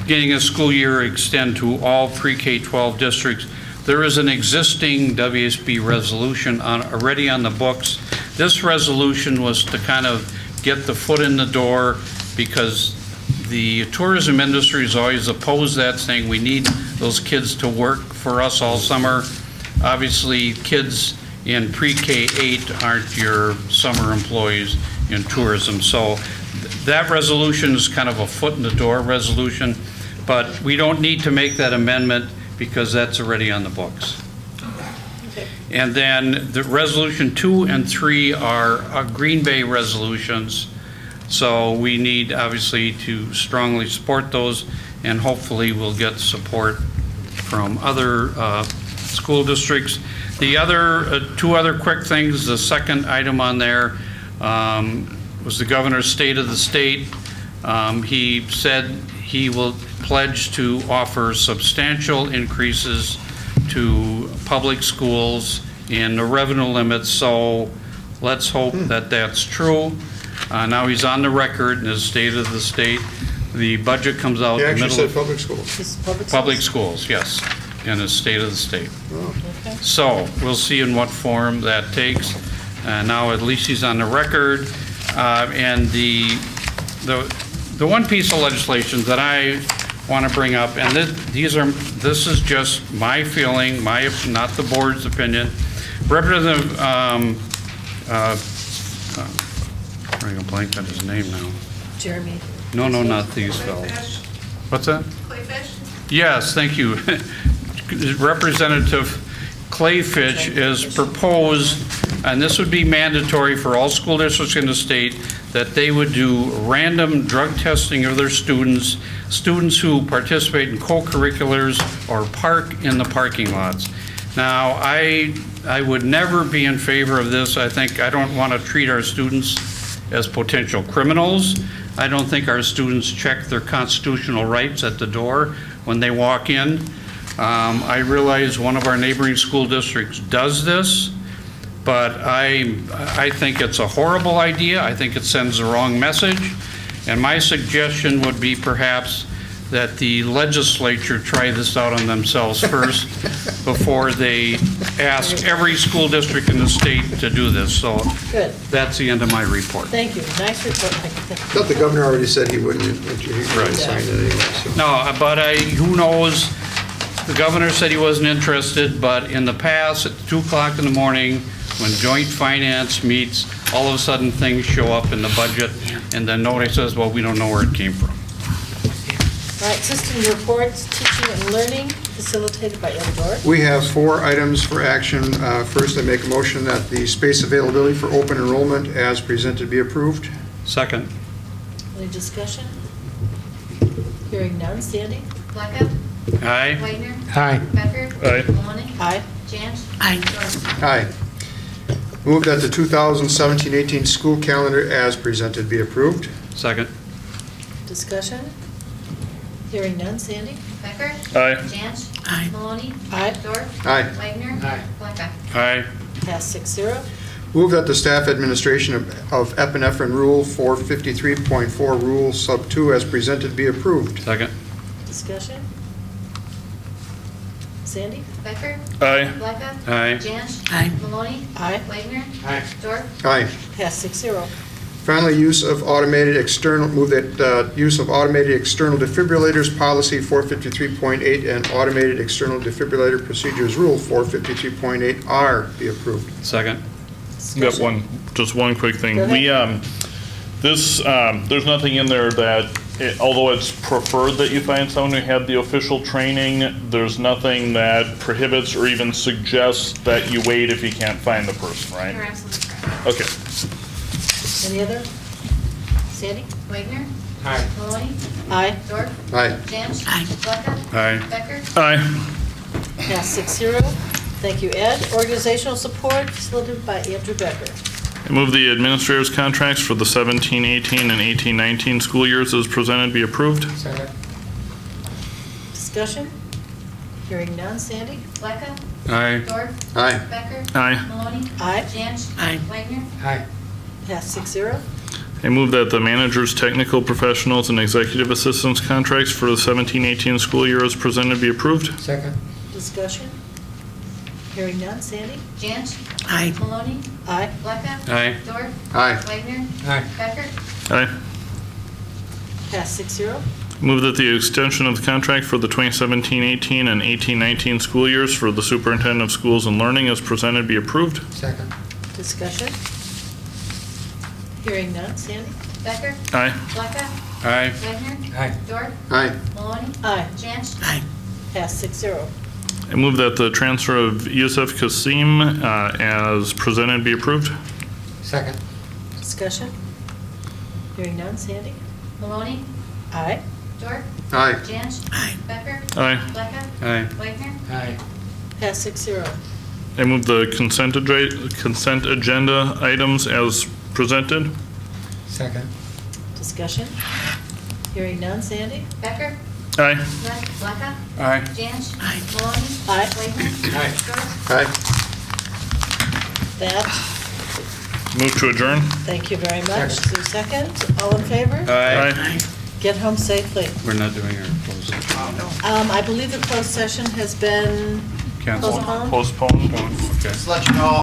beginning of school year extend to all pre-K-12 districts. There is an existing WSB resolution already on the books This resolution was to kind of get the foot in the door, because the tourism industry has always opposed that, saying we need those kids to work for us all summer. Obviously, kids in pre-K 8 aren't your summer employees in tourism. So that resolution is kind of a foot in the door resolution, but we don't need to make that amendment because that's already on the books. And then the resolution 2 and 3 are Green Bay resolutions. So we need obviously to strongly support those, and hopefully we'll get support from other school districts. The other two other quick things, the second item on there was the governor's state of the state. He said he will pledge to offer substantial increases to public schools in the revenue limits, so let's hope that that's true. Now he's on the record in his state of the state. The budget comes out He in the actually middle said public schools. Public schools, yes, in his state of the state. Oh. Okay. So we'll see in what form that takes. Now at least he's on the record. And the one piece of legislation that I want to bring up, and this is just my feeling, not the board's opinion. Representative, I'm drawing a blank on his name now. Jeremy. No, not these fellows. What's that? Clayfish? Yes, thank you. Representative Clayfish is proposed, and this would be mandatory for all school districts in the state, that they would do random drug testing of their students who participate in co-curriculars or park in the parking lots. Now, I would never be in favor of this. I don't want to treat our students as potential criminals. I don't think our students check their constitutional rights at the door when they walk in. I realize one of our neighboring school districts does this, but I think it's a horrible idea. I think it sends the wrong message. And my suggestion would be perhaps that the legislature try this out on themselves first before they ask every school district in the state to do this. So Good. that's the end of my report. Thank you. Nice report. I thought the governor already said he wouldn't sign it anyway. So. No, but who knows? The governor said he wasn't interested, but in the past, at 2 o'clock in the morning, when joint finance meets, all of a sudden things show up in the budget, and then nobody says, well, we don't know where it came from. All right, system reports, teaching and learning, facilitated by Ed Dorff. We have 4 items for action. First, I make a motion that the space availability for open enrollment as presented be approved. Second. Any discussion? Hearing none. Sandy? Blackout? Aye. Whitener? Aye. Becker? Aye. Maloney? Aye. Jans? Aye. Dorf? Aye. Move that the 2017-18 school calendar as presented be approved. Second. Discussion? Hearing none. Sandy? Becker? Aye. Jans? Aye. Maloney? Aye. Dorf? Aye. Whitener? Aye. Blackout? Aye. Pass 6-0. Move that the staff administration of epinephrine rule 453.4 rule sub 2 as presented be approved. Second. Discussion? Sandy? Becker? Aye. Blackout? Aye. Jans? Aye. Maloney? Aye. Whitener? Aye. Dorf? Aye. Pass 6-0. Finally, use of automated external, move that use of automated external defibrillators policy 453.8 and automated external defibrillator procedures rule 453.8R be approved. Second. Got just one quick thing. Go ahead. There's nothing in there that, although it's preferred that you find someone who had the official training, there's nothing that prohibits or even suggests that you wait if you can't find the person, right? You're absolutely correct. Okay. Any other? Sandy? Whitener? Aye. Maloney? Aye. Dorf? Aye. Jans? Aye. Blackout? Aye. Becker? Aye. Pass 6-0. Thank you, Ed. Organizational support facilitated by Andrew Becker. I move the administrator's contracts for the 17-18 and 18-19 school years as presented be approved. Second. Discussion? Hearing none. Sandy? Blackout? Aye. Dorf? Aye. Becker? Aye. Maloney? Aye. Jans? Aye. Whitener? Aye. Pass 6-0. I move that the manager's technical professionals and executive assistants contracts for the 17-18 school year as presented be approved. Second. Discussion? Hearing none. Sandy? Jantz? Aye. Maloney? Aye. Blackout? Aye. Dorf? Aye. Wagner? Aye. Becker? Aye. Pass 6-0. Move that the extension of the contract for the 2017-18 and 18-19 school years for the superintendent of schools and learning as presented be approved. Second. Discussion? Hearing none. Sandy? Becker? Aye. Blackout? Aye. Wagner? Aye. Dorf? Aye. Maloney? Aye. Jantz? Aye. Pass 6-0. I move that the transfer of Yusuf Kasim as presented be approved. Second. Discussion? Hearing none. Sandy? Maloney? Aye. Dorf? Aye. Jantz? Aye. Becker? Aye. Blackout? Aye. Wagner? Aye. Pass 6-0. I move the consent agenda items as presented. Second. Discussion? Hearing none. Sandy? Becker? Aye. Blackout? Aye. Jantz? Aye. Maloney? Aye. Wagner? Aye. Dorf? Aye. That, Move to adjourn. thank you very much. Sue seconds. All in favor? Aye. Get home safely. We're not doing our closed session. I believe the closed session has been Cancelled. postponed. Postponed. Okay. Just let you know,